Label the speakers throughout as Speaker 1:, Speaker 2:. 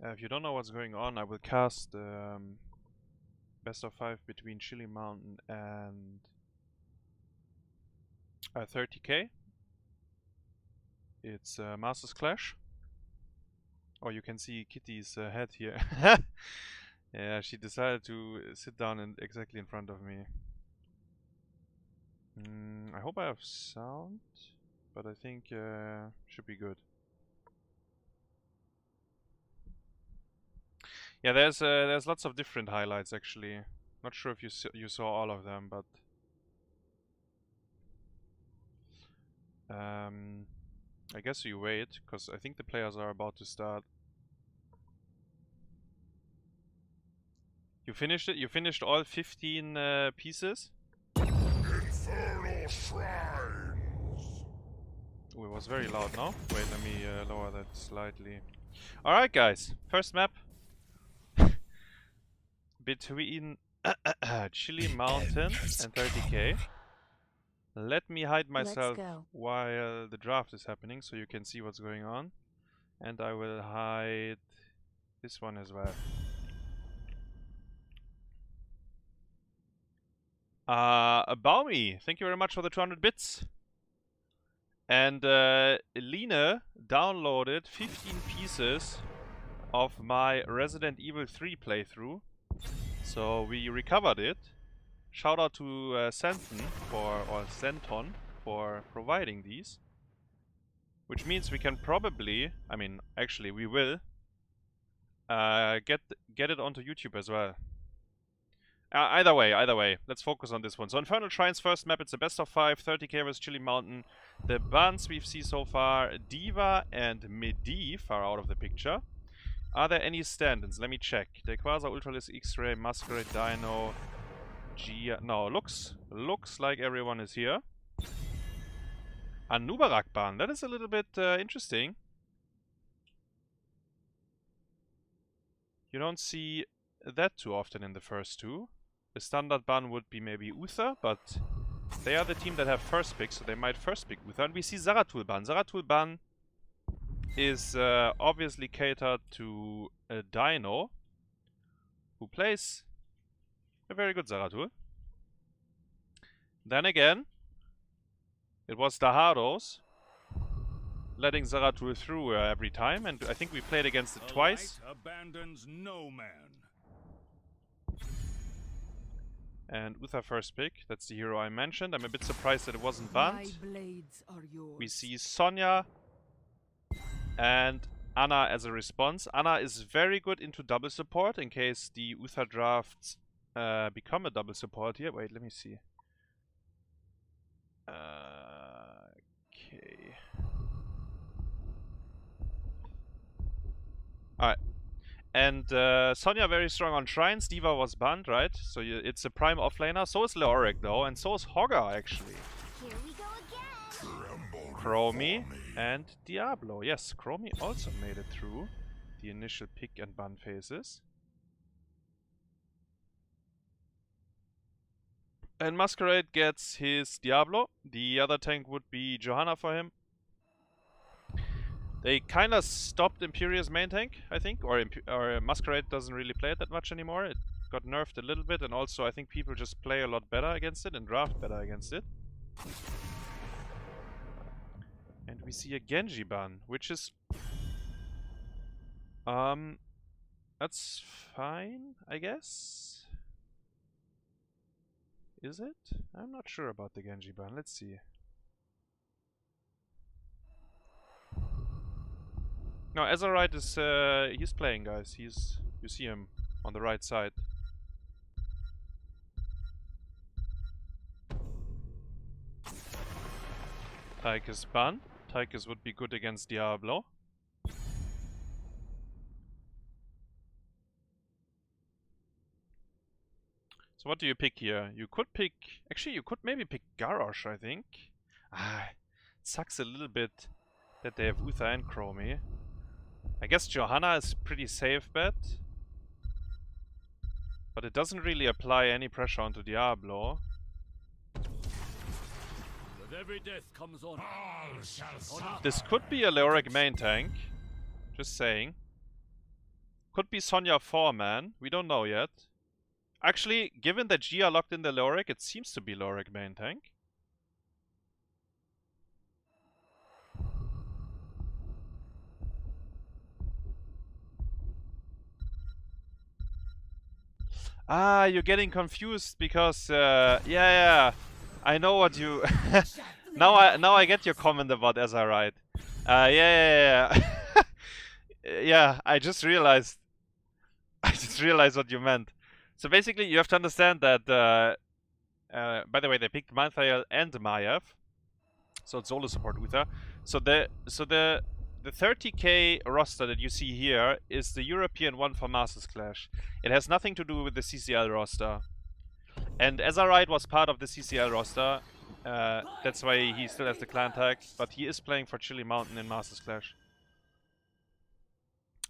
Speaker 1: If you don't know what's going on, I will cast best of 5 between Chillymountain and 30k. It's Mastersclash. Oh, you can see Kitty's head here. Yeah, she decided to sit down exactly in front of me. I hope I have sound, but I think should be good. Yeah, there's lots of different highlights actually. Not sure if you saw all of them, but I guess you wait, because I think the players are about to start. You finished it? You finished all 15 pieces?
Speaker 2: Infernal shrines.
Speaker 1: Ooh, it was very loud now. Wait, let me lower that slightly. Alright guys, first map. Between Chillymountain and 30k. Let me hide myself while the draft is happening so you can see what's going on. And I will hide this one as well. Baumi, thank you very much for the 200 bits. And Line downloaded 15 pieces of my Resident Evil 3 playthrough. So we recovered it. Shout out to Senton for providing these. Which means we can probably, I mean, actually we will get it onto YouTube as well. Either way, let's focus on this one. So Infernal Shrines first map, it's a best of 5, 30k versus Chillymountain. The bans we've seen so far, Diva and Medivh are out of the picture. Are there any stand-ins? Let me check. Daykwaza, Ultralisk, Xrayy, Mascarade, Dynouh, no, looks like everyone is here. Anubarak ban, that is a little bit interesting. You don't see that too often in the first two. The standard ban would be maybe Uther, but they are the team that have first pick, so they might first pick Uther. And we see Zeratul ban. Zeratul ban is obviously catered to Dynouh, who plays a very good Zeratul. Then again, it was Dahados letting Zeratul through every time, and I think we played against it twice.
Speaker 2: Abandons no man.
Speaker 1: And Uther first pick, that's the hero I mentioned. I'm a bit surprised that it wasn't banned. We see Sonya and Anna as a response. Anna is very good into double support in case the Uther drafts become a double support here. Wait, let me see. Okay. Alright. And Sonya very strong on shrines. Diva was banned, right? So it's a prime offlaner. So is Leoric though, and so is Hogger actually.
Speaker 3: Here we go again.
Speaker 1: Chromie and Diablo. Yes, Chromie also made it through the initial pick and ban phases. And Mascarade gets his Diablo. The other tank would be Johanna for him. They kind of stopped Imperia's main tank, I think, or Mascarade doesn't really play it that much anymore. It got nerfed a little bit, and also I think people just play a lot better against it and draft better against it. And we see a Genji ban, which is that's fine, I guess. Is it? I'm not sure about the Genji ban. Let's see. No, Azyrite is he's playing, guys. You see him on the right side. Tychus ban. Tychus would be good against Diablo. So what do you pick here? You could pick... Actually, you could maybe pick Garrosh, I think. Ah, it sucks a little bit that they have Uther and Chromie. I guess Johanna is pretty safe bet. But it doesn't really apply any pressure onto Diablo.
Speaker 2: With every death comes on.
Speaker 1: This could be a Leoric main tank. Just saying. Could be Sonya 4, man. We don't know yet. Actually, given that Gia locked in the Lorik, it seems to be Lorik main tank. Ah, you're getting confused because, yeah, I know what you... now I get your comment about Azyrite. Yeah. Yeah, I just realized what you meant. So basically, you have to understand that, by the way, they picked Malthael and Maiev. So it's solo support Uther. So the 30k roster that you see here is the European one for Mastersclash. It has nothing to do with the CCL roster. And Azyrite was part of the CCL roster. That's why he still has the clan tag, but he is playing for Chillymountain in Mastersclash.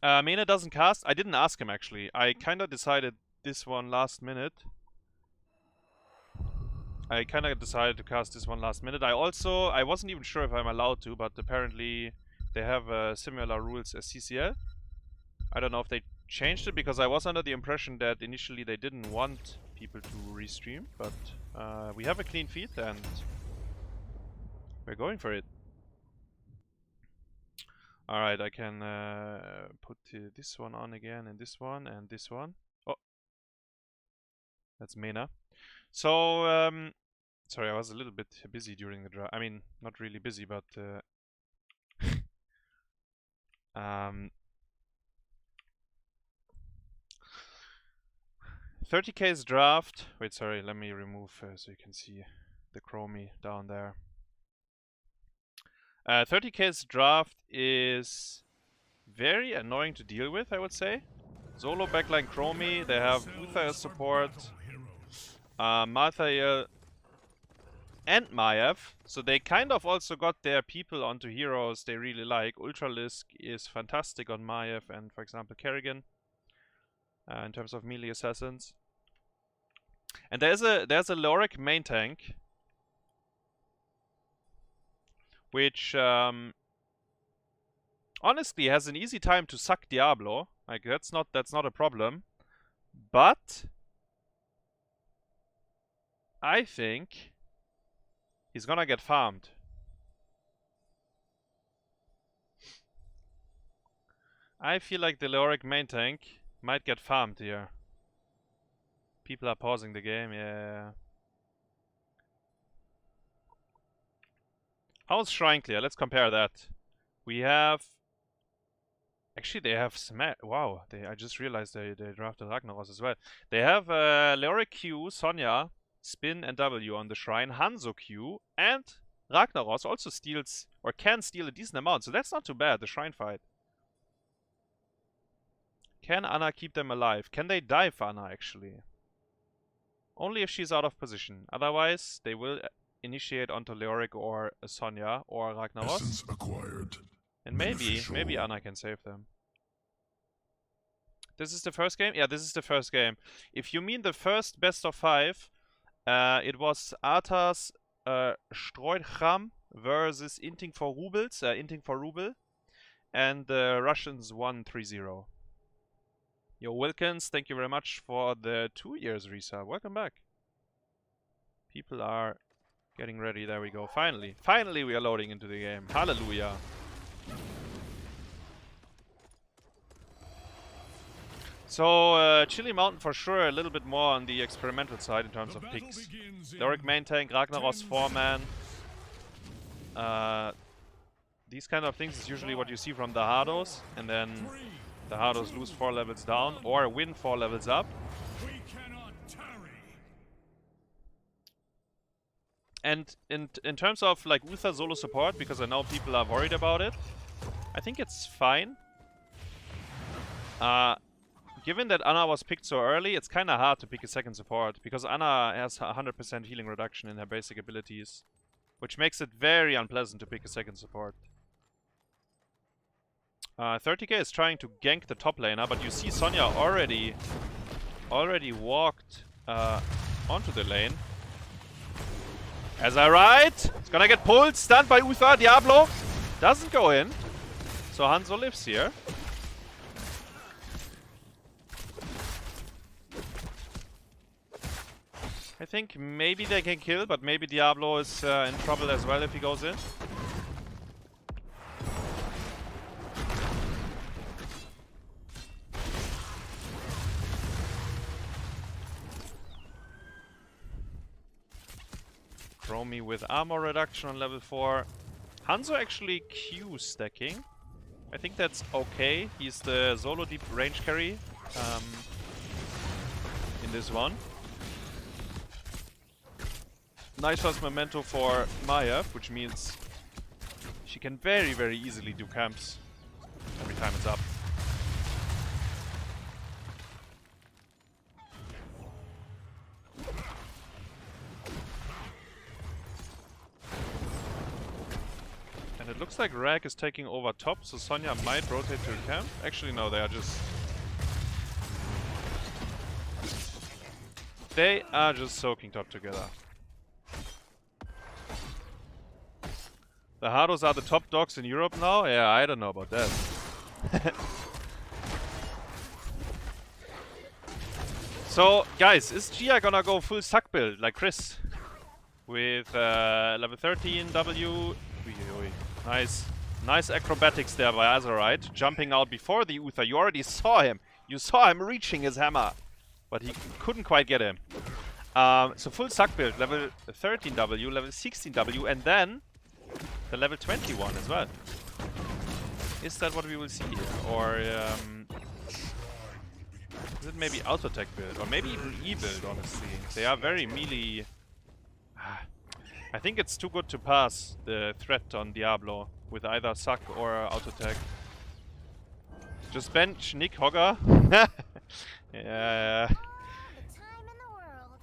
Speaker 1: Mena doesn't cast. I didn't ask him actually. I kinda decided this one last minute. I decided to cast this one last minute. I wasn't even sure if I'm allowed to, but apparently they have similar rules as CCL. I don't know if they changed it, because I was under the impression that initially they didn't want people to restream, but we have a clean feed and we're going for it. Alright, I can put this one on again, and this one, and this one. Oh, that's Mena. So, sorry, I was a little bit busy during the draft. I mean, not really busy, but 30k's draft. Wait, sorry, let me remove so you can see the chromie down there. 30k's draft is very annoying to deal with, I would say. Solo backline chromie, they have Uther as support, Malthael and Maiev, so they kind of also got their people onto heroes they really like. Ultralisk is fantastic on Maiev and, for example, Kerrigan in terms of melee assassins. And there's a Lorik main tank, which honestly has an easy time to suck Diablo. Like that's not a problem, but I think he's gonna get farmed. I feel like the Lorik main tank might get farmed here. People are pausing the game, yeah. How's Shrine Clear? Let's compare that. We have... Actually, they have wow, I just realized they drafted Ragnaros as well. They have Lorik Q, Sonya, Spin and W on the Shrine, Hanzo Q, and Ragnaros also steals, or can steal a decent amount, so that's not too bad, the Shrine fight. Can Anna keep them alive? Can they dive Anna, actually? Only if she's out of position. Otherwise, they will initiate onto Lorik or Sonya or Ragnaros.
Speaker 2: Essence acquired.
Speaker 1: And maybe Anna can save them. This is the first game? Yeah, this is the first game. If you mean the first best of 5, it was Arthas Stroidcham versus Inting for Rubles, and the Russians won 3-0. Yo, Wilkins, thank you very much for the 2 years resub. Welcome back. People are getting ready. There we go. Finally we are loading into the game. Hallelujah. So, Chillymountain for sure a little bit more on the experimental side in terms of picks. Lorik main tank, Ragnaros 4-man. These kind of things is usually what you see from the Hardos, and then the Hardos lose 4 levels down or win 4 levels up. And in terms of like Uther solo support, because I know people are worried about it, I think it's fine. Given that Anna was picked so early, it's kind of hard to pick a second support, because Anna has 100% healing reduction in her basic abilities, which makes it very unpleasant to pick a second support. 30k is trying to gank the top laner, but you see Sonya already walked onto the lane. Azyrite! It's gonna get pulled, stunned by Uther. Diablo doesn't go in. So Hanzo lives here. I think maybe they can kill, but maybe Diablo is in trouble as well if he goes in. Chromie with armor reduction on level 4. Hanzo actually Q stacking. I think that's okay. He's the solo deep range carry in this one. Nice fast memento for Maya, which means she can very, very easily do camps every time it's up. And it looks like Rag is taking over top, so Sonya might rotate to a camp. Actually, no, they are just... They are just soaking top together. The Hardos are the top dogs in Europe now? Yeah, I don't know about that. So, guys, is Gia gonna go full suck build like Chris? With level 13 W. Ui, ui. Nice acrobatics there by Azyrite. Jumping out before the Uther. You already saw him. You saw him reaching his hammer. But he couldn't quite get him. So full suck build. Level 13 W, level 16 W, and then the level 21 as well. Is that what we will see here? Or is it maybe auto tech build? Or maybe even E build, honestly. They are very melee. I think it's too good to pass the threat on Diablo with either suck or auto tech. Just bench Nick Hogger. Yeah.
Speaker 3: All the time in the world.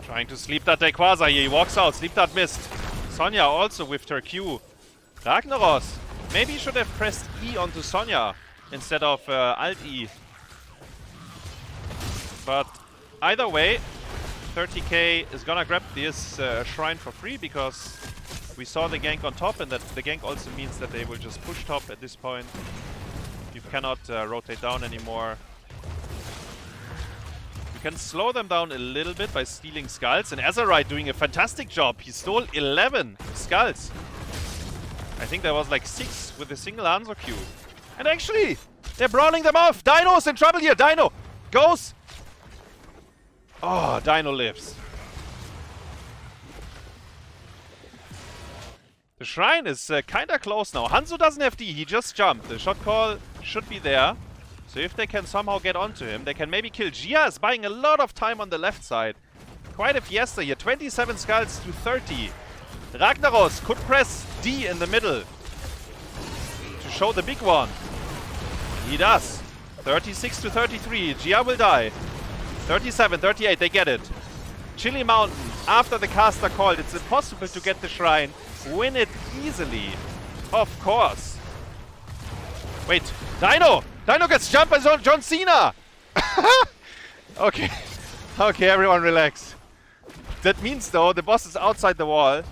Speaker 1: Trying to sleep that Daykwaza here. He walks out. Sleep that mist. Sonya also with her Q. Ragnaros. Maybe he should have pressed E onto Sonya instead of Alt E. But either way, 30k is gonna grab this shrine for free because we saw the gank on top, and that the gank also means that they will just push top at this point. You cannot rotate down anymore. You can slow them down a little bit by stealing skulls, and Azyrite doing a fantastic job. He stole 11 skulls. I think there was like 6 with a single Hanzo Q. And actually, they're brawling them off. Dynouh's in trouble here. Dynouh goes. Oh, Dynouh lives. The shrine is kinda close now. Hanzo doesn't have D. He just jumped. The shot call should be there. So if they can somehow get onto him, they can maybe kill. Gia is buying a lot of time on the left side. Quite a fiesta here. 27 skulls to 30. Ragnaros could press D in the middle to show the big one. He does. 36 to 33. Gia will die. 37, 38, they get it. Chillymountain, after the caster called, it's impossible to get the shrine. Win it easily. Of course. Wait, Dynouh! Dynouh gets jumped by John Cena! Okay. Okay, everyone relax. That means, though, the boss is outside the wall.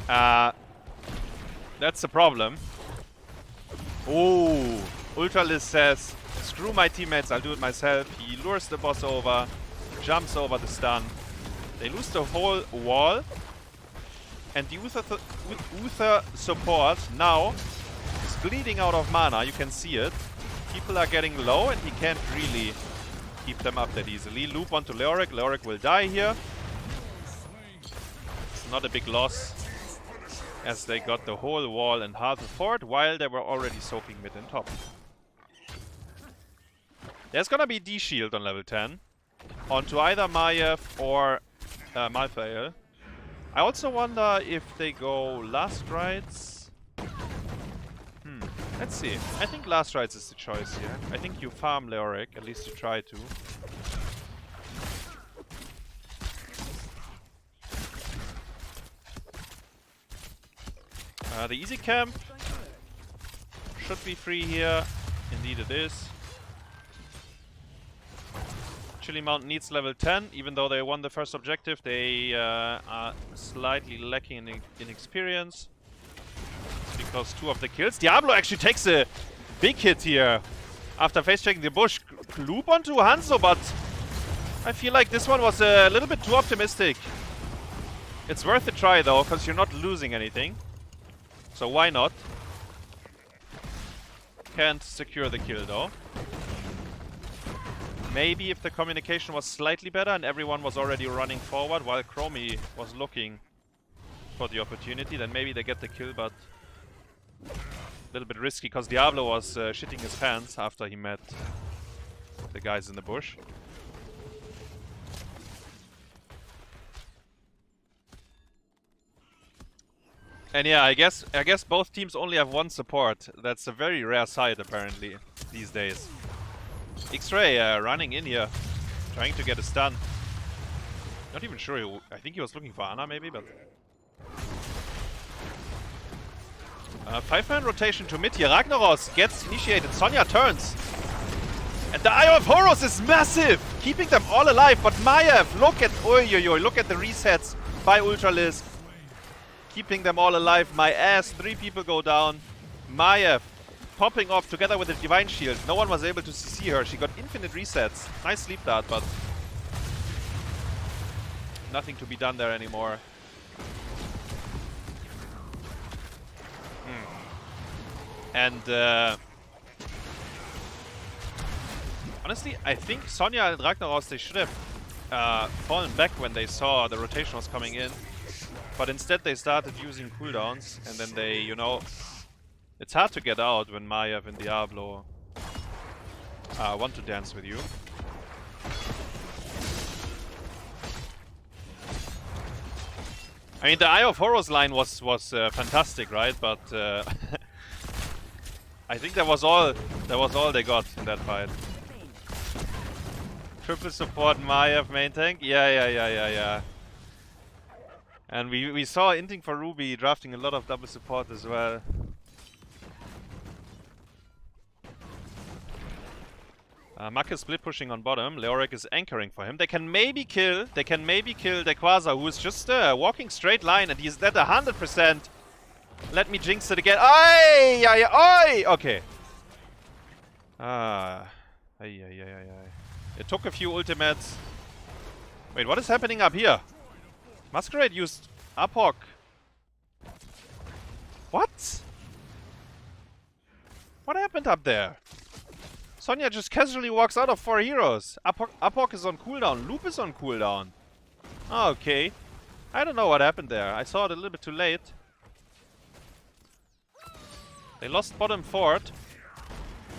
Speaker 1: That's the problem. Oh, Ultralisk says, screw my teammates, I'll do it myself. He lures the boss over, jumps over the stun. They lose the whole wall. And the Uther support now is bleeding out of mana, you can see it. People are getting low and he can't really keep them up that easily. Loop onto Leoric, Leoric will die here. It's not a big loss, as they got the whole wall and half the fort while they were already soaking mid and top. There's gonna be D-Shield on level 10 onto either Maiev or Malthael. I also wonder if they go Last Rites. Let's see. I think Last Rites is the choice here. I think you farm Leoric, at least you try to. The easy camp should be free here. Indeed it is. Chillymountain needs level 10, even though they won the first objective. They are slightly lacking in experience. those 2 of the kills. Diablo actually takes a big hit here after face checking the bush. Loop onto Hanzo, but I feel like this one was a little bit too optimistic. It's worth a try though, because you're not losing anything. So why not? Can't secure the kill though. Maybe if the communication was slightly better and everyone was already running forward while Chromie was looking for the opportunity, then maybe they get the kill, but a little bit risky because Diablo was shitting his pants after he met the guys in the bush. And yeah, I guess both teams only have 1 support. That's a very rare sight apparently these days. Xrayy running in here, trying to get a stun. Not even sure. I think he was looking for Ana maybe, but 5-man rotation to mid here. Ragnaros gets initiated. Sonya turns, and the Eye of Horus is massive, keeping them all alive. But Maiev, look at look at the resets by Ultralisk, keeping them all alive. My ass, 3 people go down. Maiev popping off together with the Divine Shield. No one was able to see her. She got infinite resets. Nice sleep dart, but nothing to be done there anymore. And honestly, I think Sonya and Ragnaros, they should have fallen back when they saw the rotation was coming in. But instead they started using cooldowns, and then they, you know, it's hard to get out when Maiev and Diablo want to dance with you. I mean, the Eye of Horus line was fantastic, right? But I think that was all they got in that fight. Triple support Maiev main tank. Yeah. And we saw Inting for Ruby drafting a lot of double support as well. Makke is split pushing on bottom. Leoric is anchoring for him. They can maybe kill Daykwaza, who is just walking straight line, and he's dead 100%. Let me jinx it again. Oi! Okay. It took a few ultimates. Wait, what is happening up here? Mascarade used Apoc. What? What happened up there? Sonya just casually walks out of 4 heroes. Apoc is on cooldown. Loop is on cooldown. Okay. I don't know what happened there. I saw it a little bit too late. They lost bottom fort.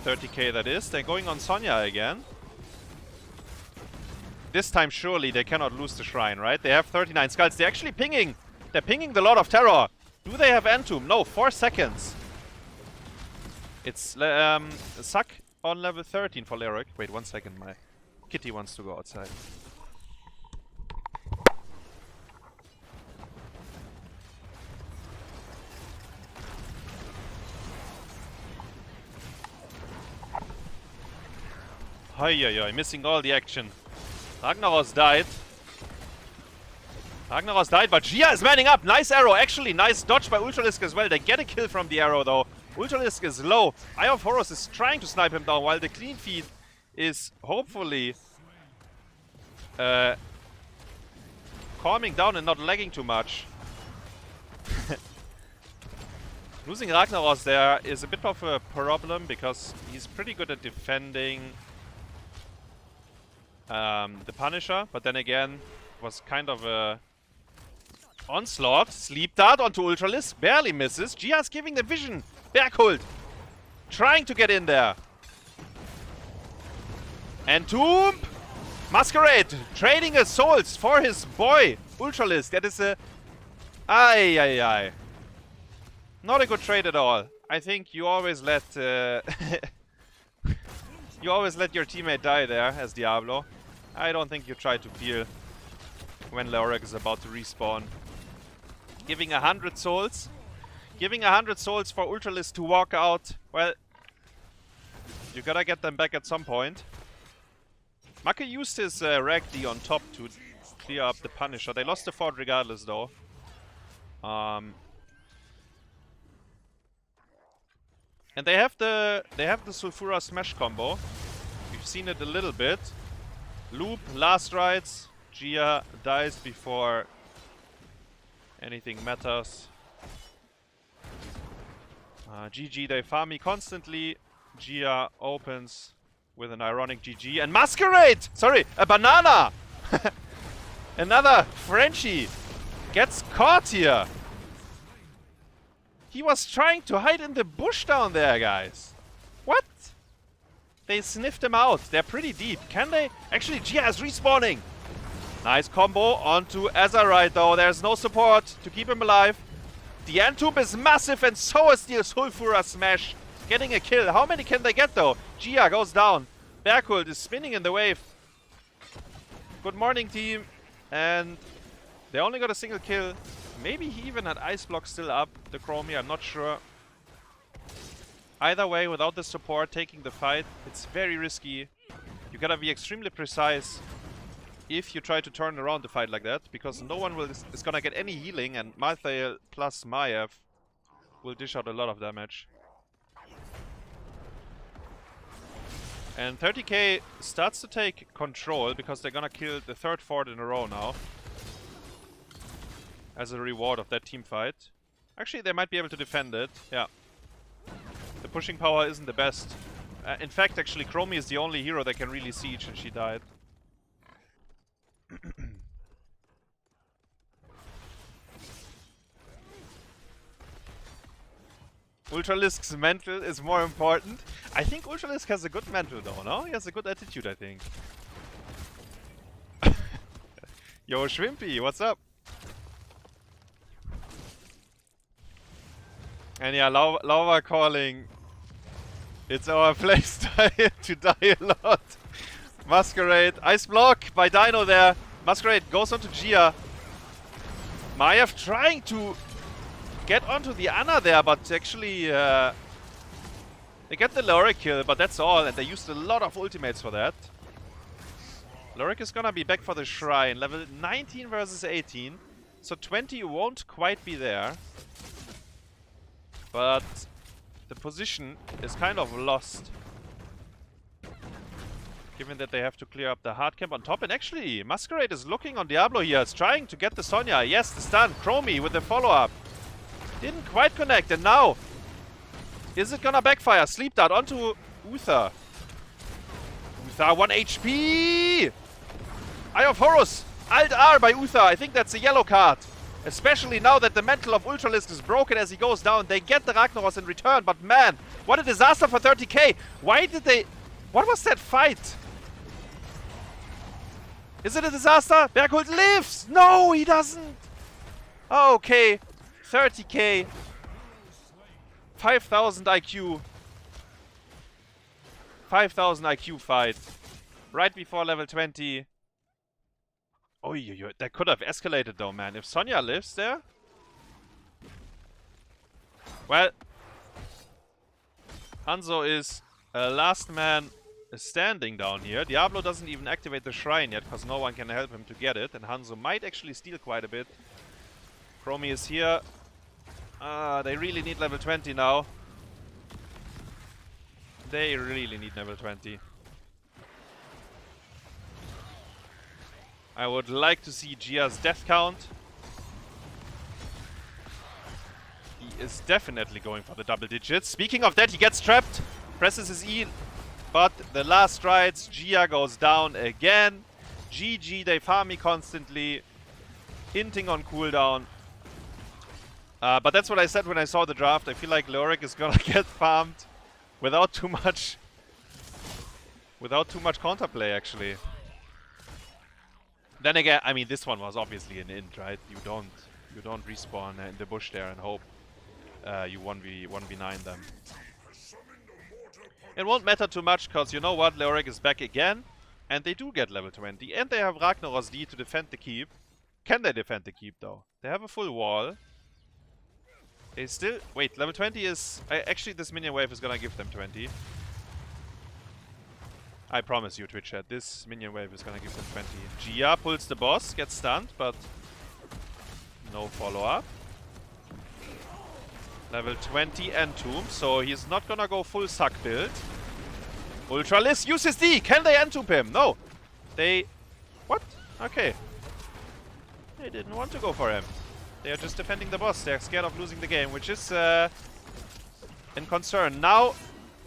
Speaker 1: 30k that is. They're going on Sonya again. This time surely they cannot lose the shrine, right? They have 39 skulls. They're actually pinging. They're pinging the Lord of Terror. Do they have Entomb? No, 4 seconds. It's Suck on level 13 for Leoric. Wait 1 second, my kitty wants to go outside. Hi, missing all the action. Ragnaros died. But Gia is manning up. Nice arrow. Actually, nice dodge by Ultralisk as well. They get a kill from the arrow, though. Ultralisk is low. Eye of Horus is trying to snipe him down, while the clean feed is hopefully calming down and not lagging too much. Losing Ragnaros there is a bit of a problem, because he's pretty good at defending the Punisher, but then again, was kind of a onslaught. Sleep dart onto Ultralisk, barely misses. Gia's giving the vision. Berghult trying to get in there. Entomb! Mascarade trading his souls for his boy Ultralisk. That is a not a good trade at all. I think you always let you always let your teammate die there as Diablo. I don't think you try to peel when Leoric is about to respawn. Giving 100 souls. Giving 100 souls for Ultralisk to walk out. Well, you gotta get them back at some point. Makke used his Rag D on top to clear up the Punisher. They lost the fort regardless, though. And they have the Sulfura Smash combo. We've seen it a little bit. Loop, last rights. Gia dies before anything matters. GG, they farm me constantly. Gia opens with an ironic GG. And Mascarade! Sorry, a Bananah! Another Frenchie gets caught here. He was trying to hide in the bush down there, guys. What? They sniffed him out. They're pretty deep. Can they? Actually, Gia is respawning. Nice combo onto Azyrite, though. There's no support to keep him alive. The N-Tube is massive, and so is the Sulfura Smash. Getting a kill. How many can they get, though? Gia goes down. Berghult is spinning in the wave. Good morning, team. And they only got a single kill. Maybe he even had Ice Block still up, the Chromie, I'm not sure. Either way, without the support taking the fight, it's very risky. You gotta be extremely precise if you try to turn around the fight like that, because no one is gonna get any healing, and Malthael plus Maiev will dish out a lot of damage. And 30k starts to take control, because they're gonna kill the third fort in a row now. As a reward of that team fight. Actually, they might be able to defend it. Yeah. The pushing power isn't the best. In fact, actually, Chromie is the only hero that can really siege, and she died. Ultralisk's mental is more important. I think Ultralisk has a good mental, though, no? He has a good attitude, I think. Yo, Shrimpy, what's up? And yeah, Lava calling. It's our playstyle to die a lot. Mascarade. Ice block by Dynouh there. Mascarade goes onto Gia. Maiev trying to get onto the Anna there, but actually they get the Lorik kill, but that's all. And they used a lot of ultimates for that. Lorik is gonna be back for the Shrine. Level 19 versus 18. So 20 won't quite be there. But the position is kind of lost. Given that they have to clear up the hard camp on top. And actually, Mascarade is looking on Diablo here. It's trying to get the Sonya. Yes, the stun. Chromie with the follow-up. Didn't quite connect. And now, is it gonna backfire? Sleep Dart onto Uther. Uther 1 HP! Eye of Horus. Alt R by Uther. I think that's a yellow card. Especially now that the mental of Ultralisk is broken as he goes down. They get the Ragnaros in return, but man, what a disaster for 30k. Why did they... What was that fight? Is it a disaster? Berghult lives! No, he doesn't! Oh, okay. 30k. 5000 IQ. 5000 IQ fight. Right before level 20. Oh, that could have escalated though, man. If Sonya lives there... Well... Hanzo is last man standing down here. Diablo doesn't even activate the Shrine yet, because no one can help him to get it. And Hanzo might actually steal quite a bit. Chromie is here. They really need level 20 now. They really need level 20. I would like to see Gia's death count. He is definitely going for the double digits. Speaking of that, he gets trapped. Presses his E. But the last strides, Gia goes down again. GG, they farm me constantly. Hinting on cooldown. But that's what I said when I saw the draft. I feel like Lorik is gonna get farmed without too much counterplay, actually. Then again, I mean, this one was obviously an int, right? You don't respawn in the bush there and hope you 1v9 them. It won't matter too much, because you know what? Lorik is back again, and they do get level 20, and they have Ragnaros D to defend the keep. Can they defend the keep, though? They have a full wall. They still... Wait, level 20 is... actually, this minion wave is gonna give them 20. I promise you, Twitch chat, this minion wave is gonna give them 20. Gia pulls the boss, gets stunned, but no follow-up. Level 20 Entomb, so he's not gonna go full suck build. Ultralisk uses D! Can they Entomb him? No! They... What? Okay. They didn't want to go for him. They are just defending the boss. They're scared of losing the game, which is in concern. Now,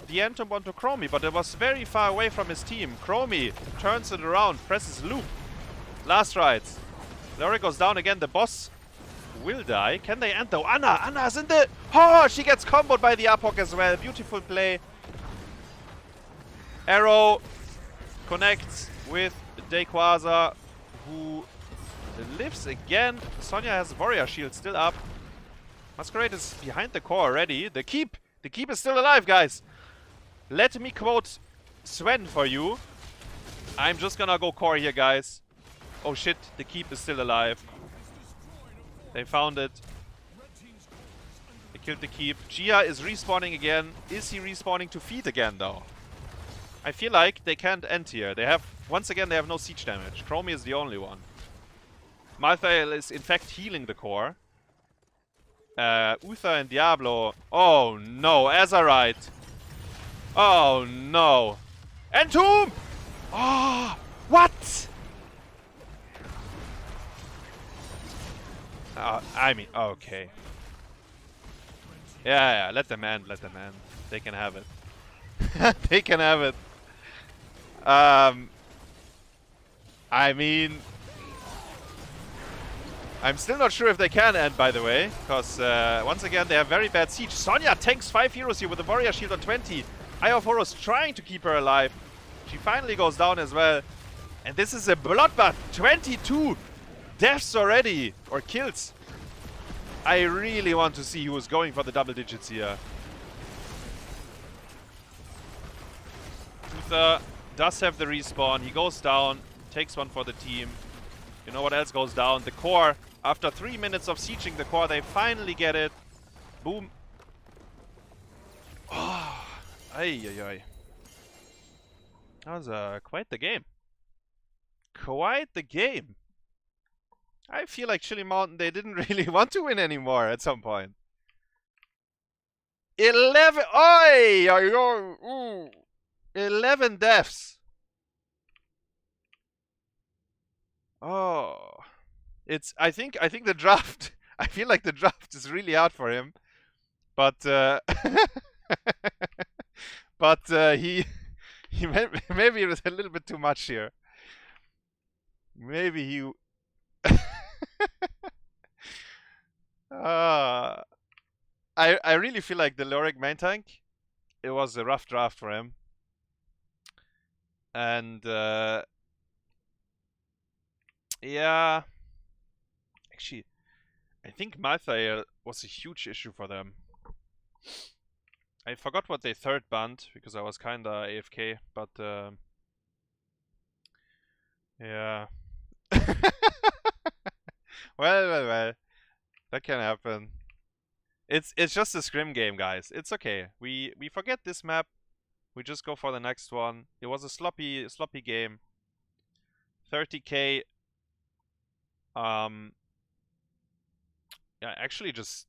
Speaker 1: the Entomb onto Chromie, but it was very far away from his team. Chromie turns it around, presses loop. Last rides. Lyric goes down again. The boss will die. Can they end though? Anna's in the... Oh, she gets comboed by the Apoc as well. Beautiful play. Arrow connects with Daykwaza, who lives again. Sonya has Warrior Shield still up. Mascarade is behind the core already. The keep is still alive, guys. Let me quote Sven for you. I'm just gonna go core here, guys. Oh shit, the keep is still alive. They found it. They killed the keep. Gia is respawning again. Is he respawning to feed again, though? I feel like they can't end here. They have, once again, they have no siege damage. Chromie is the only one. Malthael is in fact healing the core. Uther and Diablo. Oh no, Azyrite. Oh no. Entomb! Oh, what? I mean, okay. Yeah, let them end, let them end. They can have it. They can have it. I mean... I'm still not sure if they can end, by the way, because once again they have very bad siege. Sonya tanks 5 heroes here with a Warrior Shield on 20. Eye of Horus trying to keep her alive. She finally goes down as well. And this is a bloodbath. 22 deaths already, or kills. I really want to see who is going for the double digits here. Uther does have the respawn. He goes down, takes one for the team. You know what else goes down? The core. After 3 minutes of sieging the core, they finally get it. Boom. Oh, ay. That was quite the game. Quite the game. I feel like Chillymountain, they didn't really want to win anymore at some point. 11. Ooh. 11 deaths. Oh. I think the draft, I feel like the draft is really hard for him. But he maybe it was a little bit too much here. Maybe he I really feel like the Lyric main tank, it was a rough draft for him. And yeah, actually, I think Malthael was a huge issue for them. I forgot what they third banned because I was kinda AFK, but yeah. Well, that can happen. It's just a scrim game, guys. It's okay. We forget this map. We just go for the next one. It was a sloppy game. 30k. Yeah, actually just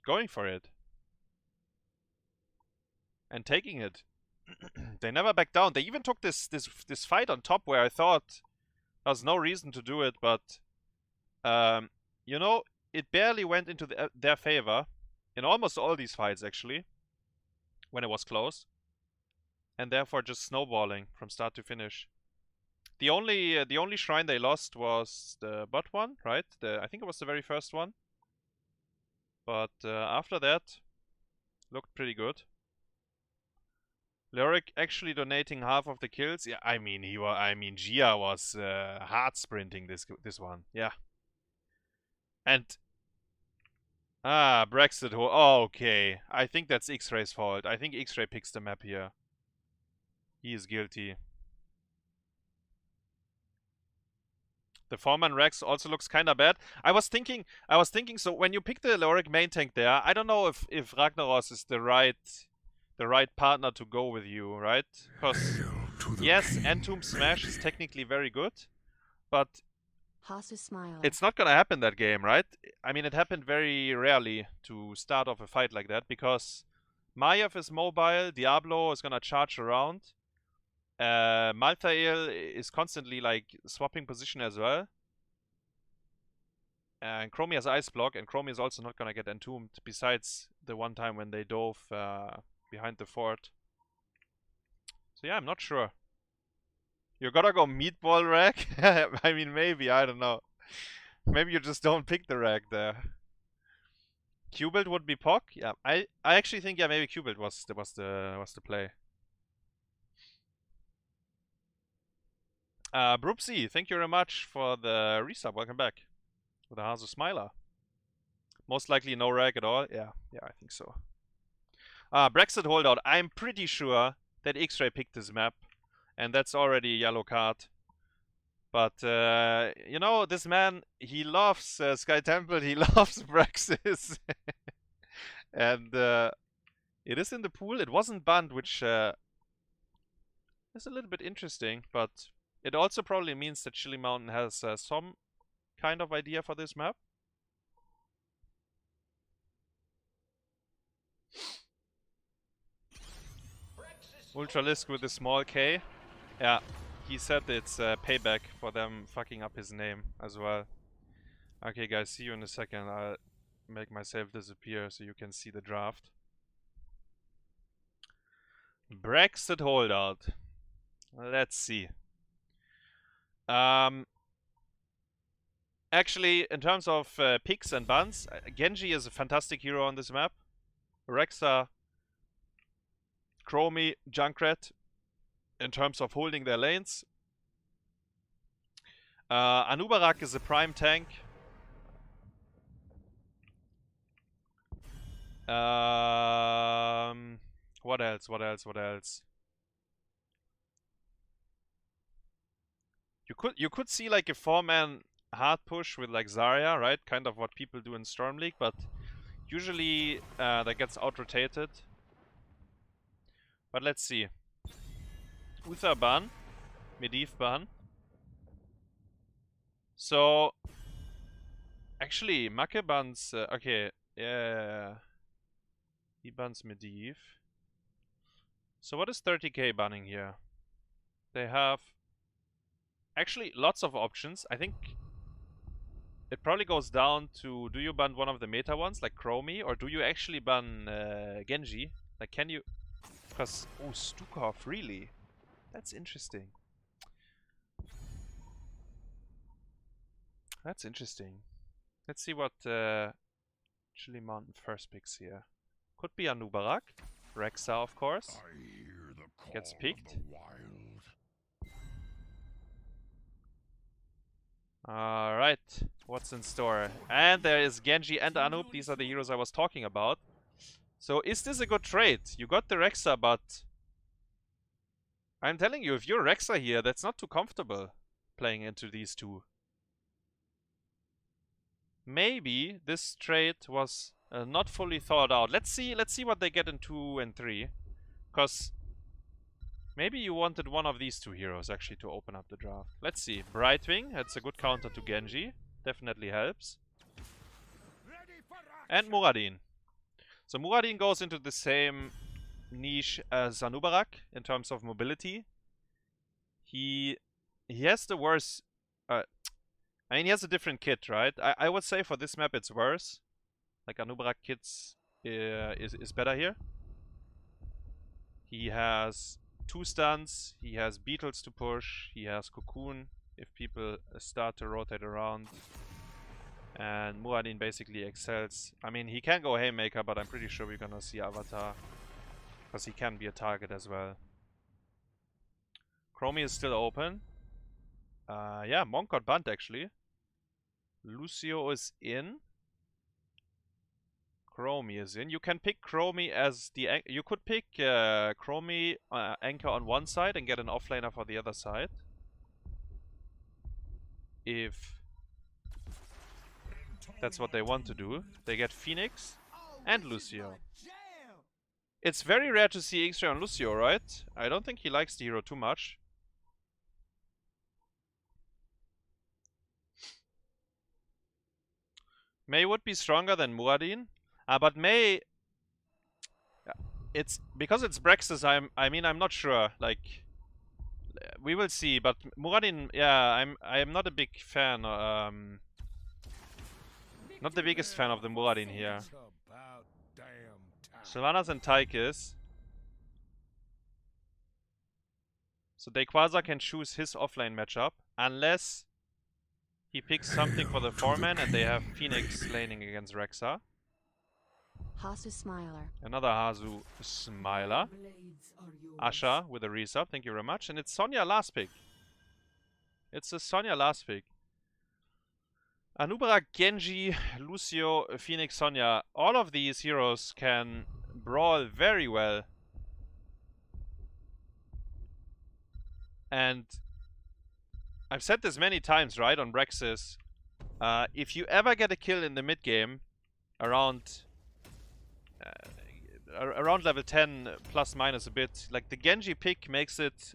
Speaker 1: going for it and taking it. They never backed down. They even took this fight on top where I thought there was no reason to do it, but you know, it barely went into their favor in almost all these fights actually when it was close, and therefore just snowballing from start to finish. The only shrine they lost was the bot one, right? I think it was the very first one. But after that, looked pretty good. Lyric actually donating half of the kills. Yeah, I mean Gia was hard sprinting this one. Yeah. And Brexit. Oh, okay. I think that's Xray's fault. I think Xrayy picks the map here. He is guilty. The 4-man Rex also looks kinda bad. I was thinking, so when you pick the Lyric main tank there, I don't know if Ragnaros is the right partner to go with you, right? Because yes, Entomb Smash is technically very good, but
Speaker 4: Hasu smiled.
Speaker 1: It's not gonna happen that game, right? I mean, it happened very rarely to start off a fight like that because Maiev is mobile, Diablo is gonna charge around. Malthael is constantly like swapping position as well. And Chromie has Ice Block, and Chromie is also not gonna get entombed, besides the one time when they dove behind the fort. So yeah, I'm not sure. You're gonna go Meatball Rack? I mean, maybe, I don't know. Maybe you just don't pick the rack there. Q-Build would be Pock? Yeah, I actually think, yeah, maybe Q-Build was the play. Broopsy, thank you very much for the resub. Welcome back. With a Hasu Smiler. Most likely no rag at all. Yeah, I think so. Brexit holdout. I'm pretty sure that Xrayy picked this map. And that's already a yellow card. But, you know, this man, he loves Sky Temple. He loves Brexit. And it is in the pool. It wasn't banned, which is a little bit interesting. But it also probably means that Chillymountain has some kind of idea for this map. Ultralisk with a small K. Yeah, he said it's payback for them fucking up his name as well. Okay guys, see you in a second. I'll make myself disappear so you can see the draft. Brexit holdout. Let's see. Actually, in terms of picks and bans, Genji is a fantastic hero on this map. Rexa, Chromie, Junkrat, in terms of holding their lanes. Anubarak is a prime tank. What else? You could see like a 4-man hard push with like Zarya, right? Kind of what people do in Storm League, but usually that gets out-rotated. But let's see. Uther ban. Medivh ban. So actually Makke bans okay, yeah. He bans Medivh. So what is 30k banning here? They have actually lots of options. I think it probably goes down to, do you ban one of the meta ones like Chromie, or do you actually ban Genji? Like, can you? Because, oh, Stukov, really? That's interesting. That's interesting. Let's see what Chillymountain first picks here. Could be Anubarak. Rexa, of course. Gets picked. Alright, what's in store? And there is Genji and Anub. These are the heroes I was talking about. So is this a good trade? You got the Rexa, but I'm telling you, if you're Rexa here, that's not too comfortable playing into these two. Maybe this trade was not fully thought out. Let's see what they get in 2 and 3. Because maybe you wanted one of these two heroes actually to open up the draft. Let's see. Brightwing, that's a good counter to Genji. Definitely helps. And Muradin. So Muradin goes into the same niche as Anubarak in terms of mobility. He has the worst... I mean, he has a different kit, right? I would say for this map it's worse. Like Anubarak kits is better here. He has 2 stuns, he has beetles to push, he has cocoon if people start to rotate around. And Muradin basically excels. I mean, he can go Haymaker, but I'm pretty sure we're gonna see Avatar. Because he can be a target as well. Chromie is still open. Yeah, Monk got banned actually. Lucio is in. Chromie is in. You can pick Chromie as the... You could pick Chromie anchor on one side and get an offlaner for the other side. If that's what they want to do. They get Phoenix and Lucio. It's very rare to see Xrayy on Lucio, right? I don't think he likes the hero too much. Mei would be stronger than Muradin, but Mei, it's because it's Brexus. I mean, I'm not sure. Like, we will see. But Muradin, yeah, I'm not a big fan. Not the biggest fan of the Muradin here.
Speaker 2: It's about damn time.
Speaker 1: Sylvanas and Tychus. So Daykwaza can choose his offlane matchup unless he picks something for the 4-man and they have Phoenix laning against Rexa.
Speaker 4: Hasu Smiler.
Speaker 1: Another Hasu Smiler. Asha with a resub, thank you very much. And it's Sonya last pick. It's a Sonya last pick. Anubara, Genji, Lucio, Phoenix, Sonya. All of these heroes can brawl very well. And I've said this many times, right, on Brexus. If you ever get a kill in the mid game, around level 10 plus minus a bit, like the Genji pick makes it.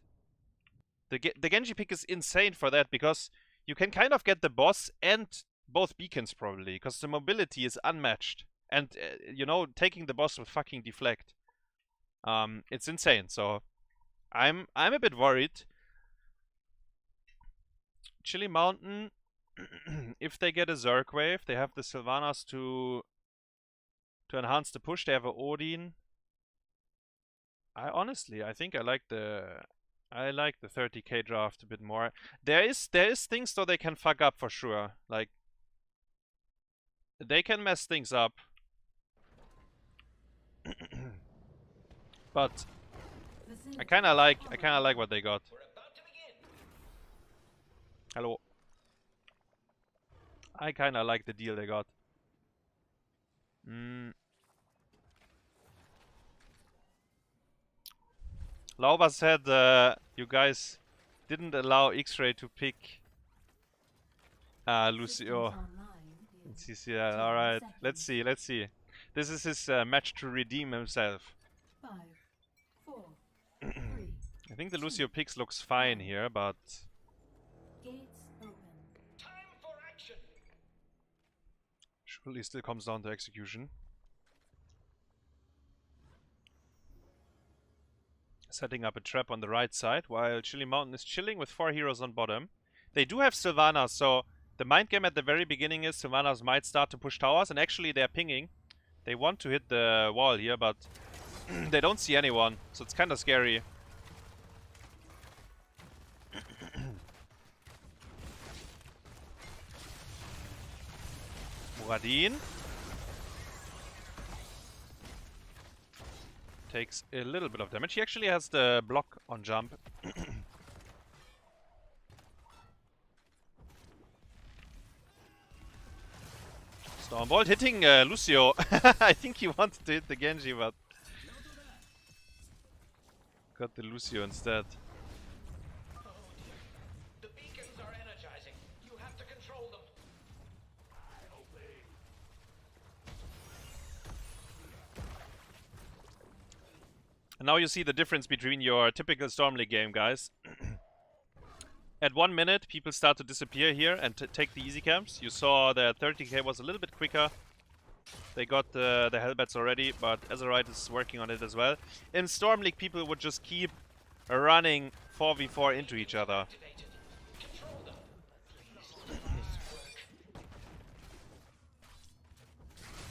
Speaker 1: The Genji pick is insane for that because you can kind of get the boss and both beacons probably because the mobility is unmatched and you know, taking the boss with fucking deflect. It's insane. So I'm a bit worried. Chillymountain, if they get a Zerg wave, they have the Sylvanas to enhance the push. They have a Odin. I think I like the 30k draft a bit more. There is things though they can fuck up for sure. Like they can mess things up. But I kinda like what they got. Hello. I kinda like the deal they got. Lauba said you guys didn't allow Xrayy to pick Lucio in CCL. Alright, let's see. This is his match to redeem himself.
Speaker 4: 5, 4, 3.
Speaker 1: I think the Lucio picks looks fine here, but
Speaker 4: Gates open.
Speaker 1: surely still comes down to execution. Setting up a trap on the right side while Chillymountain is chilling with 4 heroes on bottom. They do have Sylvanas, so the mind game at the very beginning is Sylvanas might start to push towers, and actually they're pinging. They want to hit the wall here, but they don't see anyone, so it's kind of scary. Muradin takes a little bit of damage. He actually has the block on jump. Stormbolt hitting Lucio. I think he wanted to hit the Genji, but got the Lucio instead.
Speaker 5: The beacons are energizing. You have to control them.
Speaker 1: And now you see the difference between your typical Storm League game, guys. At 1 minute, people start to disappear here and take the easy camps. You saw that 30k was a little bit quicker. They got the Hellbats already, but Azyrite is working on it as well. In Storm League, people would just keep running 4v4 into each other.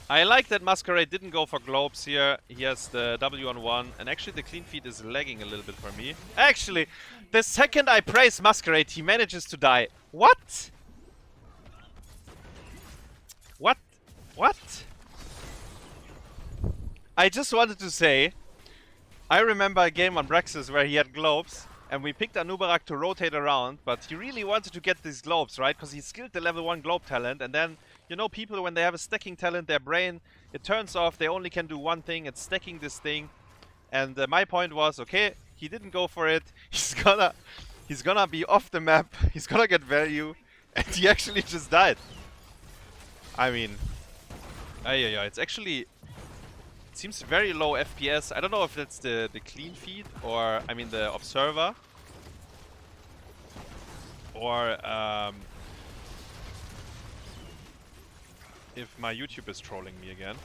Speaker 1: I like that Mascarade didn't go for globes here. He has the W on 1, and actually the clean feed is lagging a little bit for me. Actually, the second I praise Mascarade, he manages to die. What? What? What? I just wanted to say, I remember a game on Brexus where he had globes, and we picked Anubarak to rotate around, but he really wanted to get these globes, right? Because he skilled the level 1 globe talent, and then, you know, people, when they have a stacking talent, their brain, it turns off, they only can do one thing, it's stacking this thing. And my point was, okay, he didn't go for it, he's gonna be off the map, he's gonna get value, and he actually just died. I mean, it's actually, it seems very low FPS. I don't know if that's the clean feed, or, I mean, the observer. Or, if my YouTube is trolling me again.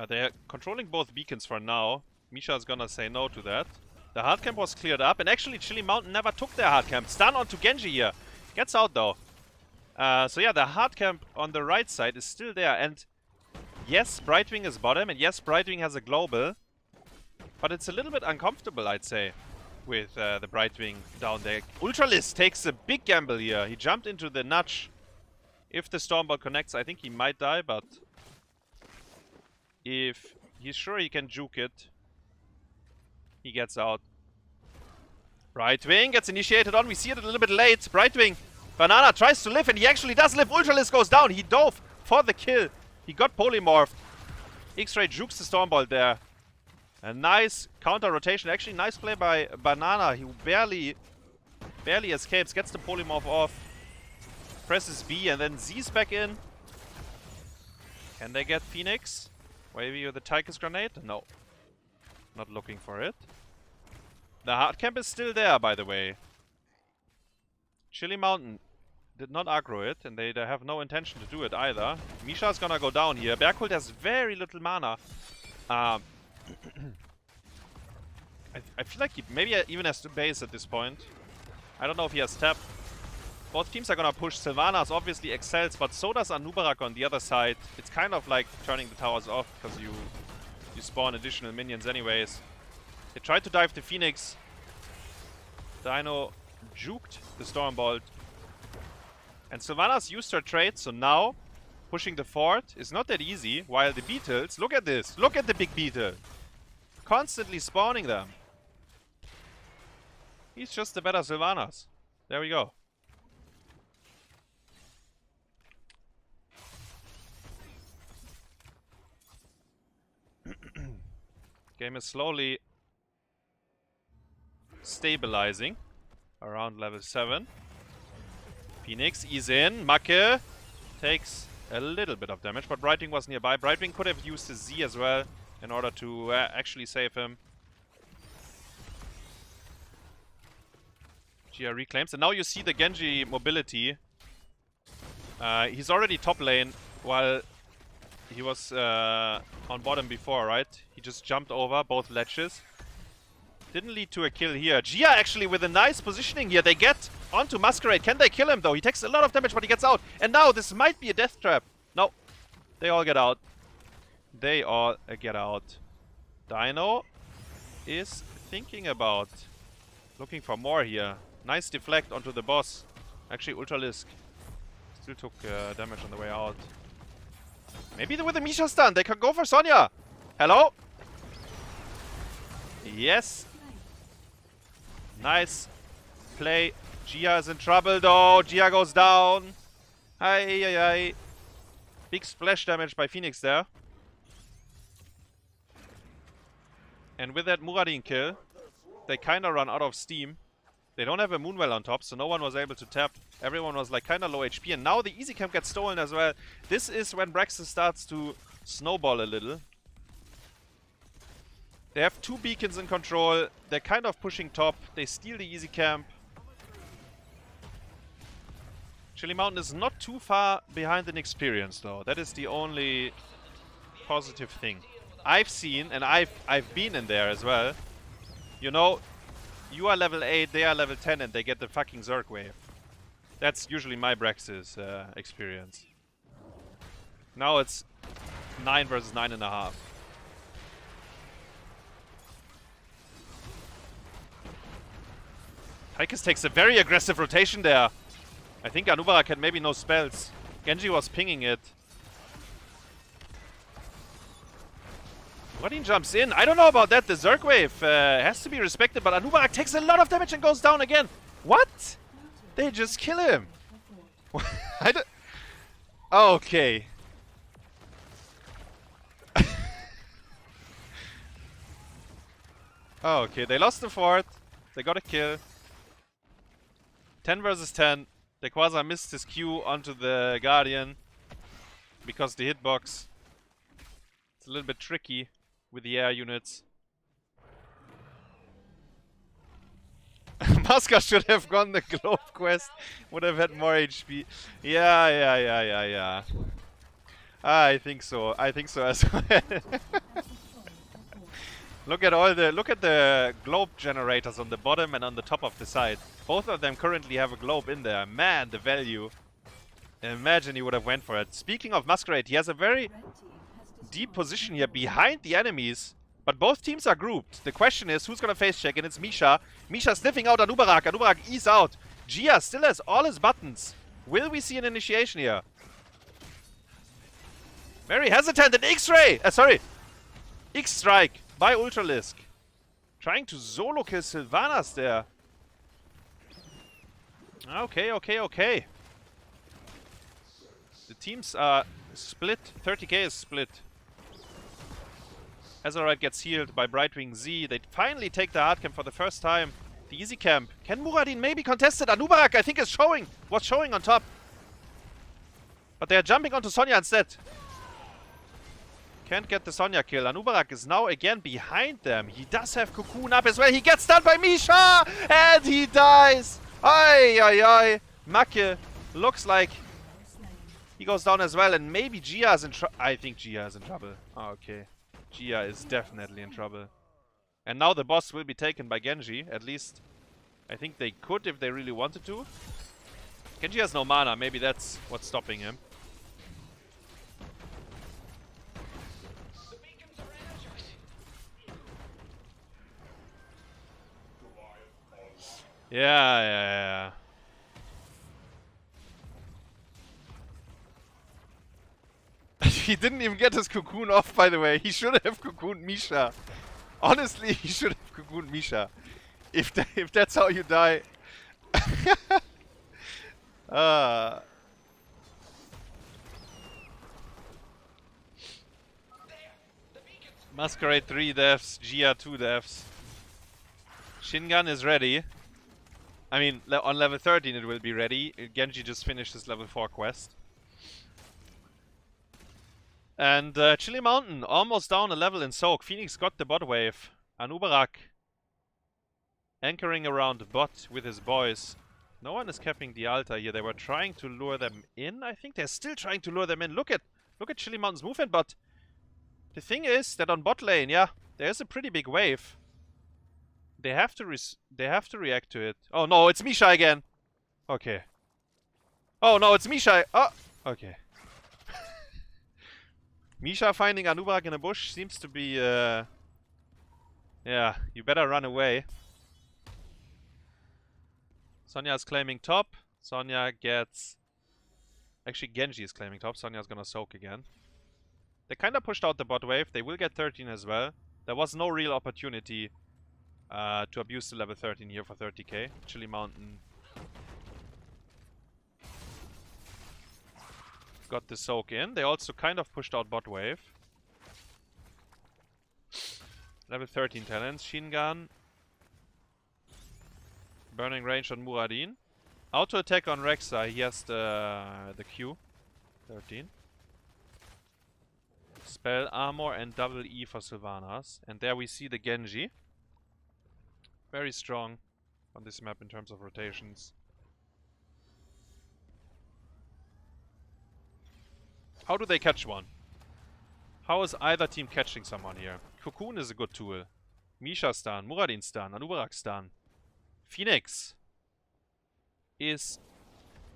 Speaker 1: They're controlling both beacons for now. Misha's gonna say no to that. The hard camp was cleared up, and actually Chillymountain never took their hard camp. Stun onto Genji here. Gets out though. So yeah, the hard camp on the right side is still there, and yes, Brightwing is bottom, and yes, Brightwing has a global. But it's a little bit uncomfortable, I'd say, with the Brightwing down there. Ultralisk takes a big gamble here. He jumped into the nudge. If the Stormbolt connects, I think he might die, but if he's sure he can juke it, he gets out. Brightwing gets initiated on. We see it a little bit late. Brightwing. Bananah tries to live, and he actually does live. Ultralisk goes down. He dove for the kill. He got polymorphed. Xrayy jukes the Stormbolt there. A nice counter rotation. Actually, nice play by Bananah. He barely escapes. Gets the polymorph off. Presses B, and then Z's back in. Can they get Phoenix? Maybe with the Tychus grenade? No. Not looking for it. The hard camp is still there, by the way. Chillymountain did not aggro it, and they have no intention to do it either. Misha's gonna go down here. Berghult has very little mana. I feel like he maybe even has to base at this point. I don't know if he has tap. Both teams are gonna push. Sylvanas obviously excels, but so does Anub'arak on the other side. It's kind of like turning the towers off because you spawn additional minions anyways. They tried to dive the Phoenix. Dynouh juked the Stormbolt. And Sylvanas used her trade, so now pushing the fort is not that easy. While the beetles, look at this, look at the big beetle. Constantly spawning them. He's just the better Sylvanas. There we go. Game is slowly stabilizing around level 7. Phoenix is in. Makke takes a little bit of damage, but Brightwing was nearby. Brightwing could have used his Z as well in order to actually save him. GR reclaims, and now you see the Genji mobility. He's already top lane while he was on bottom before, right? He just jumped over both ledges. Didn't lead to a kill here. Gia actually with a nice positioning here. They get onto Mascarade. Can they kill him though? He takes a lot of damage, but he gets out. And now this might be a death trap. No. They all get out. They all get out. Dynouh is thinking about looking for more here. Nice deflect onto the boss. Actually, Ultralisk still took damage on the way out. Maybe with the Misha stun, they can go for Sonya. Hello? Yes. Nice play. Gia is in trouble though. Gia goes down. Hi. Big splash damage by Phoenix there. And with that Muradin kill, they kinda run out of steam. They don't have a Moonwell on top, so no one was able to tap. Everyone was like kinda low HP, and now the easy camp gets stolen as well. This is when Braxton starts to snowball a little. They have 2 beacons in control. They're kind of pushing top. They steal the easy camp. Chillymountain is not too far behind in experience though. That is the only positive thing. I've seen, and I've been in there as well. You know, you are level 8, they are level 10, and they get the fucking Zerg wave. That's usually my Brax's experience. Now it's 9 versus 9.5. Tychus takes a very aggressive rotation there. I think Anub'arak had maybe no spells. Genji was pinging it. Muradin jumps in. I don't know about that. The Zerg wave has to be respected, but Anub'arak takes a lot of damage and goes down again. What? They just kill him. I don't... Okay. Okay, they lost the fort. They got a kill. 10 versus 10. Daykwaza missed his Q onto the Guardian because the hitbox. It's a little bit tricky with the air units. Masca should have gone the globe quest. Would have had more HP. Yeah. I think so. I think so as well. Look at the globe generators on the bottom and on the top of the side. Both of them currently have a globe in there. Man, the value. Imagine he would have went for it. Speaking of Mascarade, he has a very deep position here behind the enemies. But both teams are grouped. The question is, who's gonna face check? And it's Misha. Misha sniffing out Anubarak. Anubarak ease out. Gia still has all his buttons. Will we see an initiation here? Very hesitant. And Xrayy! Sorry. X-Strike by Ultralisk. Trying to solo kill Sylvanas there. Okay. The teams are split. 30k is split. Azyrite gets healed by Brightwing Z. They finally take the hard camp for the first time. The easy camp. Can Muradin maybe contest it? Anubarak, I think, was showing on top. But they are jumping onto Sonya instead. Can't get the Sonya kill. Anubarak is now again behind them. He does have Cocoon up as well. He gets stunned by Misha! And he dies! Ay. Makke looks like he goes down as well. And maybe Gia is in trouble. I think Gia is in trouble. Oh, okay. Gia is definitely in trouble. And now the boss will be taken by Genji. At least, I think they could if they really wanted to. Genji has no mana. Maybe that's what's stopping him.
Speaker 5: The beacons are energizing.
Speaker 1: Yeah. He didn't even get his cocoon off, by the way. He should have cocooned Misha. Honestly, he should have cocooned Misha. If that's how you die. Mascarade 3 deaths, Gia 2 deaths. Shingun is ready. I mean, on level 13 it will be ready. Genji just finished his level 4 quest. And Chillymountain almost down a level in soak. Phoenix got the bot wave. Anubarak anchoring around bot with his boys. No one is capping the altar here. They were trying to lure them in. I think they're still trying to lure them in. Look at Chillymountain's movement, but the thing is that on bot lane, yeah, there's a pretty big wave. They have to react to it. Oh no, it's Misha again. Okay. Oh no, it's Misha. Oh, okay. Misha finding Anubarak in a bush seems to be, yeah, you better run away. Sonya is claiming top. Sonya gets... Actually, Genji is claiming top. Sonya is gonna soak again. They kind of pushed out the bot wave. They will get 13 as well. There was no real opportunity to abuse the level 13 here for 30k. Chillymountain got the soak in. They also kind of pushed out bot wave. Level 13 talents. Shingun. Burning range on Muradin. Auto attack on Rek'Sai. He has the Q. 13. Spell armor and double E for Sylvanas. And there we see the Genji. Very strong on this map in terms of rotations. How do they catch one? How is either team catching someone here? Cocoon is a good tool. Misha stun, Muradin stun, Anubarak stun. Phoenix is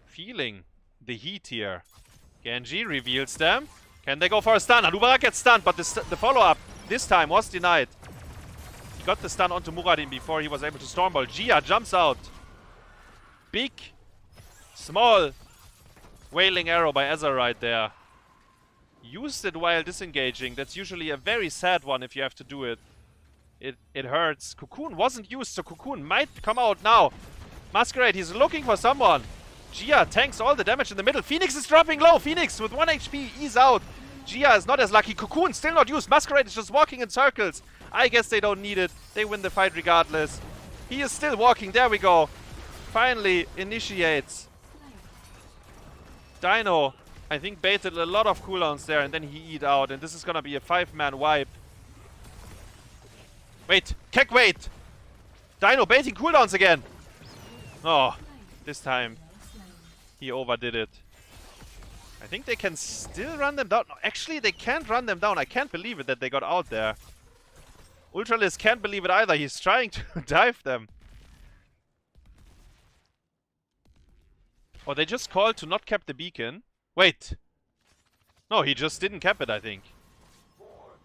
Speaker 1: feeling the heat here. Genji reveals them. Can they go for a stun? Anubarak gets stunned, but the follow-up this time was denied. He got the stun onto Muradin before he was able to Stormball. Gia jumps out. Big, small, wailing arrow by Azyrite there. Used it while disengaging. That's usually a very sad one if you have to do it. It hurts. Cocoon wasn't used, so Cocoon might come out now. Mascarade, he's looking for someone. Gia tanks all the damage in the middle. Phoenix is dropping low. Phoenix with 1 HP, he's out. Gia is not as lucky. Cocoon still not used. Mascarade is just walking in circles. I guess they don't need it. They win the fight regardless. He is still walking. There we go. Finally initiates. Dynouh, I think, baited a lot of cooldowns there, and then he eat out. And this is gonna be a 5-man wipe. Wait. Kek, wait. Dynouh baiting cooldowns again. Oh, this time he overdid it. I think they can still run them down. No, actually, they can't run them down. I can't believe it that they got out there. Ultralisk can't believe it either. He's trying to dive them. Oh, they just called to not cap the beacon. Wait. No, he just didn't cap it, I think.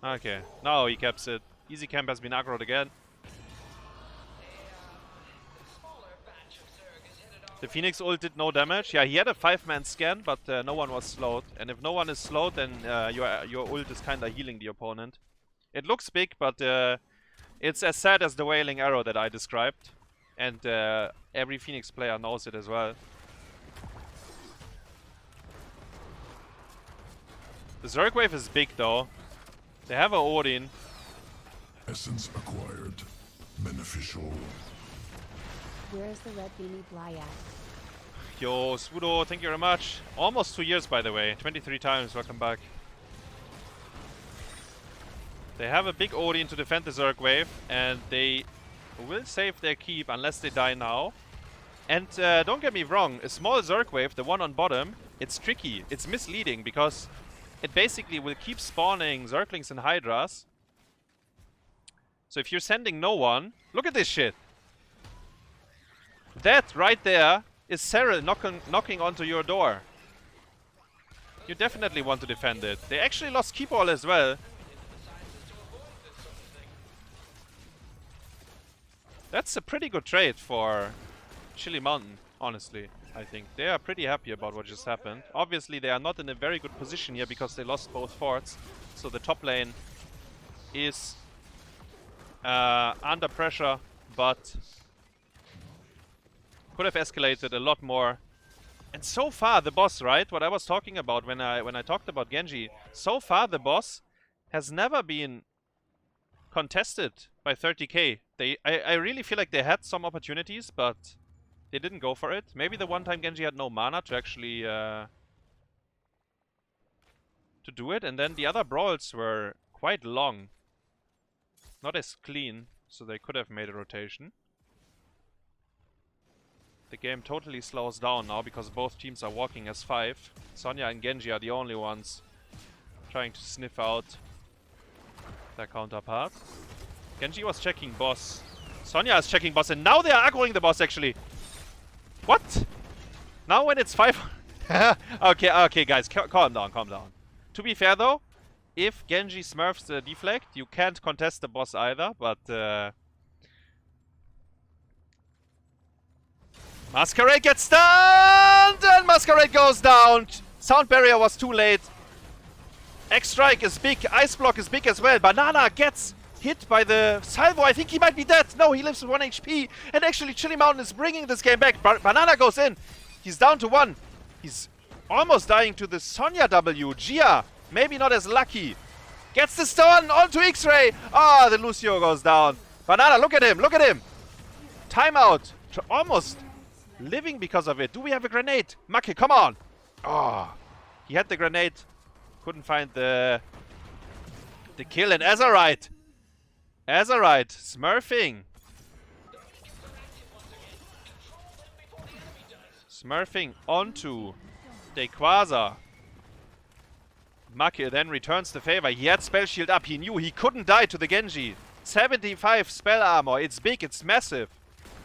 Speaker 1: Okay, now he caps it. Easy camp has been aggroed again. The Phoenix ult did no damage. Yeah, he had a 5-man scan, but no one was slowed. And if no one is slowed, then your ult is kinda healing the opponent. It looks big, but it's as sad as the Wailing Arrow that I described. And every Phoenix player knows it as well. The Zerg wave is big though. They have a Odin.
Speaker 2: Essence acquired. Beneficial.
Speaker 4: Where is the red beanie fly at?
Speaker 1: Yo, Svudo, thank you very much. Almost 2 years, by the way. 23 times, welcome back. They have a big Odin to defend the Zerg wave, and they will save their keep unless they die now. And don't get me wrong, a small Zerg wave, the one on bottom, it's tricky. It's misleading, because it basically will keep spawning Zerglings and Hydras. So if you're sending no one, look at this shit. That right there is Cyril knocking onto your door. You definitely want to defend it. They actually lost keep all as well. That's a pretty good trade for Chillymountain, honestly, I think. They are pretty happy about what just happened. Obviously, they are not in a very good position here because they lost both forts. So the top lane is under pressure, but could have escalated a lot more. And so far the boss, right? What I was talking about when I talked about Genji. So far the boss has never been contested by 30k. I really feel like they had some opportunities, but they didn't go for it. Maybe the one time Genji had no mana to actually to do it, and then the other brawls were quite long. Not as clean, so they could have made a rotation. The game totally slows down now because both teams are walking as 5. Sonya and Genji are the only ones trying to sniff out their counterpart. Genji was checking boss. Sonya is checking boss, and now they are aggroing the boss actually. What? Now when it's 5... okay guys, calm down. To be fair though, if Genji smurfs the deflect, you can't contest the boss either, but Mascarade gets stunned, and Mascarade goes down. Sound barrier was too late. X-Strike is big, Ice Block is big as well. Bananah gets hit by the salvo. I think he might be dead. No, he lives with 1 HP. And actually Chillymountain is bringing this game back. Bananah goes in. He's down to 1. He's almost dying to the Sonya W. Gia, maybe not as lucky. Gets the stun onto Xrayy. Ah, the Lucio goes down. Bananah, look at him, look at him. Timeout. Almost living because of it. Do we have a grenade? Makke, come on. Oh, he had the grenade. Couldn't find the kill. And Azyrite. Azyrite smurfing. Smurfing onto Daykwaza. Makke then returns the favor. He had spell shield up. He knew he couldn't die to the Genji. 75 spell armor. It's big. It's massive.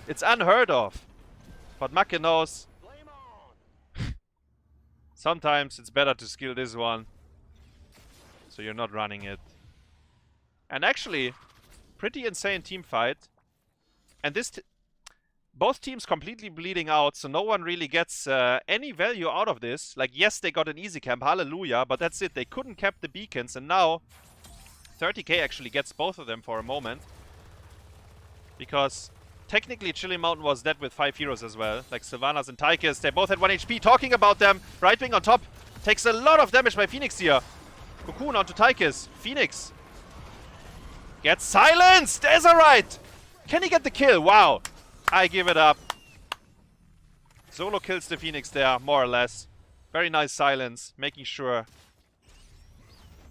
Speaker 1: It's unheard of. But Makke knows sometimes it's better to skill this one, so you're not running it. And actually, pretty insane team fight. And this both teams completely bleeding out, so no one really gets any value out of this. Like, yes, they got an easy camp, hallelujah, but that's it. They couldn't cap the beacons, and now 30k actually gets both of them for a moment. Because technically Chillymountain was dead with 5 heroes as well, like Sylvanas and Tychus. They both had 1 HP. Talking about them, right wing on top. Takes a lot of damage by Phoenix here. Cocoon onto Tychus. Phoenix gets silenced! Azyrite! Can he get the kill? Wow. I give it up. Solo kills the Phoenix there, more or less. Very nice silence, making sure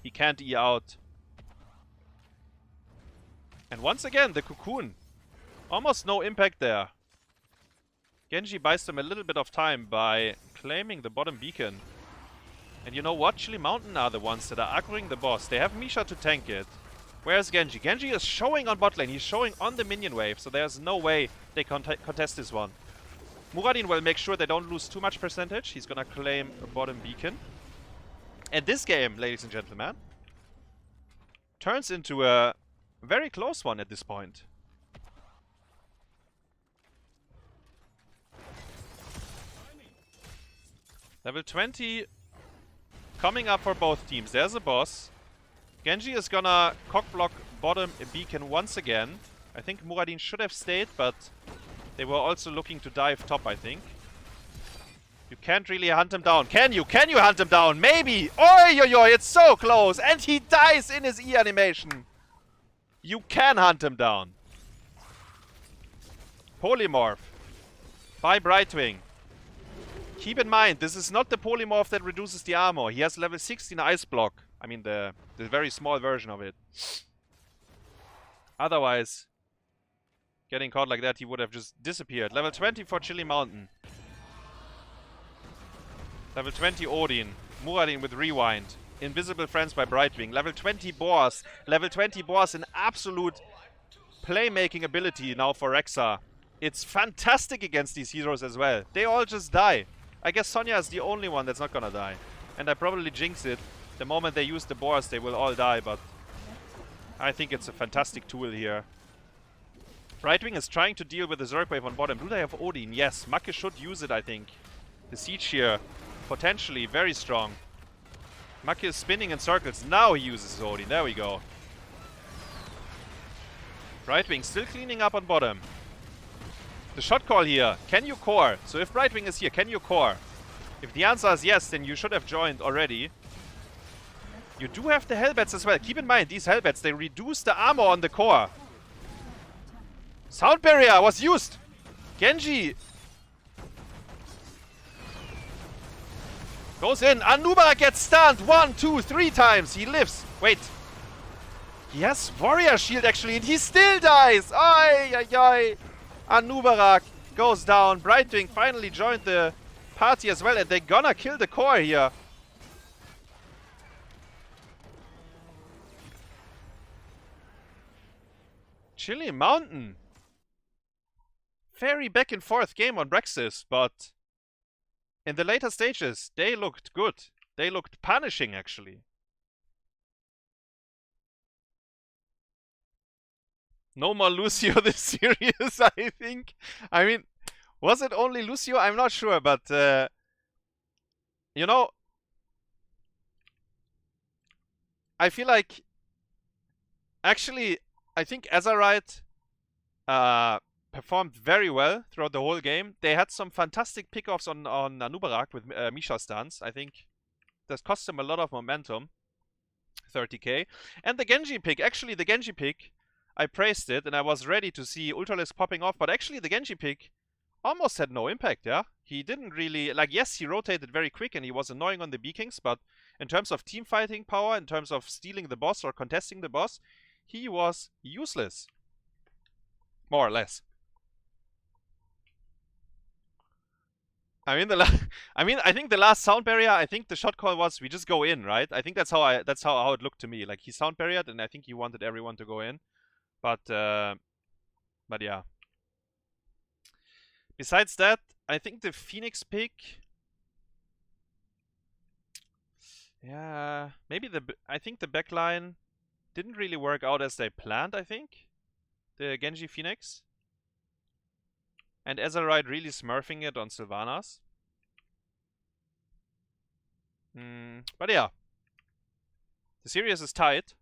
Speaker 1: he can't E out. And once again, the Cocoon. Almost no impact there. Genji buys them a little bit of time by claiming the bottom beacon. And you know what? Chillymountain are the ones that are aggroing the boss. They have Misha to tank it. Where's Genji? Genji is showing on bot lane. He's showing on the minion wave, so there's no way they contest this one. Muradin will make sure they don't lose too much percentage. He's gonna claim a bottom beacon. And this game, ladies and gentlemen, turns into a very close one at this point. Level 20 coming up for both teams. There's a boss. Genji is gonna cockblock bottom beacon once again. I think Muradin should have stayed, but they were also looking to dive top, I think. You can't really hunt him down. Can you? Can you hunt him down? Maybe! Oi, oi, oi, it's so close! And he dies in his E animation! You can hunt him down. Polymorph. By Brightwing. Keep in mind, this is not the polymorph that reduces the armor. He has level 16 ice block. I mean, the very small version of it. Otherwise, getting caught like that, he would have just disappeared. Level 20 for Chillymountain. Level 20 Odin. Muradin with Rewind. Invisible Friends by Brightwing. Level 20 Boars. Level 20 Boars, an absolute playmaking ability now for Rexa. It's fantastic against these heroes as well. They all just die. I guess Sonya is the only one that's not gonna die. And I probably jinx it. The moment they use the Boars, they will all die, but I think it's a fantastic tool here. Brightwing is trying to deal with the Zerg wave on bottom. Do they have Odin? Yes. Makke should use it, I think. The siege here, potentially very strong. Makke is spinning in circles. Now he uses his Odin. There we go. Brightwing still cleaning up on bottom. The shot call here. Can you core? So if Brightwing is here, can you core? If the answer is yes, then you should have joined already. You do have the Hellbats as well. Keep in mind, these Hellbats, they reduce the armor on the core. Sound Barrier was used. Genji goes in. Anubara gets stunned 1, 2, 3 times. He lives. Wait. He has Warrior Shield actually, and he still dies. Ay, ay, ay. Anubara goes down. Brightwing finally joined the party as well, and they're gonna kill the core here. Chillymountain. Very back and forth game on Brexis, but in the later stages, they looked good. They looked punishing, actually. No more Lucio this series, I think. I mean, was it only Lucio? I'm not sure, but you know, I feel like actually I think Azyrite performed very well throughout the whole game. They had some fantastic pickoffs on Anubarak with Misha stuns. I think that cost them a lot of momentum. 30k. And the Genji pick, actually the Genji pick, I praised it and I was ready to see Ultralisk popping off, but actually the Genji pick almost had no impact, yeah? He didn't really, like, yes, he rotated very quick and he was annoying on the B-Kings, but in terms of team fighting power, in terms of stealing the boss or contesting the boss, he was useless. More or less. I mean, I think the last sound barrier, I think the shot call was we just go in, right? I think that's how it looked to me. Like, he sound barriered and I think he wanted everyone to go in. But yeah. Besides that, I think the Phoenix pick, yeah, maybe I think the backline didn't really work out as they planned, I think. The Genji Phoenix. And Azyrite really smurfing it on Sylvanas. But yeah. The series is tight.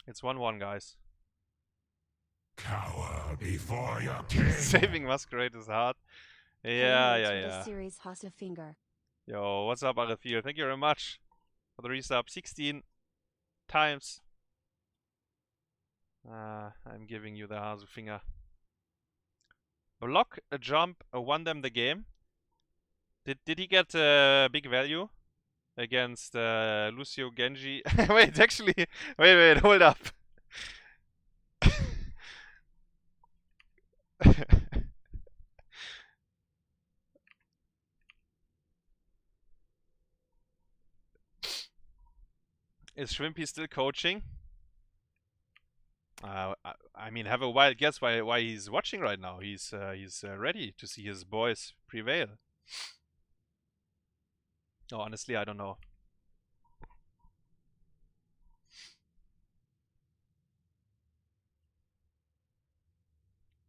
Speaker 1: It's 1-1, guys.
Speaker 2: Cower before your king.
Speaker 1: Saving Mascarade is hard. Yeah.
Speaker 4: The series has a finger.
Speaker 1: Yo, what's up, Arethiel? Thank you very much for the resub. 16 times. I'm giving you the Hasu finger. Block, a jump, won them the game. Did he get big value? against Lucio Genji. Wait, actually, wait, hold up. Is Shrimpy still coaching? I mean, have a wild guess why he's watching right now. He's ready to see his boys prevail. Oh, honestly, I don't know.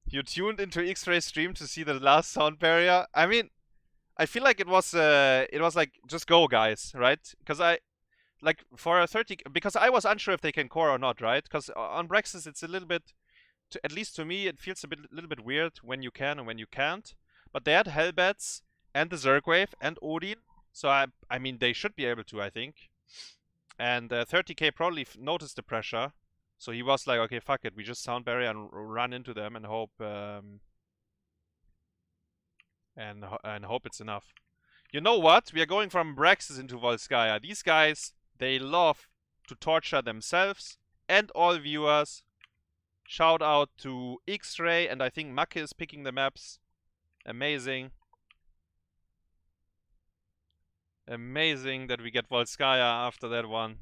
Speaker 1: You tuned into Xrayy stream to see the last sound barrier. I mean, I feel like it was like just go, guys, right? Because like for a 30, because I was unsure if they can core or not, right? Because on Brexis it's a little bit, at least to me, it feels little bit weird when you can and when you can't. But they had Hellbats and the Zergwave and Odin, so I mean they should be able to, I think. And 30k probably noticed the pressure, so he was like, okay, fuck it, we just sound barrier and run into them and hope and hope it's enough. You know what? We are going from Brexis into Volskaya. These guys, they love to torture themselves and all viewers. Shout out to Xrayy, and I think Makke is picking the maps. Amazing. Amazing that we get Volskaya after that one.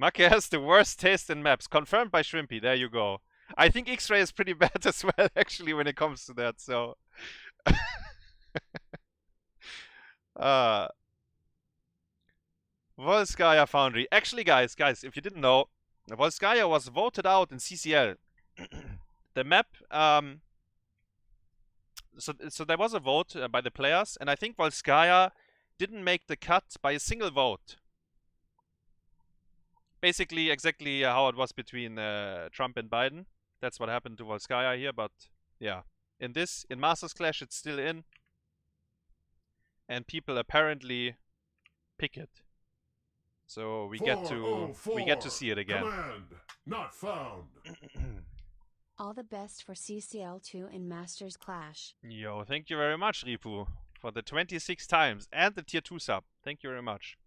Speaker 1: Makke has the worst taste in maps. Confirmed by Shrimpy. There you go. I think Xrayy is pretty bad as well, actually, when it comes to that, so... Volskaya Foundry. Actually, guys, if you didn't know, Volskaya was voted out in CCL. The map, so there was a vote by the players, and I think Volskaya didn't make the cut by a single vote. Basically, exactly how it was between Trump and Biden. That's what happened to Volskaya here, but yeah. In Mastersclash, it's still in. And people apparently pick it. So we get to see it again.
Speaker 2: Command not found.
Speaker 4: All the best for CCL2 in Mastersclash.
Speaker 1: Yo, thank you very much, Ripu, for the 26 times and the tier 2 sub. Thank you very much.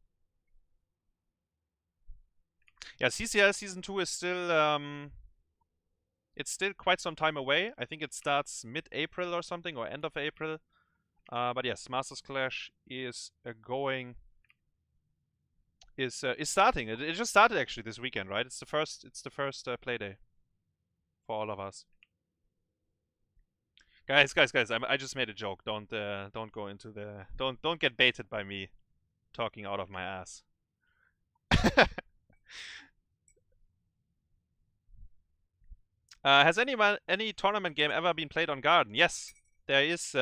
Speaker 1: Yeah, CCL season 2 is still it's still quite some time away. I think it starts mid-April or something, or end of April. But yes, Mastersclash is starting. It just started actually this weekend, right? It's the first play day for all of us. Guys, I just made a joke. Don't go into the don't get baited by me talking out of my ass. Has any tournament game ever been played on Garden? Yes, there is.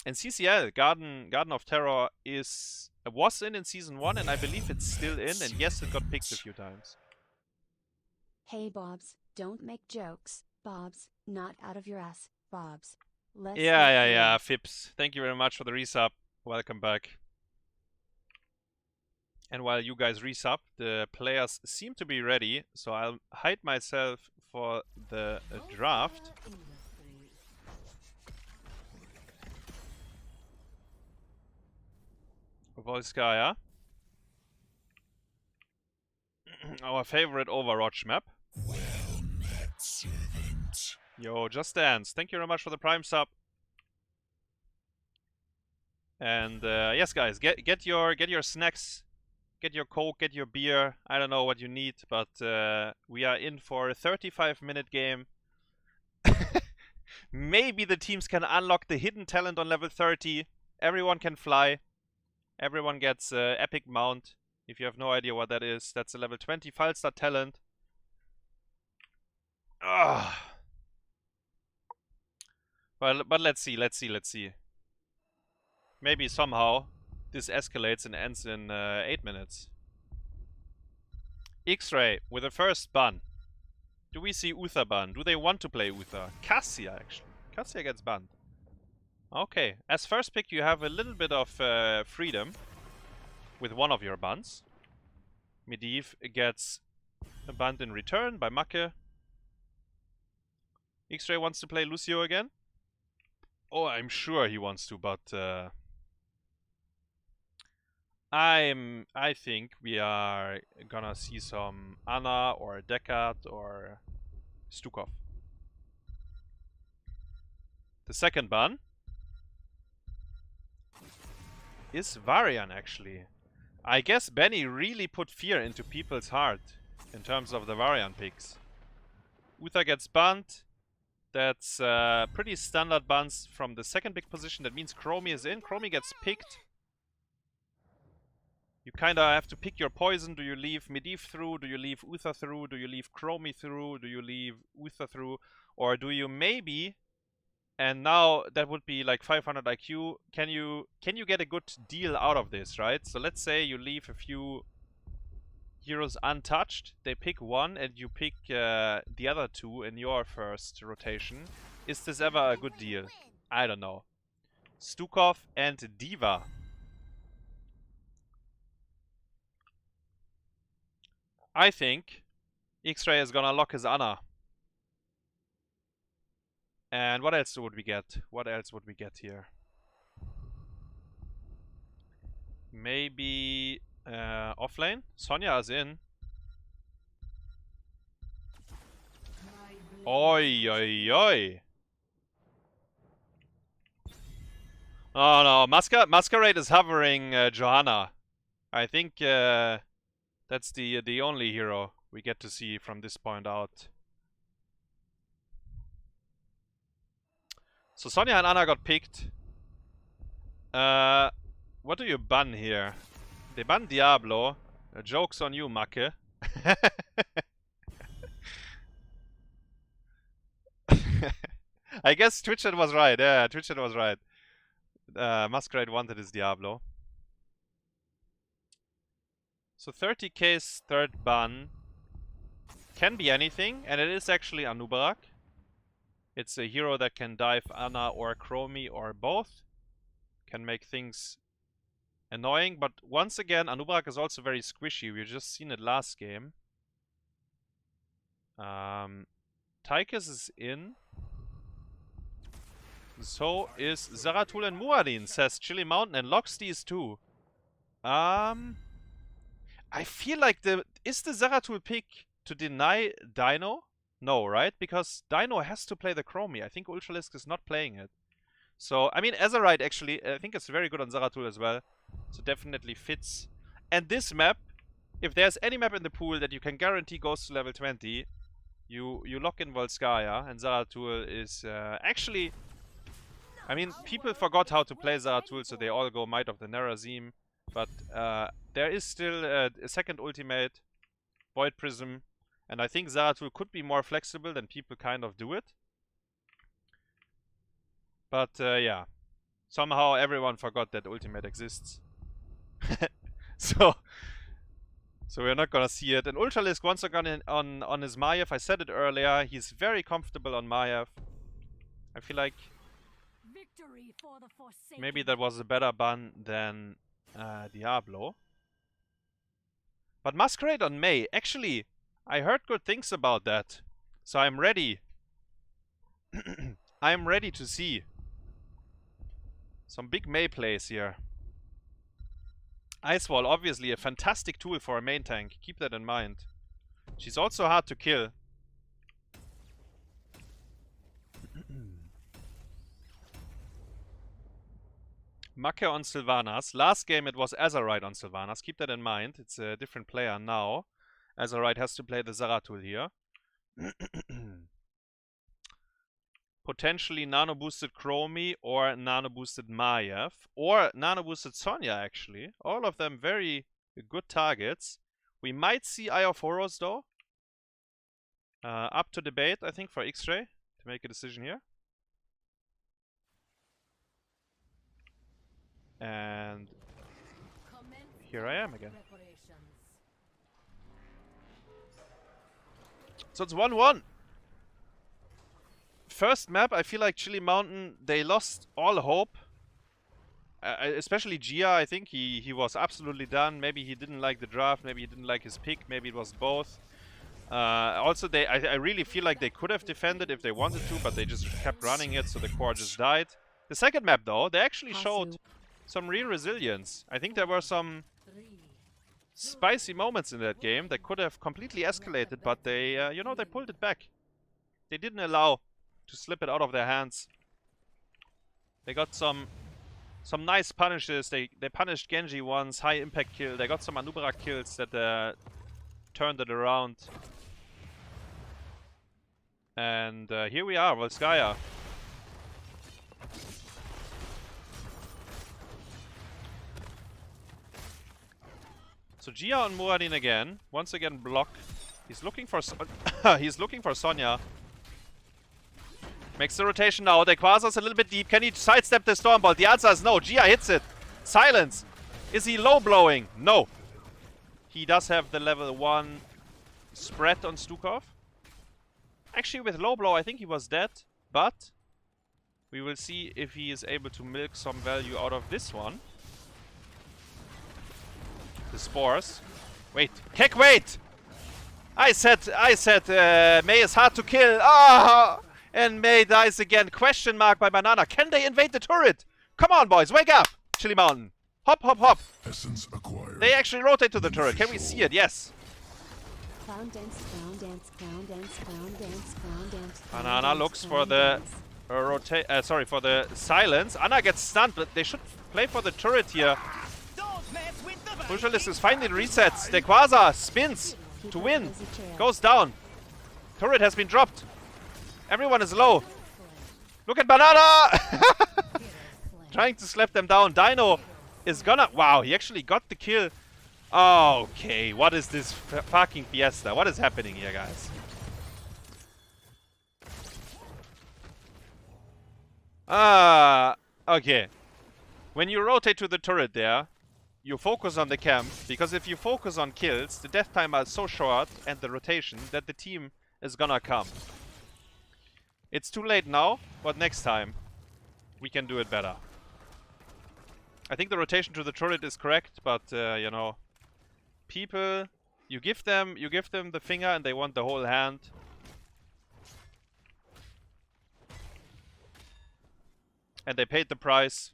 Speaker 1: In CCL, Garden of Terror was in season 1, and I believe it's still in. And yes, it got picked a few times.
Speaker 4: Hey Bobs, don't make jokes. Bobs, not out of your ass. Bobs.
Speaker 1: Yeah. Fips, thank you very much for the resub. Welcome back. And while you guys resub, the players seem to be ready, so I'll hide myself for the draft. Volskaya. Our favorite Overwatch map.
Speaker 2: Well met, servant.
Speaker 1: Yo, Just Dance, thank you very much for the Prime sub. And yes, guys, get your snacks. Get your Coke, get your beer. I don't know what you need, but we are in for a 35-minute game. Maybe the teams can unlock the hidden talent on level 30. Everyone can fly. Everyone gets epic mount. If you have no idea what that is, that's a level 20 Falstar talent. But let's see. Maybe somehow this escalates and ends in 8 minutes. Xrayy with the first ban. Do we see Uther ban? Do they want to play Uther? Cassia, actually. Cassia gets banned. Okay. As first pick, you have a little bit of freedom with one of your bans. Medivh gets a banned in return by Makke. Xrayy wants to play Lucio again? Oh, I'm sure he wants to, but I think we are gonna see some Anna or Deckard or Stukov. The second ban is Varian, actually. I guess Benny really put fear into people's heart in terms of the Varian picks. Uther gets banned. That's pretty standard bans from the second big position. That means Chromie is in. Chromie gets picked. You kinda have to pick your poison. Do you leave Medivh through? Do you leave Uther through? Do you leave Chromie through? Do you leave Uther through? Or do you maybe... And now that would be like 500 IQ. Can you get a good deal out of this, right? So let's say you leave a few heroes untouched. They pick one and you pick the other two in your first rotation. Is this ever a good deal? I don't know. Stukov and D.Va. I think Xrayy is gonna lock his Anna. And what else would we get? What else would we get here? Maybe offlane? Sonya is in. Oi, oi, oi. Oh no, Mascarade is hovering Johanna. I think that's the only hero we get to see from this point out. So Sonya and Anna got picked. What do you ban here? They ban Diablo. Joke's on you, Makke. I guess Twitchet was right. Yeah, Twitchet was right. Mascarade wanted his Diablo. So 30k's third ban can be anything, and it is actually Anub'arak. It's a hero that can dive Anna or Chromie or both. Can make things annoying, but once again, Anub'arak is also very squishy. We've just seen it last game. Tychus is in. So is Zeratul and Muad'Din, says Chillymountain, and locks these two. I feel like is the Zeratul pick to deny Dynouh? No, right? Because Dynouh has to play the Chromie. I think Ultralisk is not playing it. So, I mean, Azyrite actually, I think it's very good on Zeratul as well. So definitely fits. And this map, if there's any map in the pool that you can guarantee goes to level 20, you lock in Volskaya, and Zeratul is actually... I mean, people forgot how to play Zeratul, so they all go Might of the Nerazim. But there is still a second ultimate, Void Prism. And I think Zeratul could be more flexible than people kind of do it. But yeah, somehow everyone forgot that ultimate exists. so we're not gonna see it. And Ultralisk once again on his Maiev. I said it earlier. He's very comfortable on Maiev. I feel like maybe that was a better ban than Diablo. But Mascarade on Mei, actually, I heard good things about that. So I'm ready. I'm ready to see some big Mei plays here. Ice Wall, obviously a fantastic tool for a main tank. Keep that in mind. She's also hard to kill. Makke on Sylvanas. Last game it was Azyrite on Sylvanas. Keep that in mind. It's a different player now. Azyrite has to play the Zeratul here. Potentially nano-boosted Chromie or nano-boosted Maiev. Or nano-boosted Sonya, actually. All of them very good targets. We might see Eye of Horrors, though. Up to debate, I think, for Xrayy to make a decision here. And here I am again. So it's 1-1. First map, I feel like Chillymountain, they lost all hope. Especially Gia, I think he was absolutely done. Maybe he didn't like the draft, maybe he didn't like his pick, maybe it was both. Also, I really feel like they could have defended if they wanted to, but they just kept running it, so the core just died. The second map, though, they actually showed some real resilience. I think there were some spicy moments in that game that could have completely escalated, but they, you know, they pulled it back. They didn't allow to slip it out of their hands. They got some nice punishes. They punished Genji once, high impact kill. They got some Anubara kills that turned it around. And here we are, Volskaya. So Gia on Muradin again. Once again block. He's looking for he's looking for Sonya. Makes the rotation now. Daykwaza's a little bit deep. Can he sidestep the Stormbolt? The answer is no. Gia hits it. Silence. Is he low blowing? No. He does have the level 1 spread on Stukov. Actually, with low blow, I think he was dead. But we will see if he is able to milk some value out of this one. The spores. Wait. Kek, wait! I said, Mei is hard to kill. Ah! And Mei dies again. Question mark by Bananah. Can they invade the turret? Come on, boys. Wake up! Chillymountain. Hop, hop, hop.
Speaker 2: Essence acquired.
Speaker 1: They actually rotate to the turret. Can we see it? Yes.
Speaker 4: Clown dance, clown dance, clown dance, clown dance, clown dance.
Speaker 1: Bananah looks for the for the silence. Anna gets stunned, but they should play for the turret here. Ultralisk is finally resets. Daykwaza spins to win. Goes down. Turret has been dropped. Everyone is low. Look at Bananah! Trying to slap them down. Dynouh is gonna... Wow, he actually got the kill. Okay, what is this fucking fiesta? What is happening here, guys? Okay. When you rotate to the turret there, you focus on the camp, because if you focus on kills, the death timer is so short and the rotation that the team is gonna come. It's too late now, but next time we can do it better. I think the rotation to the turret is correct, but you know, people, you give them the finger and they want the whole hand. And they paid the price.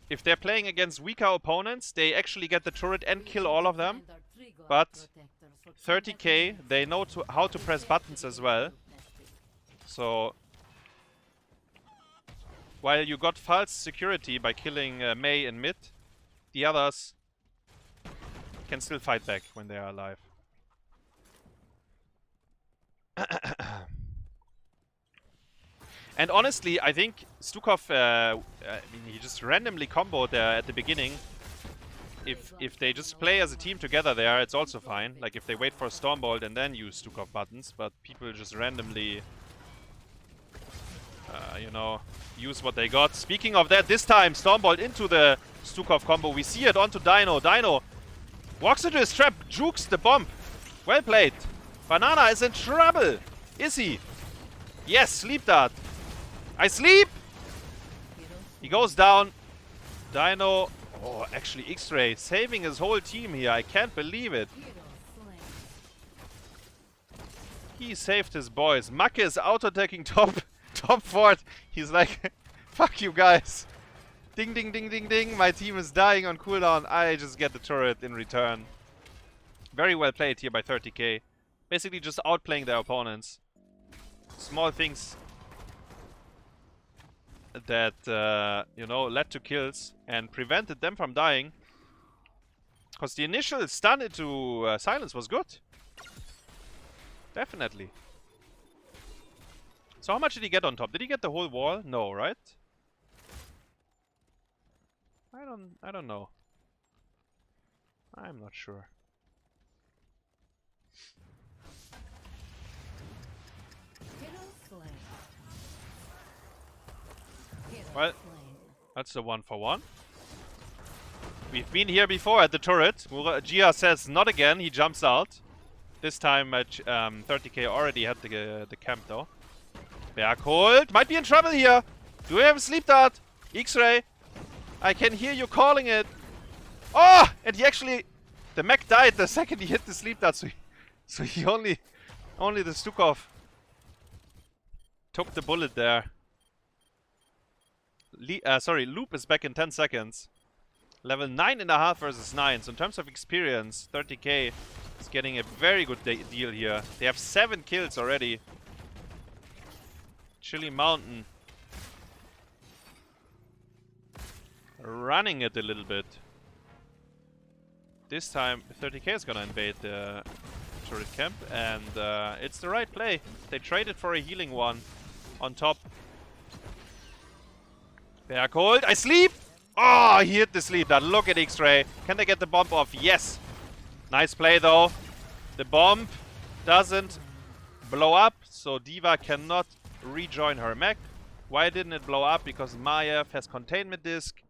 Speaker 1: If they're playing against weaker opponents, they actually get the turret and kill all of them. But 30k, they know how to press buttons as well. So while you got false security by killing Mei in mid, the others can still fight back when they are alive. And honestly, I think Stukov, I mean, he just randomly comboed there at the beginning. If they just play as a team together there, it's also fine. Like if they wait for a Stormbolt and then use Stukov buttons, but people just randomly, you know, use what they got. Speaking of that, this time Stormbolt into the Stukov combo. We see it onto Dynouh. Dynouh walks into his trap, jukes the bomb. Well played. Bananah is in trouble. Is he? Yes, sleep dart. I sleep! He goes down. Dynouh. Oh, actually Xrayy saving his whole team here. I can't believe it. He saved his boys. Makke is auto-attacking top fort. He's like, fuck you guys. Ding, ding, ding, ding, ding. My team is dying on cooldown. I just get the turret in return. Very well played here by 30k. Basically just outplaying their opponents. Small things that, you know, led to kills and prevented them from dying. Because the initial stun into silence was good. Definitely. So how much did he get on top? Did he get the whole wall? No, right? I don't know. I'm not sure. Well, that's the 1-for-1. We've been here before at the turret. Gia says not again. He jumps out. This time 30k already had the camp though. Berghult might be in trouble here. Do we have a sleep dart? Xrayy, I can hear you calling it. Oh! And he actually... The mech died the second he hit the sleep dart, so So he only the Stukov took the bullet there. Loop is back in 10 seconds. Level 9.5 versus 9. So in terms of experience, 30k is getting a very good deal here. They have 7 kills already. Chillymountain running it a little bit. This time 30k is gonna invade the turret camp, and it's the right play. They traded for a healing one on top. Berghult, I sleep! Oh, he hit the sleep dart. Look at Xrayy. Can they get the bomb off? Yes. Nice play though. The bomb doesn't blow up, so D.Va cannot rejoin her mech. Why didn't it blow up? Because Maiev has containment disc.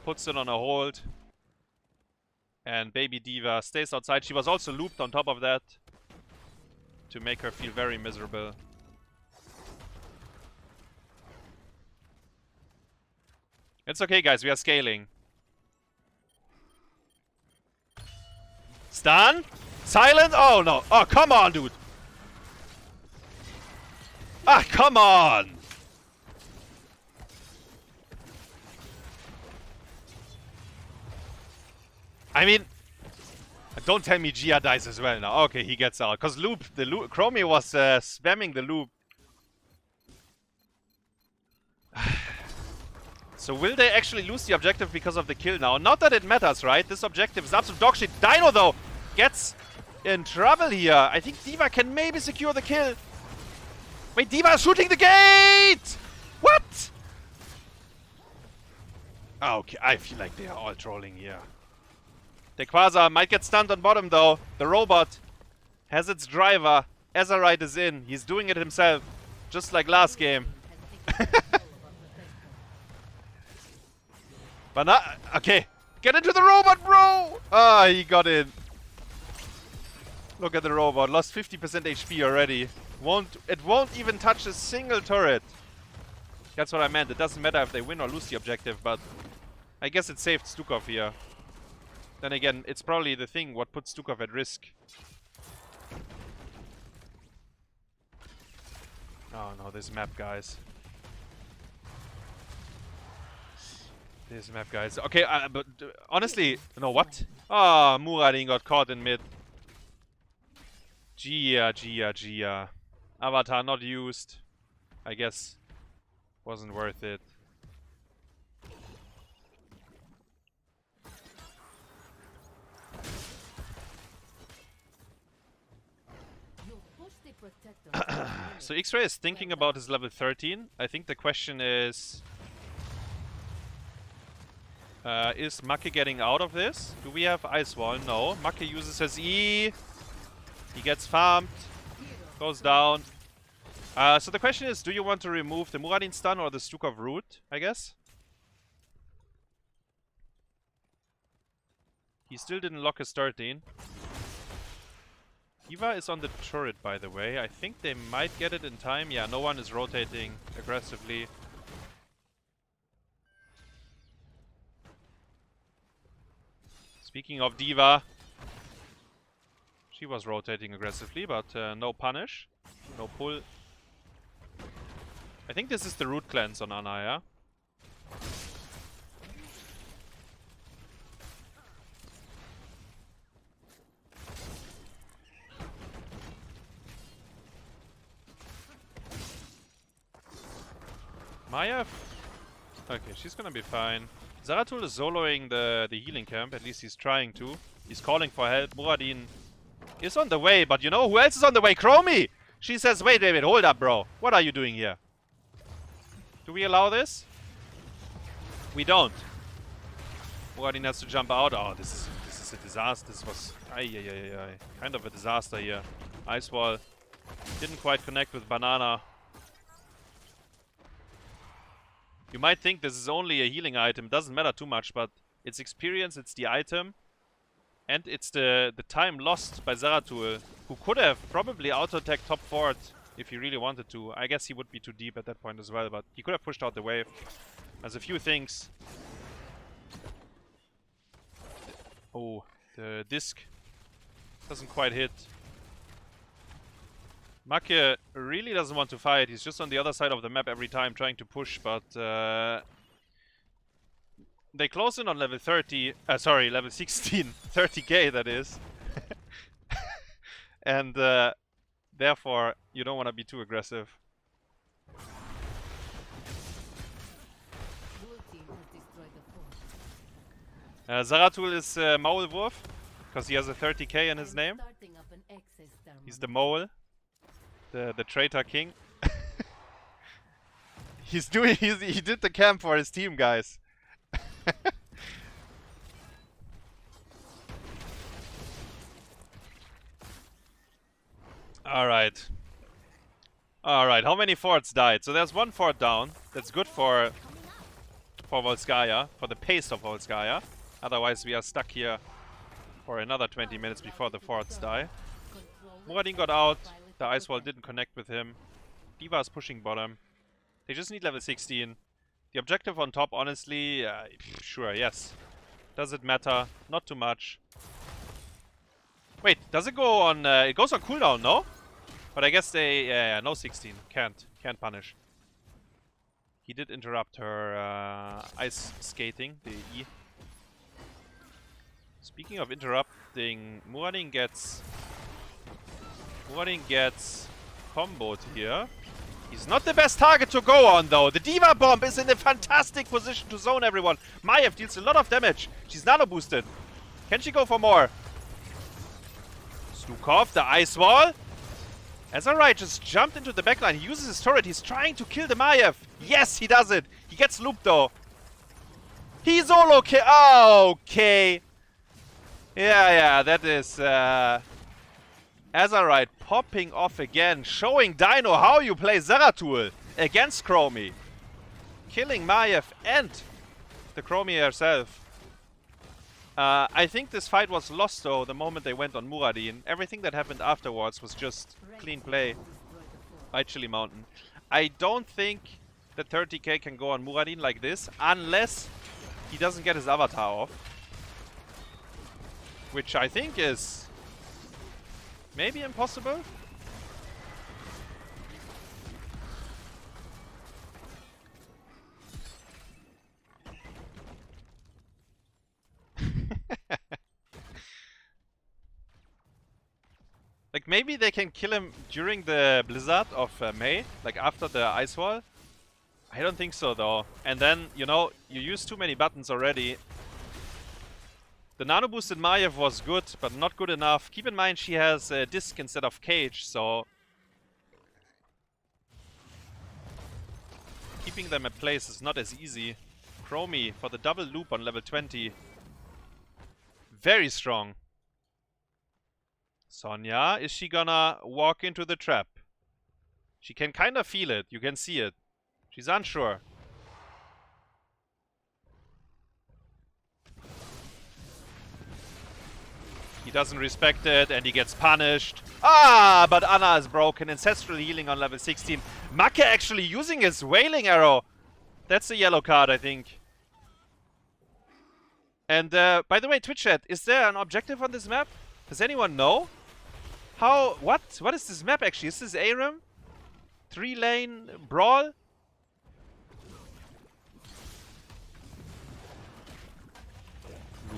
Speaker 1: Puts it on a hold. And baby D.Va stays outside. She was also looped on top of that to make her feel very miserable. It's okay, guys. We are scaling. Stun? Silent? Oh, no. Oh, come on, dude. Ah, come on. I mean, don't tell me Gia dies as well now. Okay, he gets out. Because Chromie was spamming the loop. So will they actually lose the objective because of the kill now? Not that it matters, right? This objective is absolute dog shit. Dynouh, though, gets in trouble here. I think D.Va can maybe secure the kill. Wait, D.Va is shooting the gate! What? Oh, okay, I feel like they are all trolling here. Daykwaza might get stunned on bottom, though. The robot has its driver. Azyrite is in. He's doing it himself, just like last game. Bananah, okay. Get into the robot, bro! Ah, he got in. Look at the robot. Lost 50% HP already. It won't even touch a single turret. That's what I meant. It doesn't matter if they win or lose the objective, but I guess it saved Stukov here. Then again, it's probably the thing what puts Stukov at risk. Oh no, this map, guys. This map, guys. Okay, but honestly, no, what? Ah, Muradin got caught in mid. Gia. Avatar not used. I guess wasn't worth it. So Xrayy is thinking about his level 13. I think the question is Makke getting out of this? Do we have Ice Wall? No. Makke uses his E. He gets farmed. Goes down. So the question is, do you want to remove the Muradin stun or the Stukov root, I guess? He still didn't lock his 13. D.Va is on the turret, by the way. I think they might get it in time. Yeah, no one is rotating aggressively. Speaking of D.Va, she was rotating aggressively, but no punish, no pull. I think this is the root cleanse on Anna, yeah? Maiev? Okay, she's gonna be fine. Zeratul is soloing the healing camp, at least he's trying to. He's calling for help. Muradin is on the way, but you know who else is on the way? Chromie! She says, wait, David, hold up, bro. What are you doing here? Do we allow this? We don't. Muradin has to jump out. Oh, this is a disaster. This was kind of a disaster here. Ice Wall didn't quite connect with Bananah. You might think this is only a healing item, doesn't matter too much, but it's experience, it's the item, and it's the time lost by Zeratul, who could have probably auto-attacked top fort if he really wanted to. I guess he would be too deep at that point as well, but he could have pushed out the wave. There's a few things. Oh, the disc doesn't quite hit. Makke really doesn't want to fight. He's just on the other side of the map every time trying to push, but they close in on level 30. Sorry, level 16. 30k, that is. And therefore, you don't want to be too aggressive. Zeratul is Maulwurf, because he has a 30k in his name. He's the mole. The traitor king. He did the camp for his team, guys. Alright. Alright, how many forts died? So there's one fort down. That's good for Volskaya, for the pace of Volskaya. Otherwise we are stuck here for another 20 minutes before the forts die. Muradin got out. The ice wall didn't connect with him. D.Va is pushing bottom. They just need level 16. The objective on top, honestly, sure, yes. Does it matter? Not too much. Wait, does it go on... it goes on cooldown, no? But I guess they... yeah, no 16. Can't punish. He did interrupt her ice skating, the E. Speaking of interrupting, Muradin gets comboed here. He's not the best target to go on, though. The D.Va bomb is in a fantastic position to zone everyone. Maiev deals a lot of damage. She's nano boosted. Can she go for more? Stukov, the ice wall. Azyrite just jumped into the backline. He uses his turret. He's trying to kill the Maiev. Yes, he does it. He gets looped, though. He's all okay. Oh, okay. Yeah, that is... Azyrite popping off again, showing Dynouh how you play Zeratul against Chromie. Killing Maiev and the Chromie herself. I think this fight was lost, though, the moment they went on Muradin. Everything that happened afterwards was just clean play by Chillymountain. I don't think that 30k can go on Muradin like this, unless he doesn't get his avatar off. Which I think is... maybe impossible? Like, maybe they can kill him during the blizzard of May, like after the ice wall. I don't think so, though. And then, you know, you use too many buttons already. The nano boosted Maiev was good, but not good enough. Keep in mind she has a disc instead of cage, so keeping them at place is not as easy. Chromie for the double loop on level 20. Very strong. Sonya, is she gonna walk into the trap? She can kind of feel it. You can see it. She's unsure. He doesn't respect it and he gets punished. Ah, but Anna is broken. Ancestral healing on level 16. Makke actually using his wailing arrow. That's a yellow card, I think. And by the way, Twitch chat, is there an objective on this map? Does anyone know? How, what is this map actually? Is this Aram? 3-lane brawl?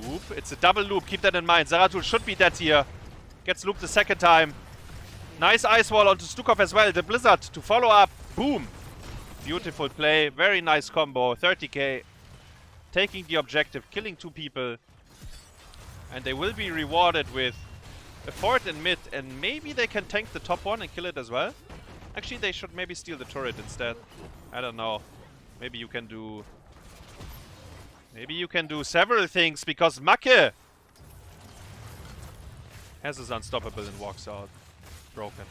Speaker 1: Loop. It's a double loop. Keep that in mind. Zeratul should be dead here. Gets looped the second time. Nice ice wall onto Stukov as well. The blizzard to follow up. Boom. Beautiful play. Very nice combo. 30k. Taking the objective. Killing 2 people. And they will be rewarded with a fort in mid. And maybe they can tank the top one and kill it as well. Actually, they should maybe steal the turret instead. I don't know. Maybe you can do... maybe you can do several things, because Makke has his unstoppable and walks out. Broken.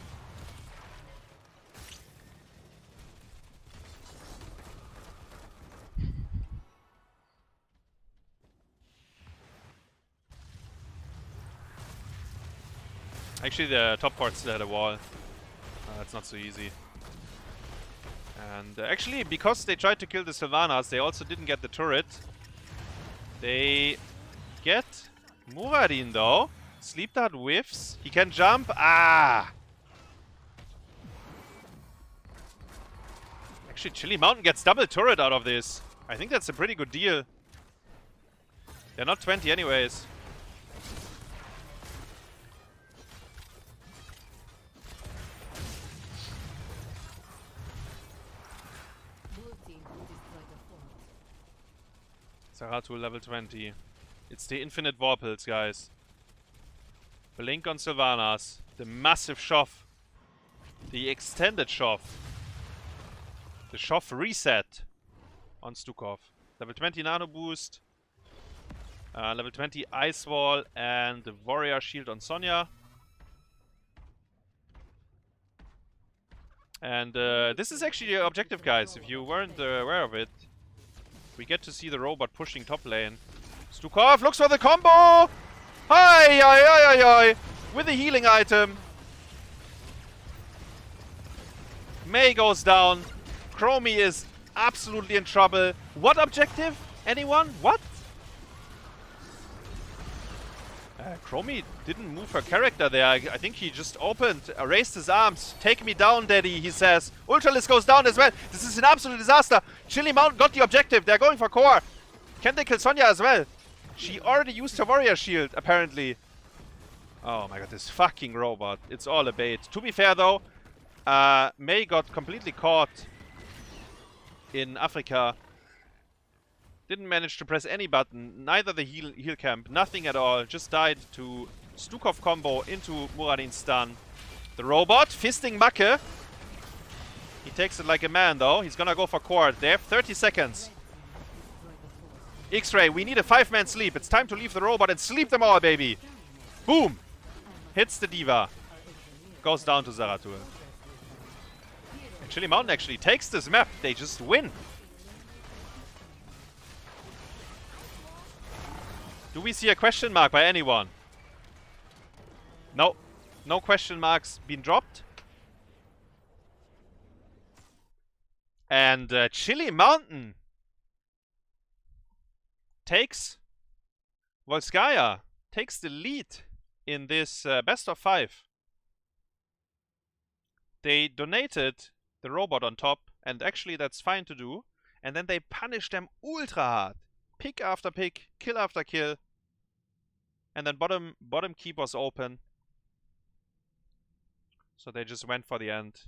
Speaker 1: Actually, the top part still had a wall. That's not so easy. And actually, because they tried to kill the Sylvanas, they also didn't get the turret. They get Muradin, though. Sleep Dart whiffs. He can jump. Ah! Actually, Chillymountain gets double turret out of this. I think that's a pretty good deal. They're not 20 anyways. Zeratul level 20. It's the infinite Vorpals, guys. Blink on Sylvanas. The massive Shoff. The extended Shoff. The Shoff reset on Stukov. Level 20 Nano Boost. Level 20 Ice Wall and the Warrior Shield on Sonya. And this is actually the objective, guys. If you weren't aware of it, we get to see the robot pushing top lane. Stukov looks for the combo! Hi, hi, hi, hi, hi! With the healing item. Mei goes down. Chromie is absolutely in trouble. What objective? Anyone? What? Chromie didn't move her character there. I think he just opened, raised his arms. Take me down, daddy, he says. Ultralisk goes down as well. This is an absolute disaster. Chillymountain got the objective. They're going for core. Can they kill Sonya as well? She already used her warrior shield, apparently. Oh my god, this fucking robot. It's all a bait. To be fair, though, Mei got completely caught in Africa. Didn't manage to press any button, neither the heal camp, nothing at all. Just died to Stukov combo into Muradin's stun. The robot fisting Makke. He takes it like a man, though. He's gonna go for core. They have 30 seconds. Xrayy, we need a 5-man sleep. It's time to leave the robot and sleep them all, baby. Boom! Hits the Diva. Goes down to Zeratul. And Chillymountain actually takes this map. They just win. Do we see a question mark by anyone? No. No question marks been dropped. And Chillymountain takes Volskaya, takes the lead in this best of 5. They donated the robot on top, and actually that's fine to do. And then they punish them ultra hard. Pick after pick, kill after kill. And then bottom keep was open. So they just went for the end.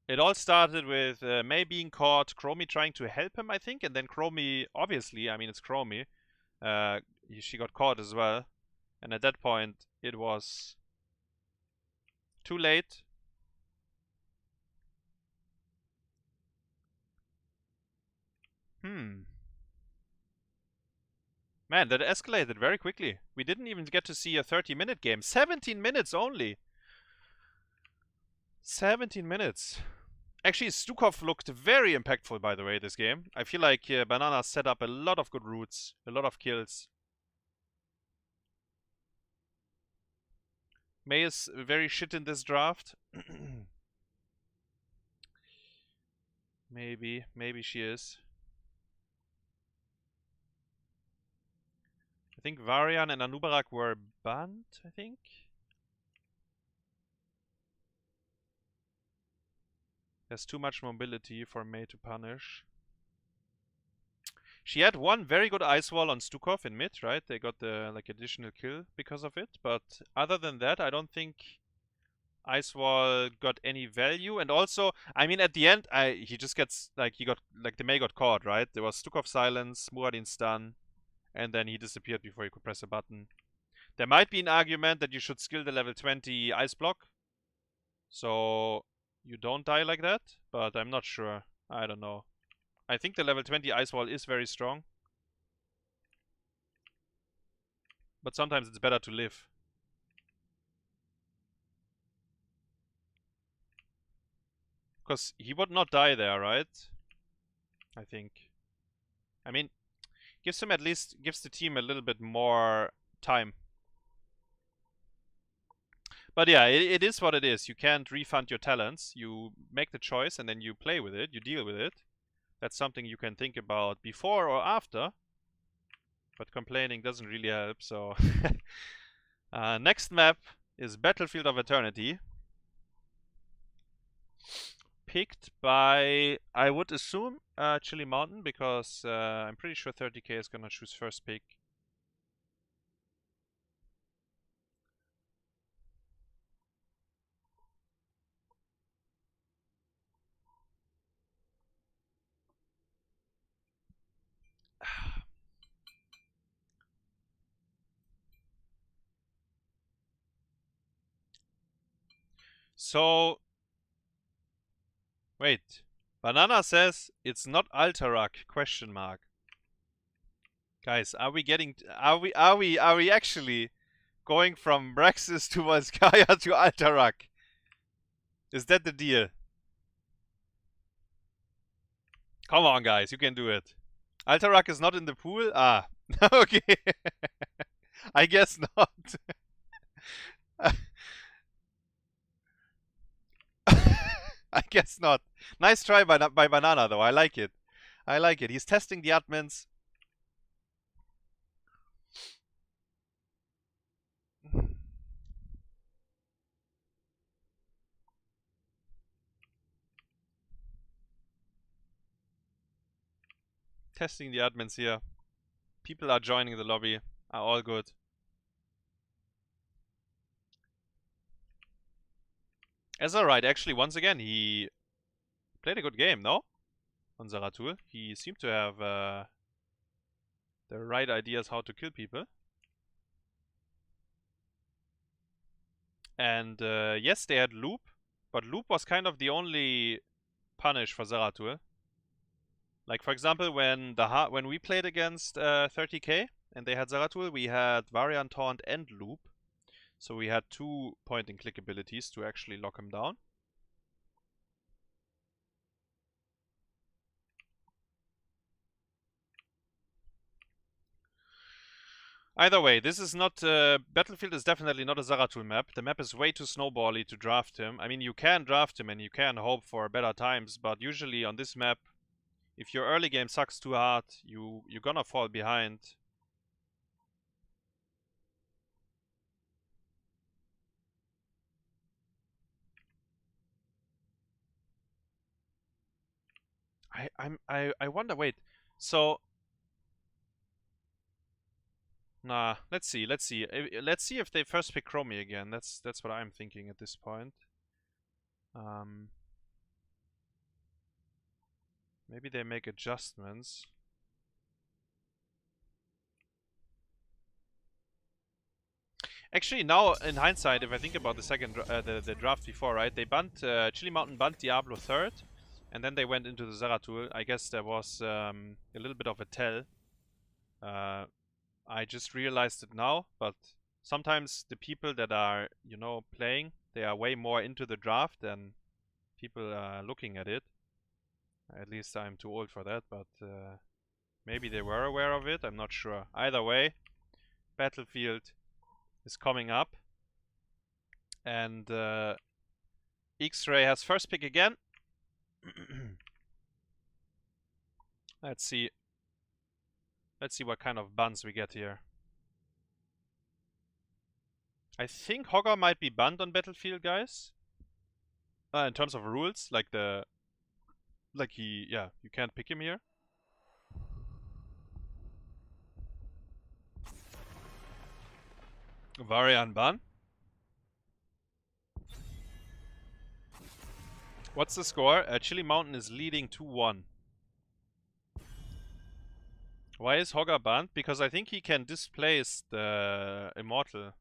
Speaker 1: It all started with Mei being caught, Chromie trying to help him, I think. And then Chromie, obviously, I mean, it's Chromie. She got caught as well. And at that point, it was too late. Man, that escalated very quickly. We didn't even get to see a 30-minute game. 17 minutes only. 17 minutes. Actually, Stukov looked very impactful, by the way, this game. I feel like Bananah set up a lot of good routes. A lot of kills. Mei is very shit in this draft. Maybe she is. I think Varian and Anubarak were banned, I think. There's too much mobility for Mei to punish. She had one very good ice wall on Stukov in mid, right? They got the additional kill because of it. But other than that, I don't think ice wall got any value. And also, I mean, at the end, he just gets the Mei got caught, right? There was Stukov silence, Muradin stun. And then he disappeared before he could press a button. There might be an argument that you should skill the level 20 ice block. So you don't die like that. But I'm not sure. I don't know. I think the level 20 ice wall is very strong. But sometimes it's better to live. Because he would not die there, right? I think. I mean, gives him gives the team a little bit more time. But yeah, it is what it is. You can't refund your talents. You make the choice and then you play with it. You deal with it. That's something you can think about before or after. but complaining doesn't really help, so... next map is Battlefield of Eternity. Picked by, I would assume, Chillymountain, because I'm pretty sure 30k is gonna choose first pick. So, wait. Bananah says it's not Alterac, question mark. Guys, are we actually going from Braxis to Volskaya to Alterac? Is that the deal? Come on, guys, you can do it. Alterac is not in the pool? Ah, okay. I guess not. I guess not. Nice try by Bananah, though. I like it. I like it. He's testing the admins. Testing the admins here. People are joining the lobby. Are all good. Azyrite, actually, once again, he played a good game, no? On Zeratul. He seemed to have the right ideas how to kill people. And yes, they had Loop, but Loop was kind of the only punish for Zeratul. Like, for example, when we played against 30k and they had Zeratul, we had Varian, Taunt, and Loop. So we had 2 point-and-click abilities to actually lock him down. Either way, this is not... Battlefield is definitely not a Zeratul map. The map is way too snowbally to draft him. I mean, you can draft him and you can hope for better times, but usually on this map, if your early game sucks too hard, you're gonna fall behind. I wonder, wait, so... Nah, let's see. Let's see if they first pick Chromie again. That's what I'm thinking at this point. Maybe they make adjustments. Actually, now in hindsight, if I think about the second the draft before, right? They banned Chillymountain banned Diablo 3rd, and then they went into the Zeratul. I guess there was a little bit of a tell. I just realized it now, but sometimes the people that are, you know, playing, they are way more into the draft than people looking at it. At least I'm too old for that, but maybe they were aware of it, I'm not sure. Either way, Battlefield is coming up. And Xrayy has first pick again. Let's see. Let's see what kind of buns we get here. I think Hogger might be banned on Battlefield, guys. In terms of rules, like you can't pick him here. Varian ban. What's the score? Chillymountain is leading 2-1. Why is Hogger banned? Because I think he can displace the Immortal.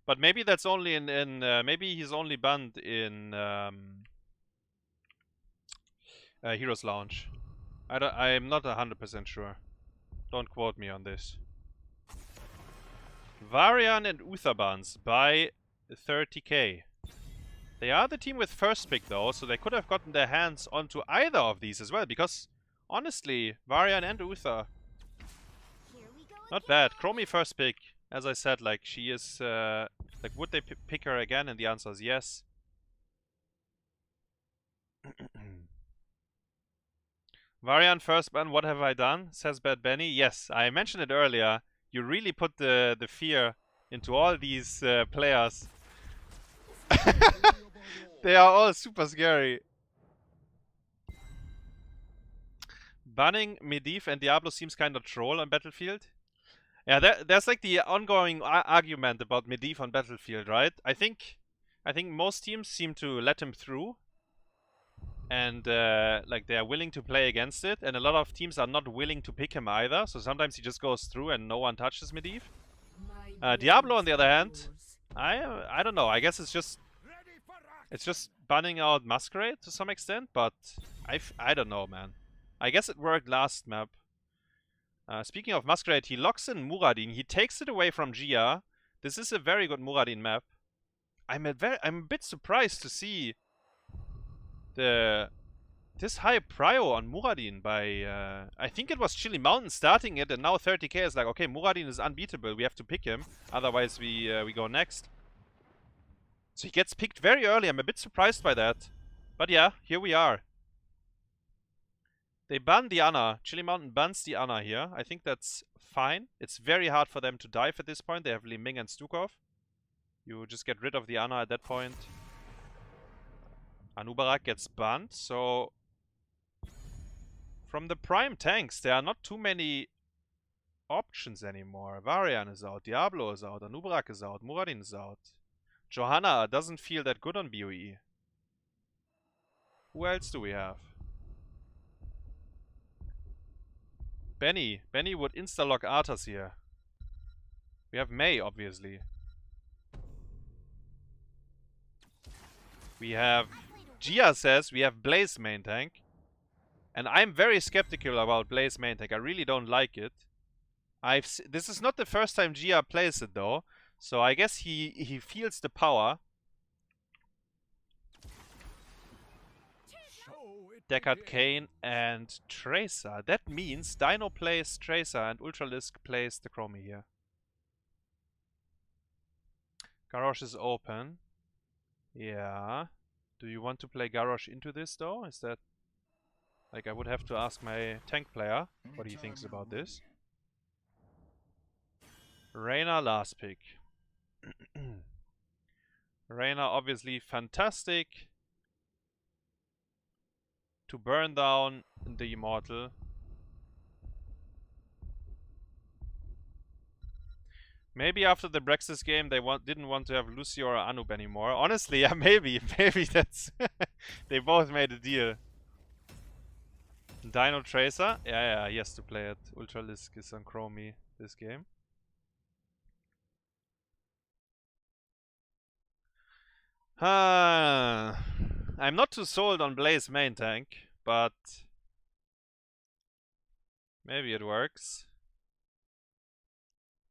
Speaker 1: But maybe that's only in maybe he's only banned in Heroes Lounge. I'm not 100% sure. Don't quote me on this. Varian and Uther bans by 30k. They are the team with first pick though, so they could have gotten their hands onto either of these as well, because honestly, Varian and Uther, not bad. Chromie first pick, as I said, like she is, like would they pick her again? And the answer is yes. Varian first ban, what have I done? Says Bad Benny. Yes, I mentioned it earlier. You really put the fear into all these players. They are all super scary. Banning Medivh and Diablo seems kind of troll on Battlefield. Yeah, there's like the ongoing argument about Medivh on Battlefield, right? I think most teams seem to let him through. And like they are willing to play against it, and a lot of teams are not willing to pick him either. So sometimes he just goes through and no one touches Medivh. Diablo, on the other hand, I don't know. I guess it's just banning out Mascarade to some extent, but I don't know, man. I guess it worked last map. Speaking of Mascarade, he locks in Muradin. He takes it away from Gia. This is a very good Muradin map. I'm a bit surprised to see this high prio on Muradin by I think it was Chillymountain starting it, and now 30k is like, okay, Muradin is unbeatable, we have to pick him, otherwise we go next. So he gets picked very early. I'm a bit surprised by that, but yeah, here we are. They ban Dynouh. Chillymountain bans Dynouh here. I think that's fine. It's very hard for them to dive at this point. They have Li Ming and Stukov. You just get rid of Dynouh at that point. Anubarak gets banned, so from the prime tanks, there are not too many options anymore. Varian is out, Diablo is out, Anubarak is out, Muradin is out. Johanna doesn't feel that good on BOE. Who else do we have? Benny would insta-lock Arthas here. We have May, obviously. We have... Gia says we have Blaze main tank. And I'm very skeptical about Blaze main tank. I really don't like it. This is not the first time Gia plays it though. So I guess he feels the power. Deckard, Kane, and Tracer. That means Dynouh plays Tracer and Ultralisk plays the Chromie here. Garrosh is open. Yeah. Do you want to play Garrosh into this though? Is that... like, I would have to ask my tank player what he thinks about this. Reyna last pick. Reyna obviously fantastic to burn down the Immortal. Maybe after the Brexit game they didn't want to have Lucio or Anub anymore. Honestly, yeah, maybe that's... they both made a deal. Dynouh Tracer? Yeah, he has to play it. Ultralisk is on Chromie this game. I'm not too sold on Blaze main tank, but maybe it works.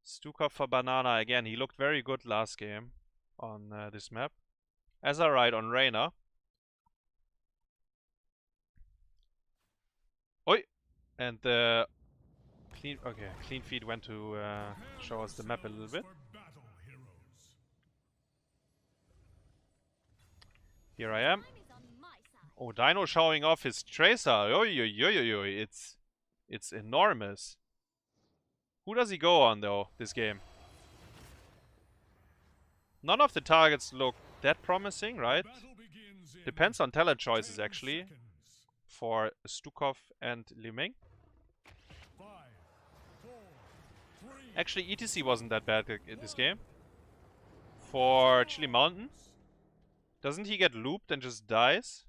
Speaker 1: Stukov for Bananah again. He looked very good last game on this map. Azyrite on Reyna. Oi! And the clean feed went to show us the map a little bit. Here I am. Oh, Dynouh showing off his Tracer. Oi. It's enormous. Who does he go on though this game? None of the targets look that promising, right? Depends on talent choices actually. For Stukov and Li Ming. Actually, ETC wasn't that bad in this game. For Chillymountain. Doesn't he get looped and just dies?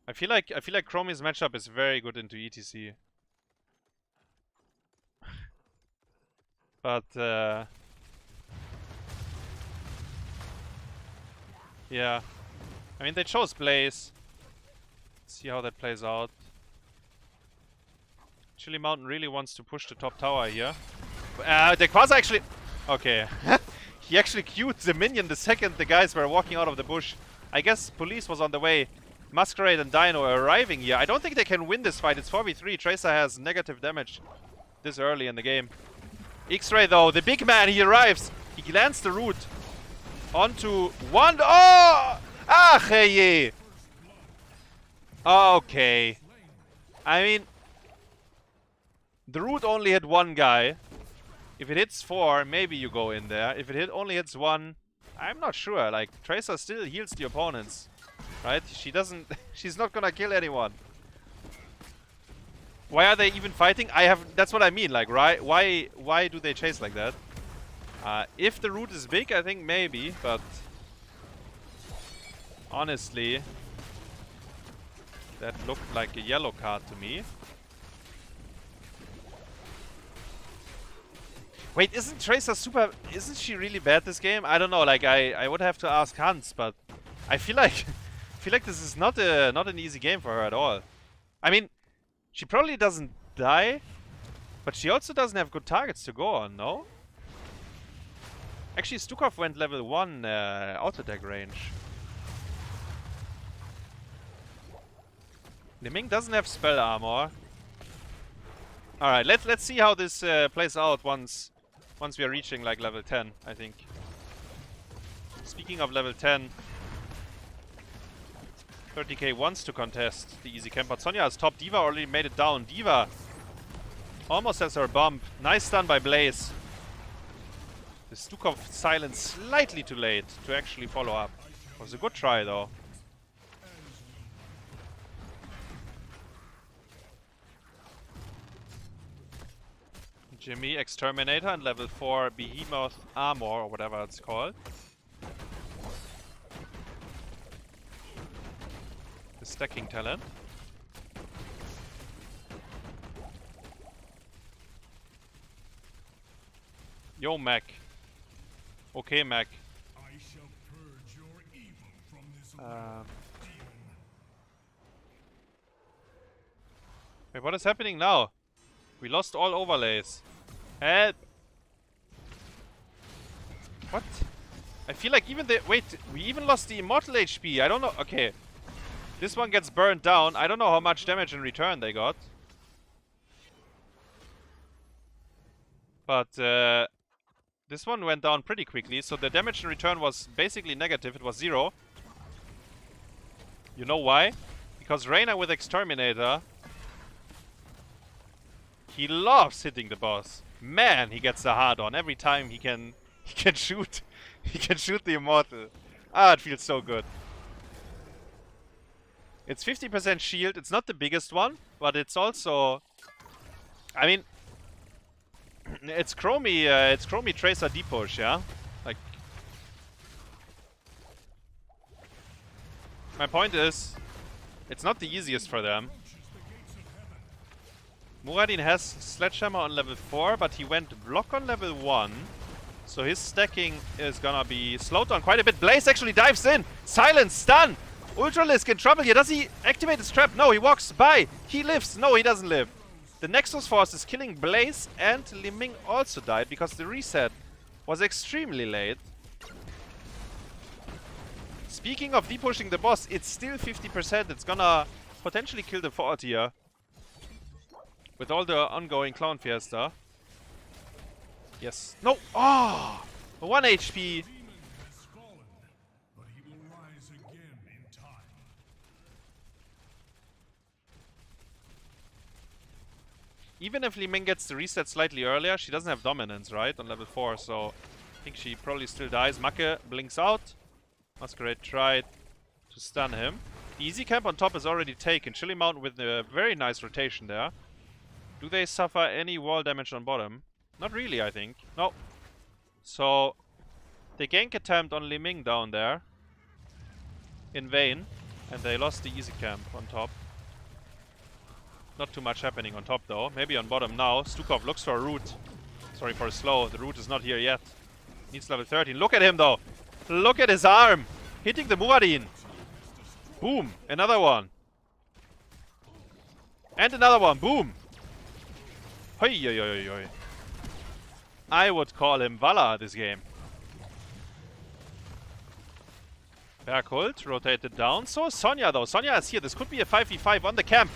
Speaker 1: I feel like Chromie's matchup is very good into ETC. But yeah. I mean, they chose Blaze. Let's see how that plays out. Chillymountain really wants to push the top tower here. Daykwaza actually... okay. He actually queued the minion the second the guys were walking out of the bush. I guess police was on the way. Mascarade and Dynouh are arriving here. I don't think they can win this fight. It's 4v3. Tracer has negative damage this early in the game. Xrayy though, the big man, he arrives. He lands the root onto one. Oh! Ach, hey. Okay. I mean, the root only hit one guy. If it hits 4, maybe you go in there. If it only hits 1, I'm not sure. Like, Tracer still heals the opponents. Right? She doesn't... she's not gonna kill anyone. Why are they even fighting? That's what I mean. Like, right? Why do they chase like that? If the root is big, I think maybe. But... honestly... that looked like a yellow card to me. Wait, isn't Tracer super... isn't she really bad this game? I don't know, like I would have to ask Hans, but I feel like this is not an easy game for her at all. I mean, she probably doesn't die, but she also doesn't have good targets to go on, no? Actually, Stukov went level 1 auto attack range. Liming doesn't have spell armor. Alright, let's see how this plays out once we are reaching like level 10, I think. Speaking of level 10, 30k wants to contest the easy camp, but Sonya is top. D.Va already made it down. D.Va almost has her bump. Nice stun by Blaze. The Stukov silence slightly too late to actually follow up. Was a good try though. Jimmy, Exterminator, and level 4 Behemoth Armor, or whatever it's called. The stacking talent. Yo, Makke. Okay, Makke.
Speaker 2: I shall purge your evil from this
Speaker 1: Wait, what is happening now? We lost all overlays. Help! What? I feel like even the... wait, we even lost the immortal HP. I don't know. Okay. This one gets burned down. I don't know how much damage in return they got. But this one went down pretty quickly. So the damage in return was basically negative. It was 0. You know why? Because Reyna with Exterminator... he loves hitting the boss. Man, he gets the hard on every time he can shoot. He can shoot the immortal. Ah, it feels so good. It's 50% shield. It's not the biggest one, but it's also... I mean, it's Chromie Tracer depush, yeah? Like, my point is, it's not the easiest for them. Muradin has Sledgehammer on level 4, but he went block on level 1. So his stacking is gonna be slowed down quite a bit. Blaze actually dives in! Silence! Stun! Ultralisk in trouble here. Does he activate his trap? No, he walks by. He lives. No, he doesn't live. The Nexus Force is killing Blaze, and Liming also died because the reset was extremely late. Speaking of depushing the boss, it's still 50%. It's gonna potentially kill the 4 tier. With all the ongoing Clown Fiesta. Yes. No! Oh! 1 HP.
Speaker 2: but he will rise again in time.
Speaker 1: Even if Li Ming gets the reset slightly earlier, she doesn't have dominance, right? On level 4, so I think she probably still dies. Makke blinks out. Mascarade tried to stun him. The easy camp on top is already taken. Chillymountain with a very nice rotation there. Do they suffer any wall damage on bottom? Not really, I think. No. So, the gank attempt on Li Ming down there. In vain. And they lost the easy camp on top. Not too much happening on top though. Maybe on bottom now. Stukov looks for a root. Sorry for a slow. The root is not here yet. Needs level 13. Look at him though. Look at his arm. Hitting the Muradin. Boom. Another one. And another one. Boom. Hoi, hoi, hoi, hoi. I would call him Valor this game. Berghult rotated down. So Sonya though. Sonya is here. This could be a 5v5 on the camp.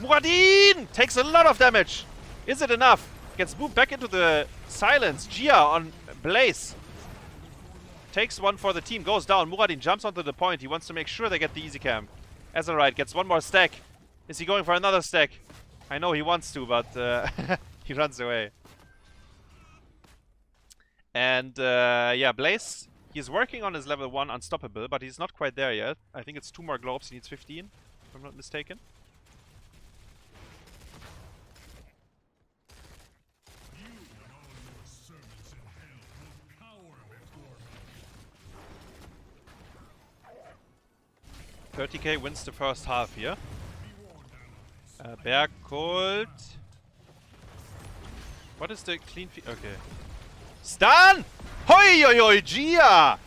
Speaker 1: Muradin takes a lot of damage. Is it enough? Gets moved back into the silence. Gia on Blaze. Takes one for the team. Goes down. Muradin jumps onto the point. He wants to make sure they get the easy camp. Azyrite gets one more stack. Is he going for another stack? I know he wants to, but he runs away. And yeah, Blaze, he's working on his level 1 unstoppable, but he's not quite there yet. I think it's 2 more globes. He needs 15, if I'm not mistaken.
Speaker 2: You and all your servants in hell will cower before me.
Speaker 1: 30k wins the first half here. Berghult. What is the clean feed? Okay. Stun! Hoi hoi hoi, Gia!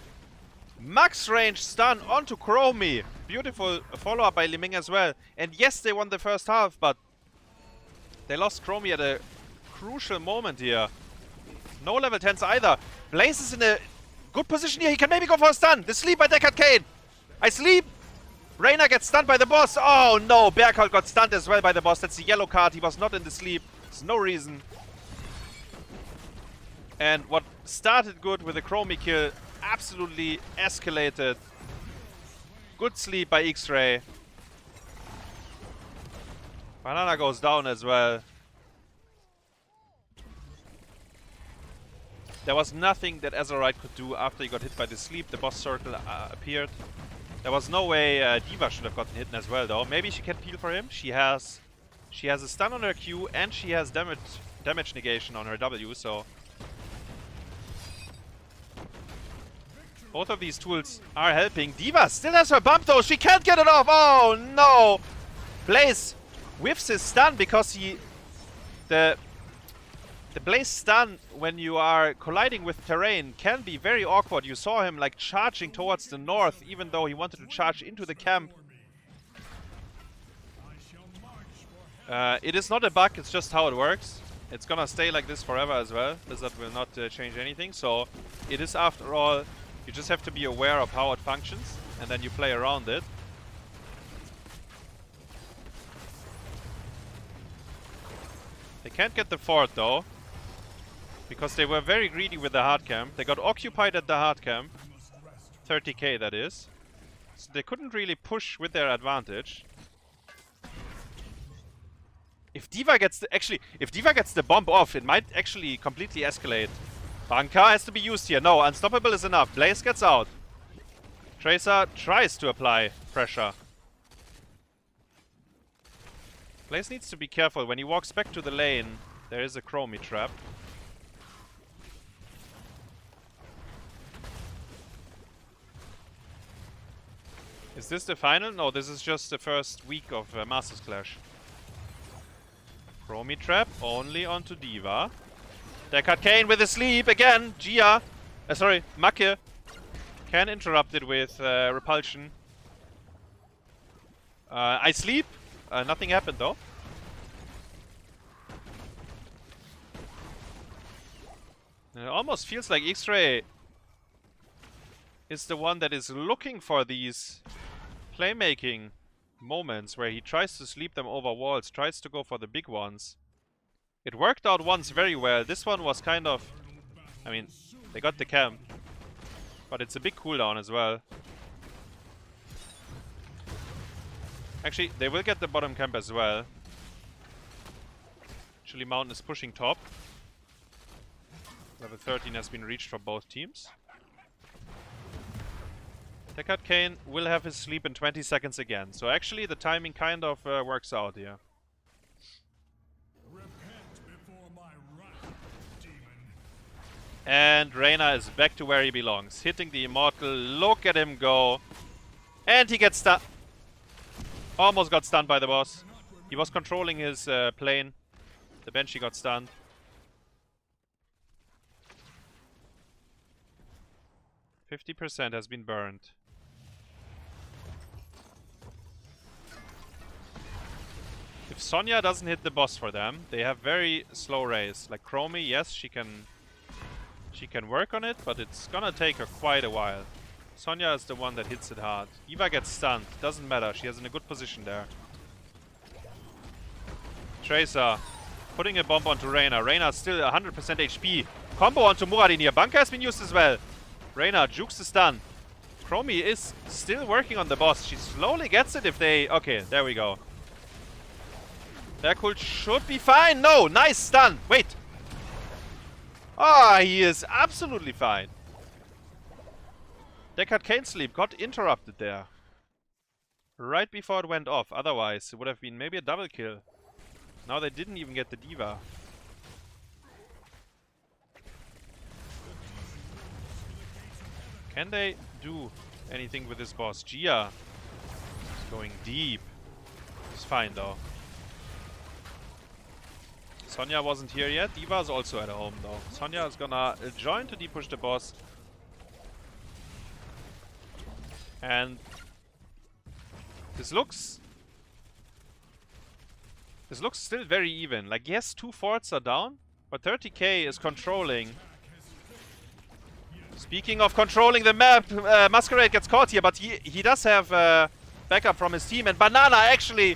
Speaker 1: Max range stun onto Chromie. Beautiful follow-up by Liming as well. And yes, they won the first half, but they lost Chromie at a crucial moment here. No level 10s either. Blaze is in a good position here. He can maybe go for a stun. The sleep by Deckard Cain. I sleep. Reyna gets stunned by the boss. Oh no, Berghult got stunned as well by the boss. That's the yellow card. He was not in the sleep. There's no reason. And what started good with a Chromie kill absolutely escalated. Good sleep by Xrayy. Bananah goes down as well. There was nothing that Azyrite could do after he got hit by the sleep. The boss circle appeared. There was no way D.Va should have gotten hit as well, though. Maybe she can peel for him. She has a stun on her Q and she has damage negation on her W, so both of these tools are helping. D.Va still has her bump though. She can't get it off. Oh no! Blaze whiffs his stun because the Blaze stun when you are colliding with terrain can be very awkward. You saw him like charging towards the north even though he wanted to charge into the camp. It is not a bug, it's just how it works. It's gonna stay like this forever as well. Blizzard will not change anything. So it is, after all, you just have to be aware of how it functions and then you play around it. They can't get the fort though, because they were very greedy with the hard camp. They got occupied at the hard camp. 30k that is. So they couldn't really push with their advantage. If D.Va gets the bomb off, it might actually completely escalate. Banka has to be used here. No, unstoppable is enough. Blaze gets out. Tracer tries to apply pressure. Blaze needs to be careful. When he walks back to the lane, there is a Chromie trap. Is this the final? No, this is just the first week of Mastersclash. Chromie trap only onto D.Va. Deckard Cain with a sleep again. Gia, sorry, Makke can interrupt it with repulsion. I sleep. Nothing happened though. And it almost feels like Xrayy is the one that is looking for these playmaking moments where he tries to sleep them over walls, tries to go for the big ones. It worked out once very well. This one was kind of, I mean, they got the camp, but it's a big cooldown as well. Actually, they will get the bottom camp as well. Chillymountain is pushing top. Level 13 has been reached for both teams. Deckard Cain will have his sleep in 20 seconds again. So actually the timing kind of works out here.
Speaker 2: Repent before my wrath, demon.
Speaker 1: And Reyna is back to where he belongs. Hitting the Immortal. Look at him go. And he gets stunned. Almost got stunned by the boss. He was controlling his plane. The Banshee got stunned. %50 has been burned. If Sonya doesn't hit the boss for them, they have very slow race. Like Chromie, yes, she can work on it, but it's gonna take her quite a while. Sonya is the one that hits it hard. D.Va gets stunned. Doesn't matter. She is in a good position there. Tracer. Putting a bomb onto Reyna. Reyna still 100% HP. Combo onto Muradin here. Bunker has been used as well. Reyna jukes the stun. Chromie is still working on the boss. She slowly gets it if they... Okay, there we go. Berghult should be fine. No, nice stun. Wait. Ah, he is absolutely fine. Deckard Cane Sleep got interrupted there. Right before it went off. Otherwise, it would have been maybe a double kill. Now they didn't even get the D.Va. Can they do anything with this boss? Gia is going deep. It's fine though. Sonya wasn't here yet. D.Va is also at home though. Sonya is gonna join to depush the boss. And this looks still very even. Like, yes, 2 forts are down, but 30k is controlling. Speaking of controlling the map, Mascarade gets caught here, but he does have backup from his team, and Bananah actually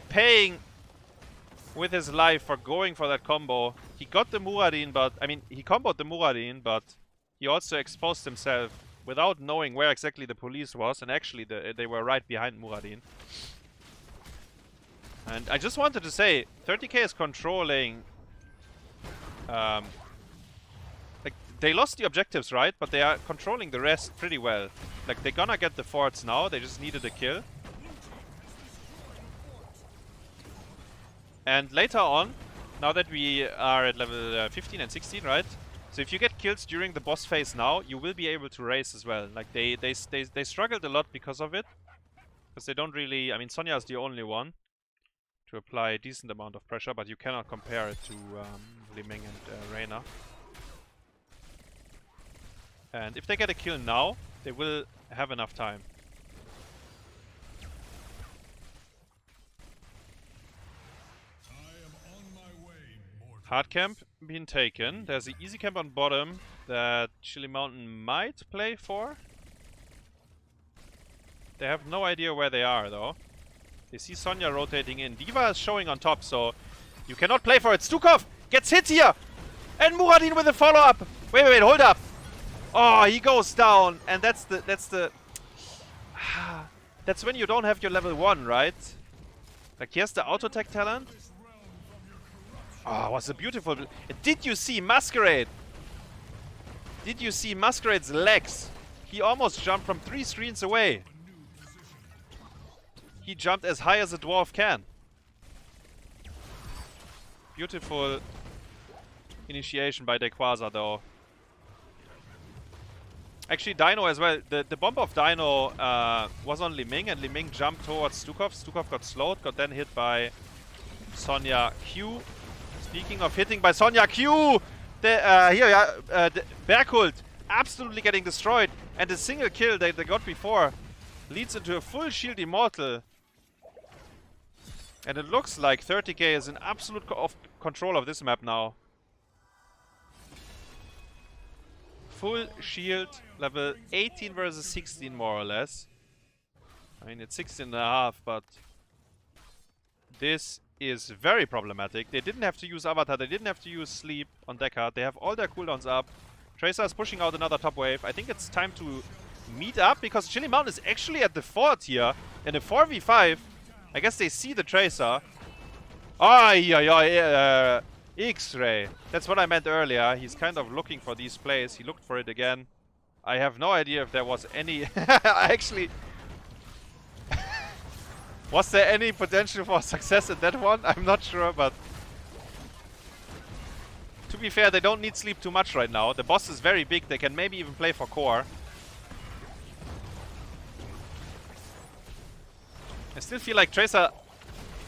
Speaker 1: paying with his life for going for that combo. He got the Muradin, but I mean, he comboed the Muradin, but he also exposed himself without knowing where exactly the police was, and actually they were right behind Muradin. And I just wanted to say, 30k is controlling. Like, they lost the objectives, right? But they are controlling the rest pretty well. Like, they're gonna get the forts now. They just needed a kill. And later on, now that we are at level 15 and 16, right? So if you get kills during the boss phase now, you will be able to race as well. Like, they struggled a lot because of it. Because they don't really... I mean, Sonya is the only one to apply a decent amount of pressure, but you cannot compare it to Li Ming and Reyna. And if they get a kill now, they will have enough time. Hard camp being taken. There's an easy camp on bottom that Chillymountain might play for. They have no idea where they are though. They see Sonya rotating in. D.Va is showing on top, so you cannot play for it. Stukov gets hit here! And Muradin with a follow-up! Wait, hold up! Oh, he goes down, and that's that's when you don't have your level 1, right? Like, here's the auto-attack talent. Oh, it was a beautiful... Did you see Mascarade? Did you see Mascarade's legs? He almost jumped from 3 screens away. He jumped as high as a dwarf can. Beautiful initiation by Daykwaza though. Actually, Dynouh as well. The bomb of Dynouh was on Li Ming, and Li Ming jumped towards Stukov. Stukov got slowed, got then hit by Sonya Q. Speaking of hitting by Sonya Q, Berghult absolutely getting destroyed, and the single kill they got before leads into a full shield immortal. And it looks like 30k is in absolute control of this map now. Full shield, level 18 versus 16 more or less. I mean, it's 16 and a half, but this is very problematic. They didn't have to use Avatar, they didn't have to use Sleep on Deckard. They have all their cooldowns up. Tracer is pushing out another top wave. I think it's time to meet up, because Chillymountain is actually at the fort here in a 4v5. I guess they see the Tracer. Xrayy. That's what I meant earlier. He's kind of looking for these plays. He looked for it again. I have no idea if there was any... Actually... Was there any potential for success in that one? I'm not sure, but... To be fair, they don't need Sleep too much right now. The boss is very big. They can maybe even play for core. I still feel like Tracer,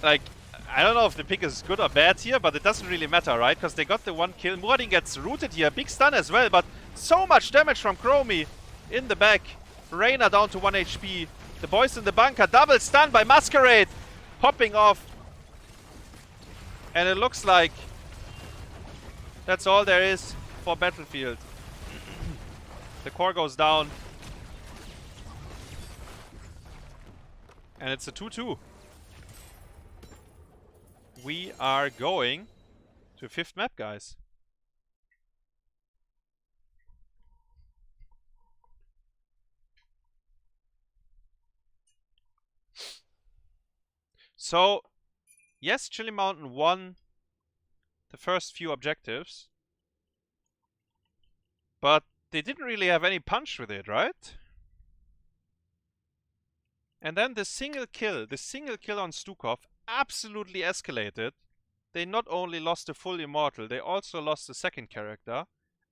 Speaker 1: like, I don't know if the pick is good or bad here, but it doesn't really matter, right? Because they got the 1 kill. Muradin gets rooted here. Big stun as well, but so much damage from Chromie in the back. Reyna down to 1 HP. The boys in the bunker. Double stun by Mascarade. Popping off. And it looks like that's all there is for Battlefield. The core goes down. And it's a 2-2. we are going to 5th map, guys. So, yes, Chillymountain won the first few objectives, but they didn't really have any punch with it, right? And then the single kill on Stukov absolutely escalated. They not only lost the full immortal, they also lost the second character,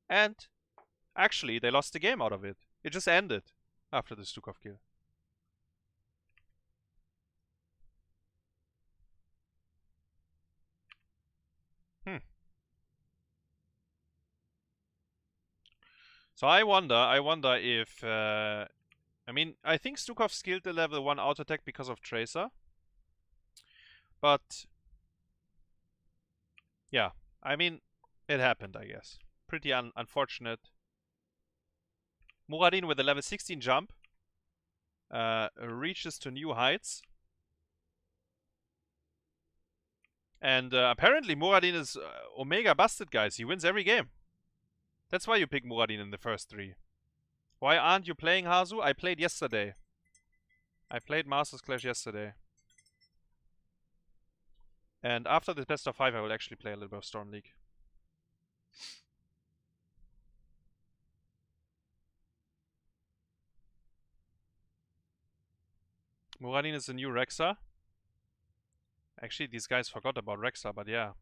Speaker 1: and actually they lost the game out of it. It just ended after the Stukov kill. So I wonder if, I mean, I think Stukov skilled the level 1 auto attack because of Tracer. But, yeah, I mean, it happened, I guess. Pretty unfortunate. Muradin with a level 16 jump reaches to new heights. And apparently Muradin is Omega busted, guys. He wins every game. That's why you pick Muradin in the first 3. Why aren't you playing Hazu? I played yesterday. I played Mastersclash yesterday. And after the best of 5, I will actually play a little bit of Storm League. Muradin is the new Rexa. Actually, these guys forgot about Rexa, but yeah.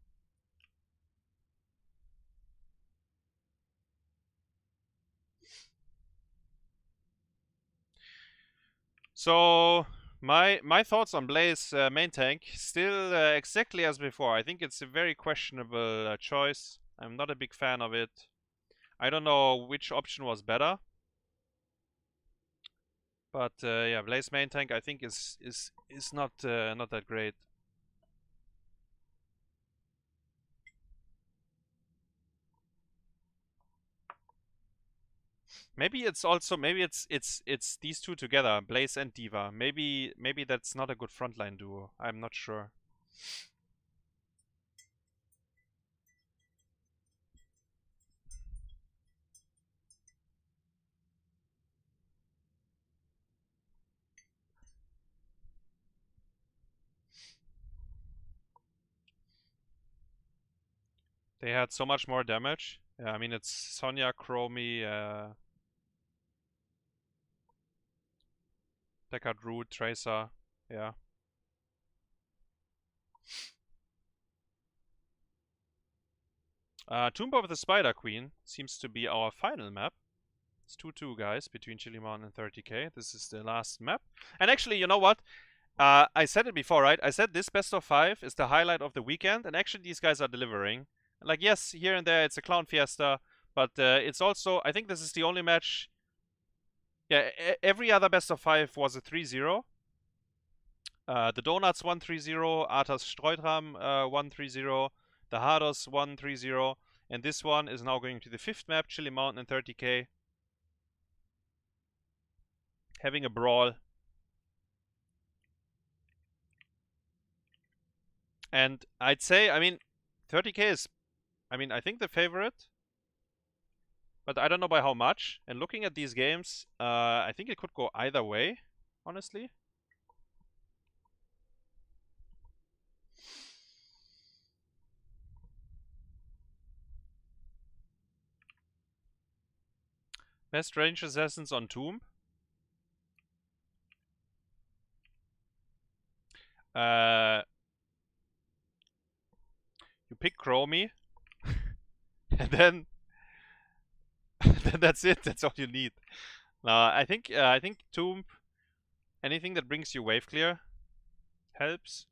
Speaker 1: So, my thoughts on Blaze main tank, still exactly as before. I think it's a very questionable choice. I'm not a big fan of it. I don't know which option was better. But yeah, Blaze main tank I think is not that great. Maybe it's also it's these two together, Blaze and D.Va. Maybe that's not a good frontline duo. I'm not sure. They had so much more damage. Yeah, I mean it's Sonya, Chromie, Deckard Root, Tracer, yeah. Tomb of the Spider Queen seems to be our final map. It's 2-2, guys, between Chillymountain and 30k. This is the last map. And actually, you know what? I said it before, right? I said this best of 5 is the highlight of the weekend, and actually these guys are delivering. Like, yes, here and there it's a clown fiesta, but it's also, I think this is the only match. Yeah, every other best of 5 was a 3-0. The Donuts 1-3-0, Arthas Streutram 1-3-0, the Hardos 1-3-0, and this one is now going to the 5th map, Chillymountain and 30k. Having a brawl. And I'd say, I mean, 30k is, I mean, I think the favorite, but I don't know by how much. And looking at these games, I think it could go either way, honestly. Best range assassins on Tomb. You pick Chromie, and then that's it. That's all you need. I think Tomb, anything that brings you wave clear, helps.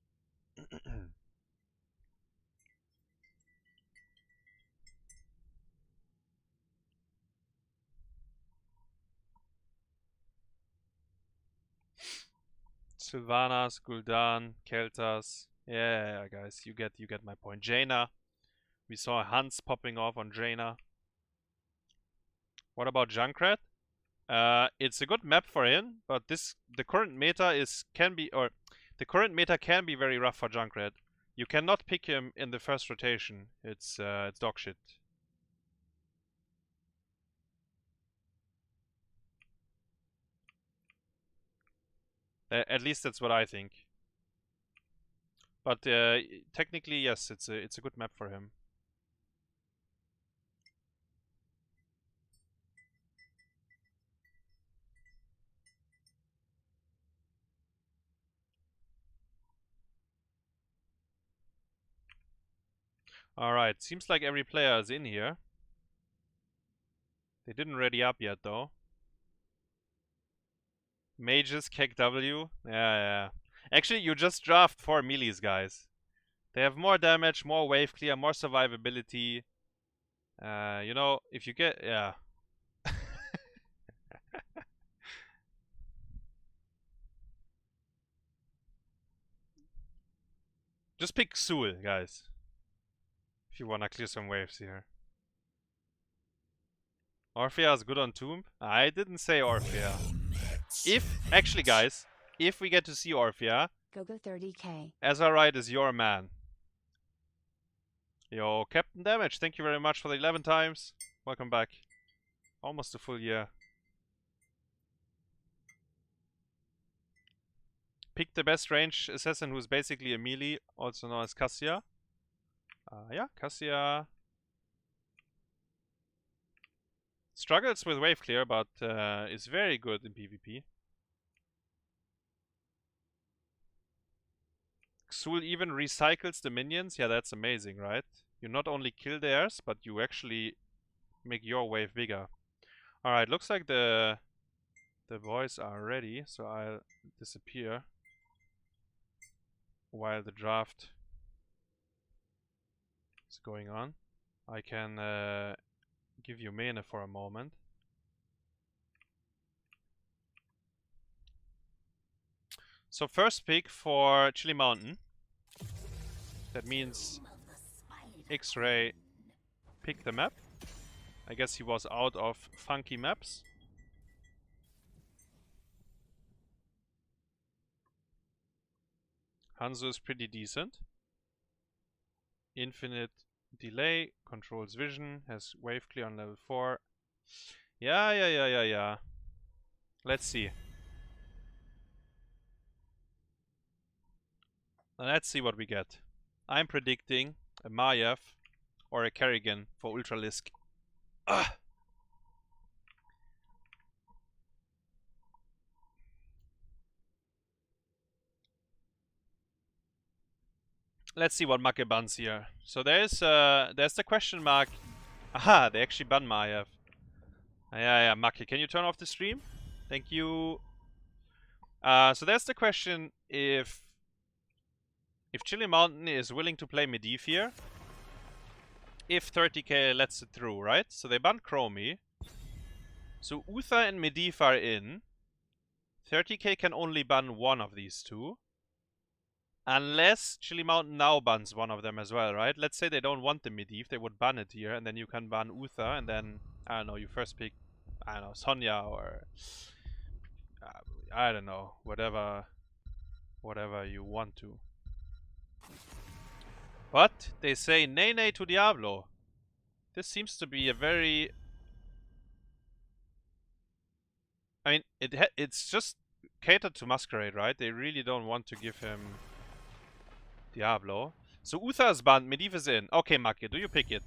Speaker 1: Sylvanas, Gul'dan, Keltas. Yeah, guys, you get my point. Jaina. We saw Hans popping off on Jaina. What about Junkrat? It's a good map for him, but the current meta can be very rough for Junkrat. You cannot pick him in the first rotation. It's dog shit. At least that's what I think. But technically, yes, it's a good map for him. Alright, seems like every player is in here. They didn't ready up yet, though. Mages, KEKW. Yeah. Actually, you just draft 4 melees, guys. They have more damage, more wave clear, more survivability. You know, if you get... Yeah. Just pick Xul, guys. If you wanna clear some waves here. Orphea is good on Tomb? I didn't say Orphea. Actually, guys, if we get to see Orphea,
Speaker 4: Go 30k.
Speaker 1: Azyrite is your man. Yo, Captain Damage, thank you very much for the 11 times. Welcome back. Almost a full year. Pick the best range assassin who's basically a melee, also known as Cassia. Yeah, Cassia struggles with wave clear, but is very good in PvP. Xul even recycles the minions. Yeah, that's amazing, right? You not only kill theirs, but you actually make your wave bigger. Alright, looks like the boys are ready, so I'll disappear while the draft is going on. I can give you mana for a moment. So first pick for Chillymountain. That means Xrayy picked the map. I guess he was out of funky maps. Hanzo is pretty decent. Infinite delay, controls vision, has wave clear on level 4. Yeah. Let's see. Let's see what we get. I'm predicting a Maiev or a Kerrigan for Ultralisk. Let's see what Makke bans here. So there's the question mark. Aha, they actually ban Maiev. Yeah, Makke, can you turn off the stream? Thank you. So there's the question if Chillymountain is willing to play Medivh here. If 30k lets it through, right? So they ban Chromie. So Uther and Medivh are in. 30k can only ban one of these two. Unless Chillymountain now bans one of them as well, right? Let's say they don't want the Medivh, they would ban it here, and then you can ban Uther, and then, I don't know, you first pick, I don't know, Sonya, or, I don't know, whatever you want to. But they say nay to Diablo. This seems to be a very... I mean, it's just catered to Mascarade, right? They really don't want to give him Diablo. So Uther is banned, Medivh is in. Okay, Makke, do you pick it?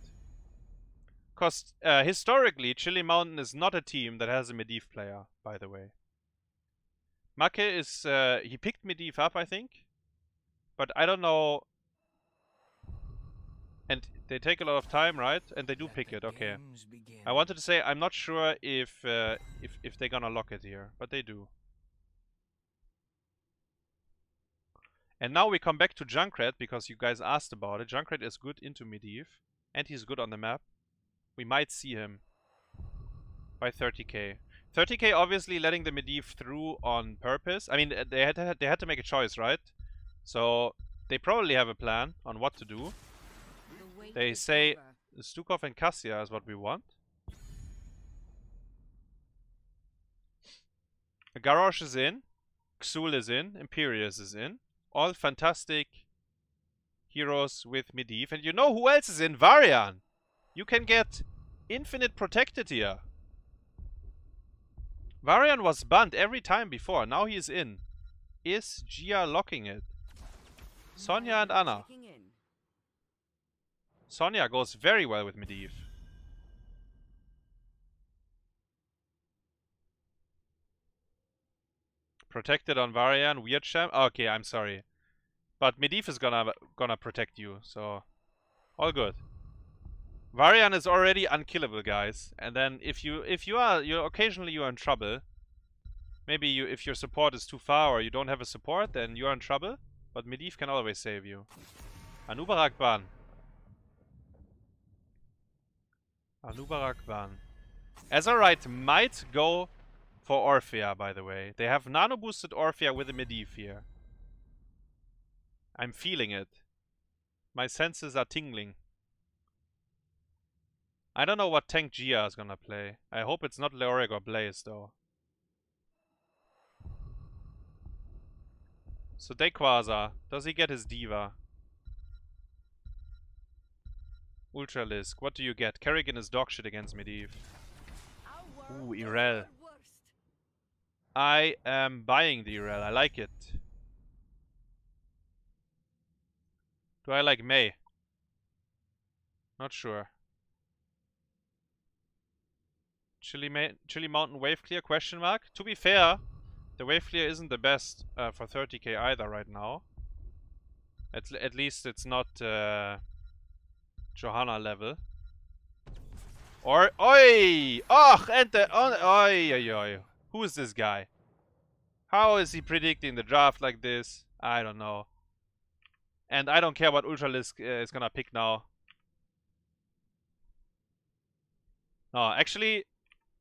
Speaker 1: Because historically, Chillymountain is not a team that has a Medivh player, by the way. Makke is... he picked Medivh up, I think. But I don't know... And they take a lot of time, right? And they do pick it, okay. I wanted to say, I'm not sure if they're gonna lock it here, but they do. And now we come back to Junkrat, because you guys asked about it. Junkrat is good into Medivh, and he's good on the map. We might see him by 30k. 30k obviously letting the Medivh through on purpose. I mean, they had to make a choice, right? So they probably have a plan on what to do. They say Stukov and Cassia is what we want. Garrosh is in. Xul is in. Imperius is in. All fantastic heroes with Medivh. And you know who else is in? Varian! You can get infinite protected here. Varian was banned every time before. Now he is in. Is Gia locking it? Sonya and Anna. Sonya goes very well with Medivh. Protected on Varian, weird champ. Okay, I'm sorry, but Medivh is gonna protect you, so all good. Varian is already unkillable, guys. And then if you occasionally you're in trouble. Maybe if your support is too far or you don't have a support, then you're in trouble. But Medivh can always save you. Anubarak ban. Anubarak ban. Azyrite might go for Orphea, by the way. They have nano boosted Orphea with a Medivh here. I'm feeling it. My senses are tingling. I don't know what tank Gia is gonna play. I hope it's not Leoric or Blaze, though. So Daykwaza, does he get his Diva? Ultralisk, what do you get? Kerrigan is dogshit against Medivh. Ooh, Irel. I am buying the Irel, I like it. Do I like May? Not sure. Chillymountain wave clear, question mark? To be fair, the wave clear isn't the best for 30k either right now. At least it's not Johanna level. Or oi! Oh, and the oi oi oi. Who is this guy? How is he predicting the draft like this? I don't know. And I don't care what Ultralisk is gonna pick now. No, actually,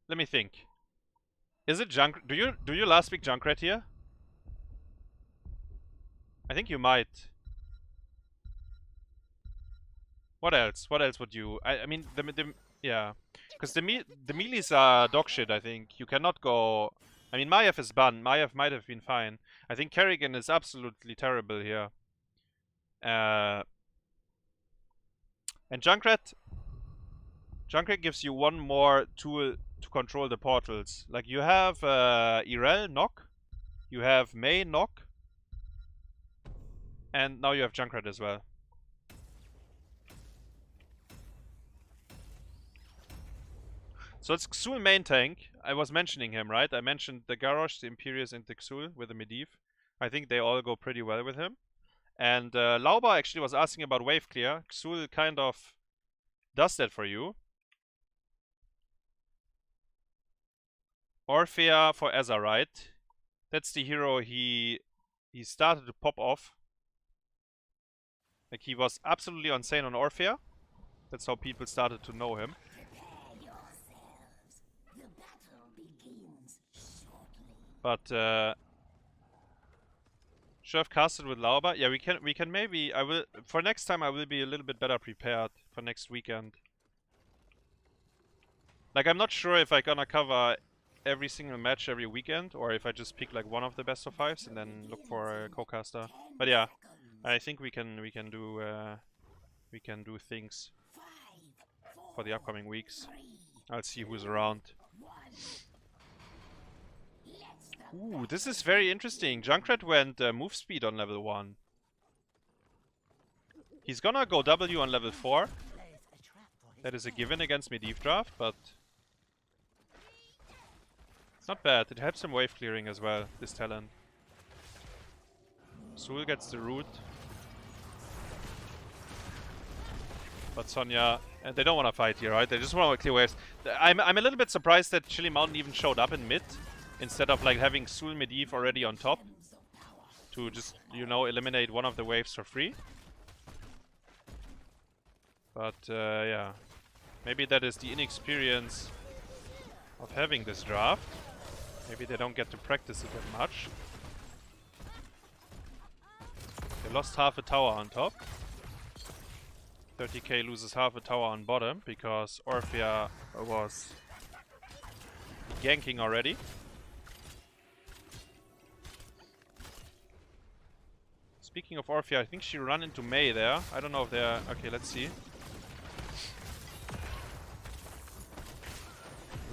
Speaker 1: let me think. Is it Junk? Do you last pick Junkrat here? I think you might. What else? What else would you? I mean yeah, because the melees are dog shit. I think you cannot go. I mean Maiev is banned. Maiev might have been fine. I think Kerrigan is absolutely terrible here. And Junkrat gives you one more tool to control the portals. Like you have Irel knock, you have May knock, and now you have Junkrat as well. So it's Xul main tank. I was mentioning him, right? I mentioned the Garrosh, the Imperius, and the Xul with the Medivh. I think they all go pretty well with him. And Lauba actually was asking about wave clear. Xul kind of does that for you. Orphea for Azyrite. That's the hero he started to pop off. Like he was absolutely insane on Orphea. That's how people started to know him. But should have casted with Lauba. Yeah, we can maybe for next time I will be a little bit better prepared for next weekend. Like I'm not sure if I'm gonna cover every single match every weekend or if I just pick like one of the best of fives and then look for a co-caster. But yeah, I think we can do things for the upcoming weeks. I'll see who's around. Ooh, this is very interesting. Junkrat went move speed on level 1. He's gonna go W on level 4. That is a given against Medivh draft, but it's not bad. It helps him wave clearing as well, this talent. Xul gets the root. But Sonya, and they don't want to fight here, right? They just want to clear waves. I'm a little bit surprised that Chillymountain even showed up in mid. Instead of like having Xul Medivh already on top. To just, you know, eliminate one of the waves for free. But yeah. Maybe that is the inexperience of having this draft. Maybe they don't get to practice it that much. They lost half a tower on top. 30k loses half a tower on bottom because Orphea was ganking already. speaking of Orphea, I think she ran into Mei there. I don't know if they're... Okay, let's see.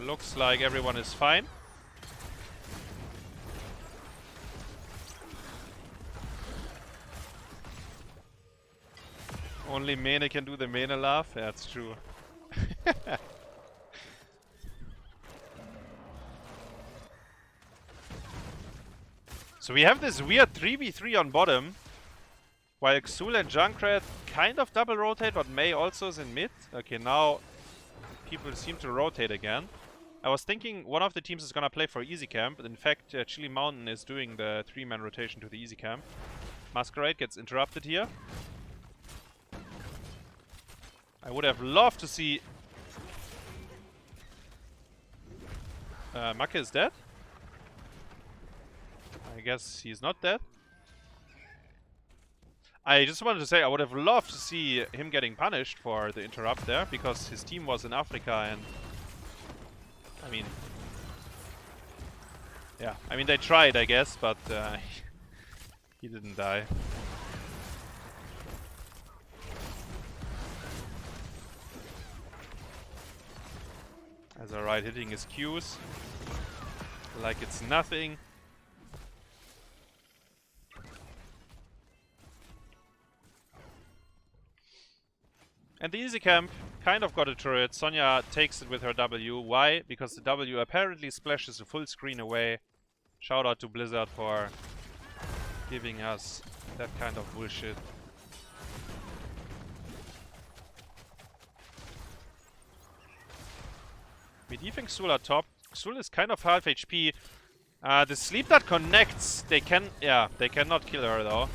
Speaker 1: Looks like everyone is fine. Only Mene can do the Mene laugh. Yeah, that's true. So we have this weird 3v3 on bottom, while Xul and Junkrat kind of double rotate, but Mei also is in mid. Okay, now people seem to rotate again. I was thinking one of the teams is gonna play for easy camp, but in fact Chillymountain is doing the 3-man rotation to the easy camp. Mascarade gets interrupted here. I would have loved to see... Makke is dead? I guess he's not dead. I just wanted to say I would have loved to see him getting punished for the interrupt there, because his team was in Africa and... I mean... Yeah, I mean they tried I guess, but he didn't die. Azyrite hitting his Qs like it's nothing. And the easy camp kind of got a turret. Sonya takes it with her W. Why? Because the W apparently splashes the full screen away. Shout out to Blizzard for giving us that kind of bullshit. Medivh and Xul are top. Xul is kind of half HP. The sleep that connects, they cannot kill her though.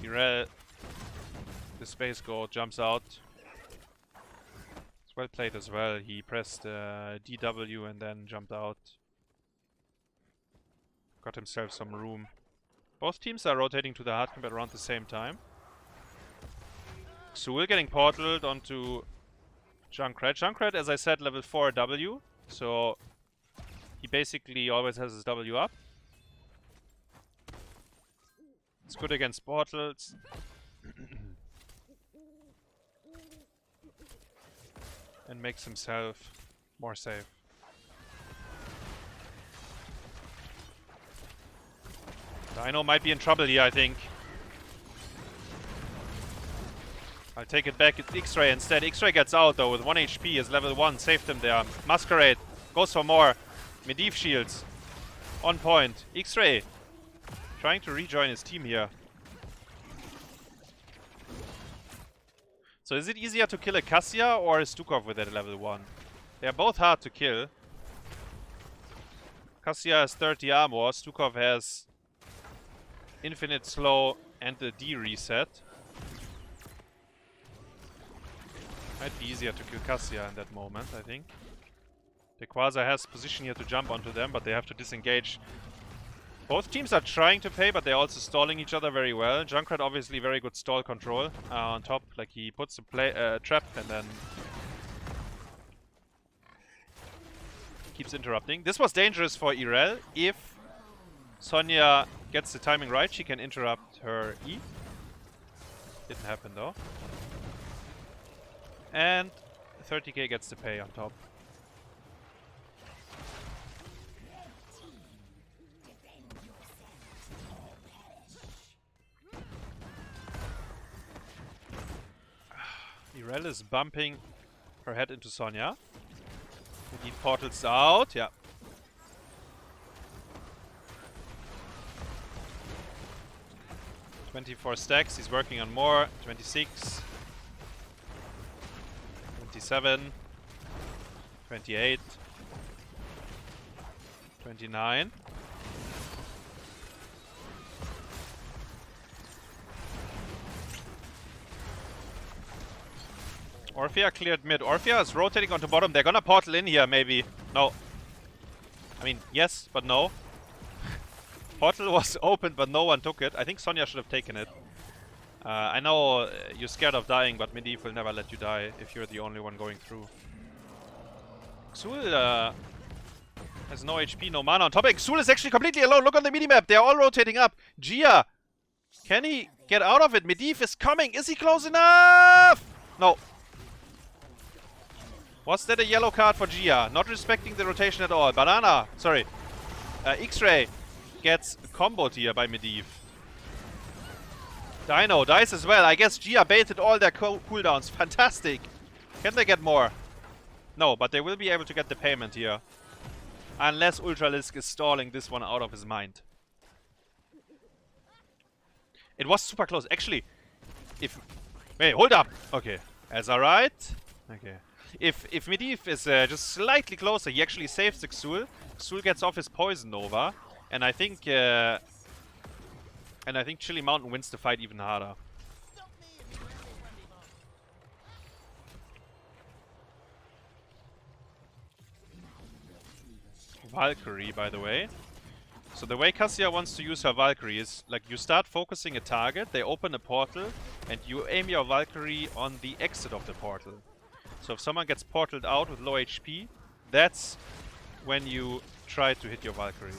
Speaker 1: Xrayy, the space goat jumps out. It's well played as well. He pressed DW and then jumped out. Got himself some room. Both teams are rotating to the hard camp at around the same time. Xul getting portaled onto Junkrat. Junkrat, as I said, level 4 W, so he basically always has his W up. It's good against portals. And makes himself more safe. Dynouh might be in trouble here, I think. I'll take it back. It's Xrayy instead. Xrayy gets out though with 1 HP. Is level 1. Saved him there. Mascarade goes for more. Medivh shields. On point. Xrayy trying to rejoin his team here. So is it easier to kill a Cassia or a Stukov with that level 1? They are both hard to kill. Cassia has 30 armor. Stukov has infinite slow and the D reset. Might be easier to kill Cassia in that moment, I think. Daykwaza has position here to jump onto them, but they have to disengage. Both teams are trying to pay, but they're also stalling each other very well. Junkrat obviously very good stall control on top. Like he puts a trap and then keeps interrupting. This was dangerous for Xrayy. If Sonya gets the timing right, she can interrupt her E. Didn't happen though. And 30k gets the pay on top. Xrayy is bumping her head into Sonya. Medivh portals out, yeah. "24 stacks, he's working on more. 26. 27, 28, 29. Orphea cleared mid. Orphea is rotating onto bottom. They're gonna portal in here, maybe. No. I mean, yes, but no. Portal was open, but no one took it. I think Sonya should have taken it. I know you're scared of dying, but Medivh will never let you die if you're the only one going through. Xul has no HP, no mana on top. Xul is actually completely alone. Look on the minimap. They're all rotating up. Gia Can he get out of it? Medivh is coming. Is he close enough? No. Was that a yellow card for Gia? Not respecting the rotation at all. Bananah, sorry. Xrayy gets comboed here by Medivh. Dynouh dies as well. I guess Gia baited all their cooldowns. Fantastic. Can they get more? No, but they will be able to get the payment here. Unless Ultralisk is stalling this one out of his mind. It was super close. Actually, if... Wait, hold up. Okay. Azyrite. Okay. If Medivh is just slightly closer, he actually saves the Xul. Xul gets off his Poison Nova. And I think Chillymountain wins the fight even harder. Valkyrie, by the way. So the way Cassia wants to use her Valkyrie is, like, you start focusing a target, they open a portal, and you aim your Valkyrie on the exit of the portal. So if someone gets portaled out with low HP, that's when you try to hit your Valkyrie.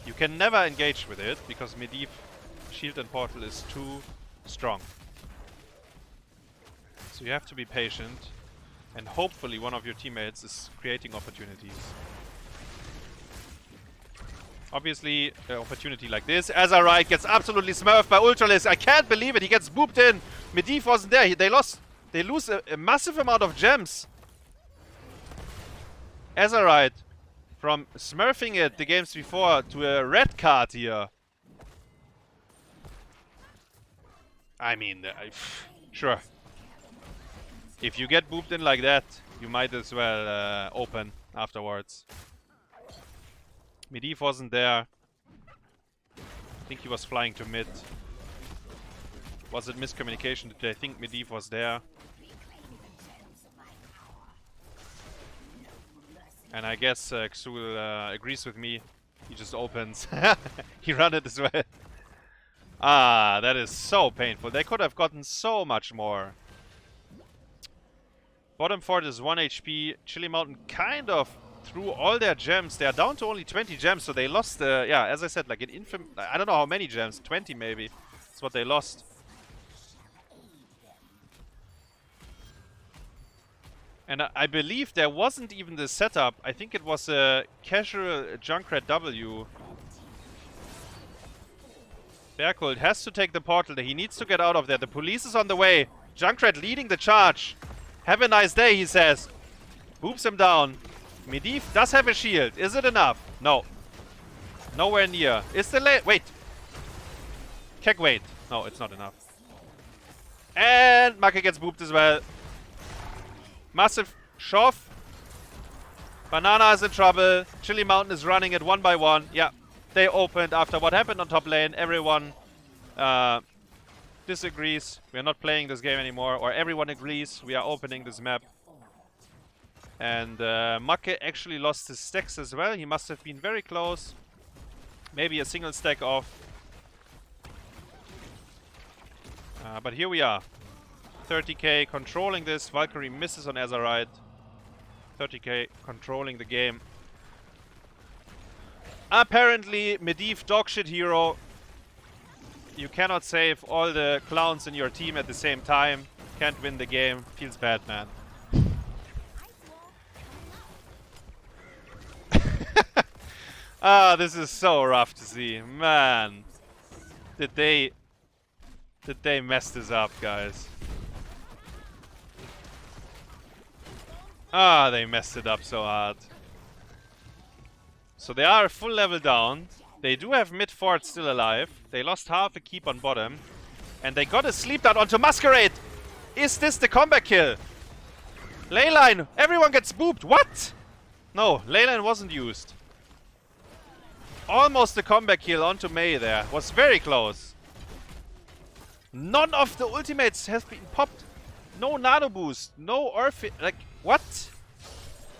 Speaker 1: You can never engage with it, because Medivh shield and portal is too strong. So you have to be patient, and hopefully one of your teammates is creating opportunities. Obviously, an opportunity like this. Azyrite gets absolutely smurfed by Ultralisk. I can't believe it. He gets booped in. Medivh wasn't there. They lose a massive amount of gems. Azyrite, from smurfing it the games before to a red card here. I mean, sure. If you get booped in like that, you might as well open afterwards. Medivh wasn't there. I think he was flying to mid. Was it miscommunication? Did I think Medivh was there? And I guess Xul agrees with me. He just opens. He ran it as well. Ah, that is so painful. They could have gotten so much more. Bottom fort is 1 HP. Chillymountain kind of threw all their gems. They are down to only 20 gems, so they lost, yeah, as I said, like an I don't know how many gems, 20 maybe. That's what they lost. And I believe there wasn't even the setup. I think it was a casual Junkrat W. Berghult has to take the portal. He needs to get out of there. The police is on the way. Junkrat leading the charge. Have a nice day, he says. Boops him down. Medivh does have a shield. Is it enough? No. Nowhere near. Is the wait. Kek, wait. No, it's not enough. And Makke gets booped as well. Massive shove. Bananah is in trouble. Chillymountain is running it one by one. Yeah, they opened after what happened on top lane. Everyone disagrees. We are not playing this game anymore. Or everyone agrees. We are opening this map. And Makke actually lost his stacks as well. He must have been very close. Maybe a single stack off. But here we are. 30k controlling this. Valkyrie misses on Azyrite. 30k controlling the game. Apparently, Medivh dogshit hero. You cannot save all the clowns in your team at the same time. Can't win the game. Feels bad, man. Ah, this is so rough to see. Man. Did they mess this up, guys? Ah, they messed it up so hard. So they are full level down. They do have mid fort still alive. They lost half a keep on bottom. And they got a sleep dart onto Mascarade. Is this the comeback kill? Leyline, everyone gets booped. What? No, Leyline wasn't used. Almost the comeback kill onto Mei there. Was very close. None of the ultimates has been popped. No nano boost. No earth. Like, what?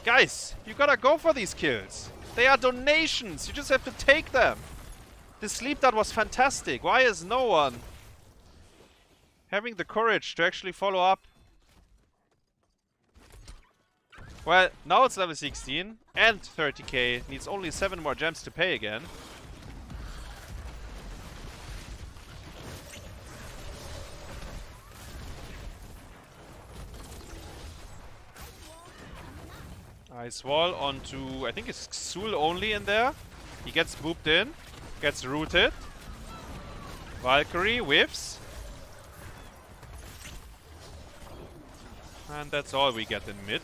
Speaker 1: Guys, you gotta go for these kills. They are donations. You just have to take them. The sleep dart was fantastic. Why is no one having the courage to actually follow up? Well, now it's level 16 and 30k. Needs only 7 more gems to pay again. Nice wall onto, I think it's Xul only in there. He gets booped in, gets rooted. Valkyrie whiffs. And that's all we get in mid.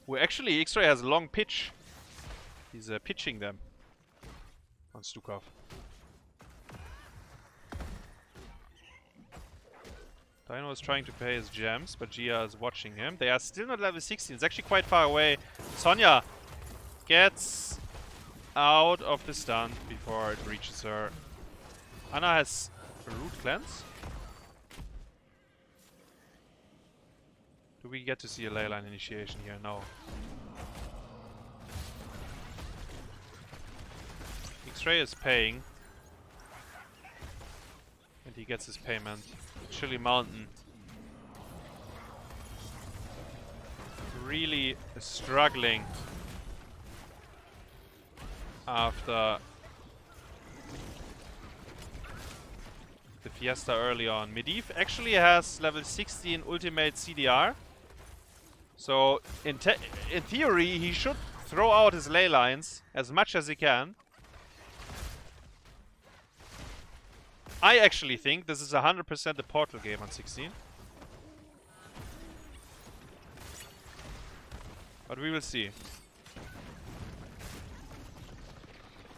Speaker 1: Well, actually, Xrayy has a long pitch. He's pitching them on Stukov. Dynouh is trying to pay his gems, but Gia is watching him. They are still not level 16. It's actually quite far away. Sonya gets out of the stun before it reaches her. Anna has a root cleanse. Do we get to see a leyline initiation here? No. Xrayy is paying. And he gets his payment. Chillymountain. Really struggling after the Fiesta early on. Medivh actually has level 16 ultimate CDR. So in theory he should throw out his ley lines as much as he can. I actually think this is 100% a portal game on 16. But we will see.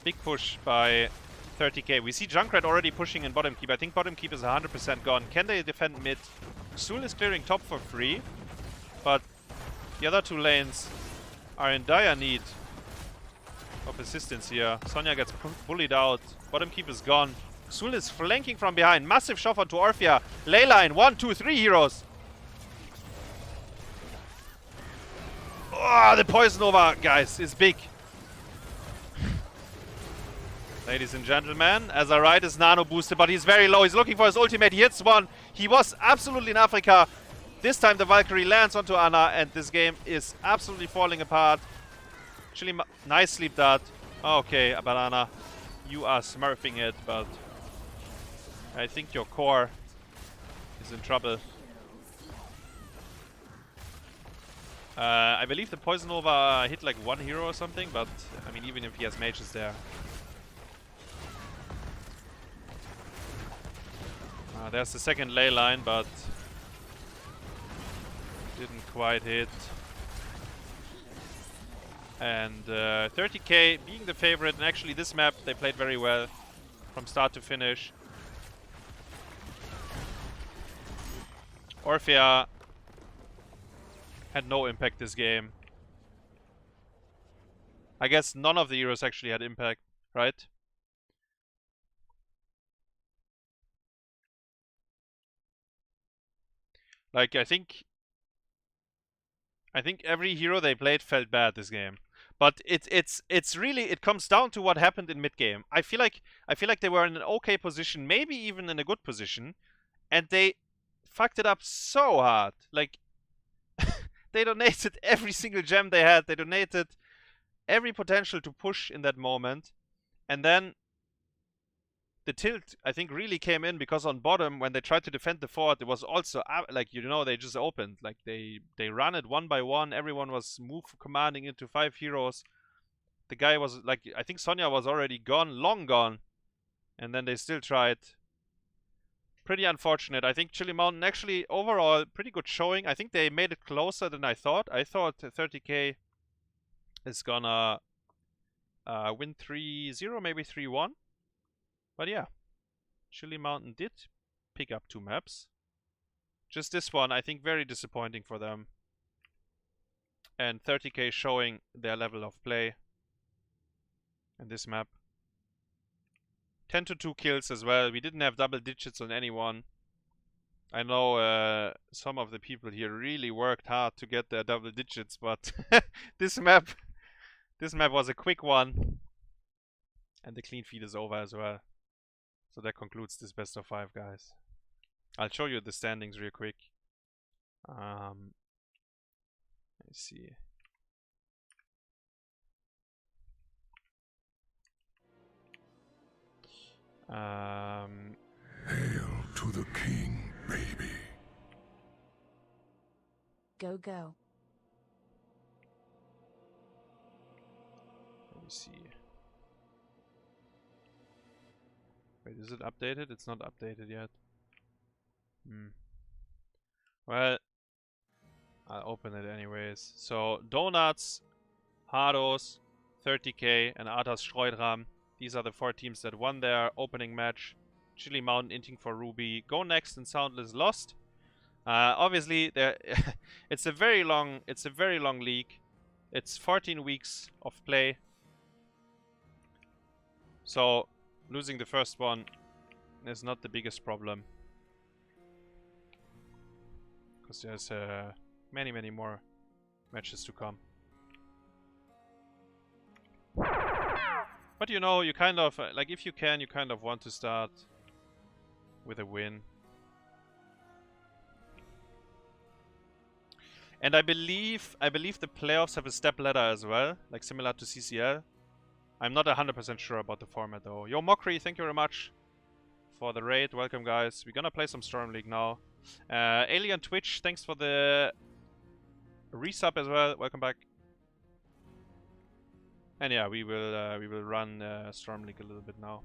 Speaker 1: Big push by 30k. We see Junkrat already pushing in bottom keep. I think bottom keep is 100% gone. Can they defend mid? Xul is clearing top for free. But the other two lanes are in dire need of assistance here. Sonya gets bullied out. Bottom keep is gone. Xul is flanking from behind. Massive shove onto Orphea. Leyline. 1, 2, 3 heroes. Oh, the Poison Nova, guys, is big. Ladies and gentlemen, Azyrite is nano boosted, but he's very low. He's looking for his ultimate. He hits one. He was absolutely in Africa. This time the Valkyrie lands onto Anna, and this game is absolutely falling apart. Actually, nice sleep dart. Okay, Bananah, you are smurfing it, but I think your core is in trouble. I believe the Poison Nova hit like one hero or something, but I mean, even if he has mages there. There's the second ley line, but didn't quite hit. And 30k being the favorite, and actually this map they played very well from start to finish. Orphea had no impact this game. I guess none of the heroes actually had impact, right? Like, I think every hero they played felt bad this game. But it's really, it comes down to what happened in mid game. I feel like they were in an okay position, maybe even in a good position, and they fucked it up so hard. Like, they donated every single gem they had. They donated every potential to push in that moment. And then the tilt, I think, really came in because on bottom, when they tried to defend the fort, it was also, like, you know, they just opened. Like, they ran it one by one. Everyone was move commanding into 5 heroes. The guy was, like, I think Sonya was already gone, long gone. And then they still tried. Pretty unfortunate. I think Chillymountain actually, overall, pretty good showing. I think they made it closer than I thought. I thought 30k is gonna win 3-0, maybe 3-1. But yeah, Chillymountain did pick up 2 maps. Just this one, I think, very disappointing for them. And 30k showing their level of play in this map. 10 to 2 kills as well. We didn't have double digits on anyone. I know some of the people here really worked hard to get their double digits, but this map was a quick one. And the clean feed is over as well. So that concludes this best of 5, guys. I'll show you the standings real quick. Let's see.
Speaker 2: Hail to the king, baby.
Speaker 4: Go go.
Speaker 1: Let me see. Wait, is it updated? It's not updated yet. Well, I'll open it anyways. So, Donuts, Hardos, 30k, and Arthas Schreudram. These are the 4 teams that won their opening match. Chillymountain inting for Ruby. Go Next and Soundless lost. Obviously, it's a very long league. It's 14 weeks of play. So, losing the first one is not the biggest problem. Because there's many more matches to come. But you know, you kind of, like if you can, you kind of want to start with a win. And I believe the playoffs have a step ladder as well, like similar to CCL. I'm not 100% sure about the format though. Yo, Mockery, thank you very much for the raid. Welcome, guys. We're gonna play some Storm League now. Alien Twitch, thanks for the resub as well. Welcome back. And yeah, we will run Storm League a little bit now.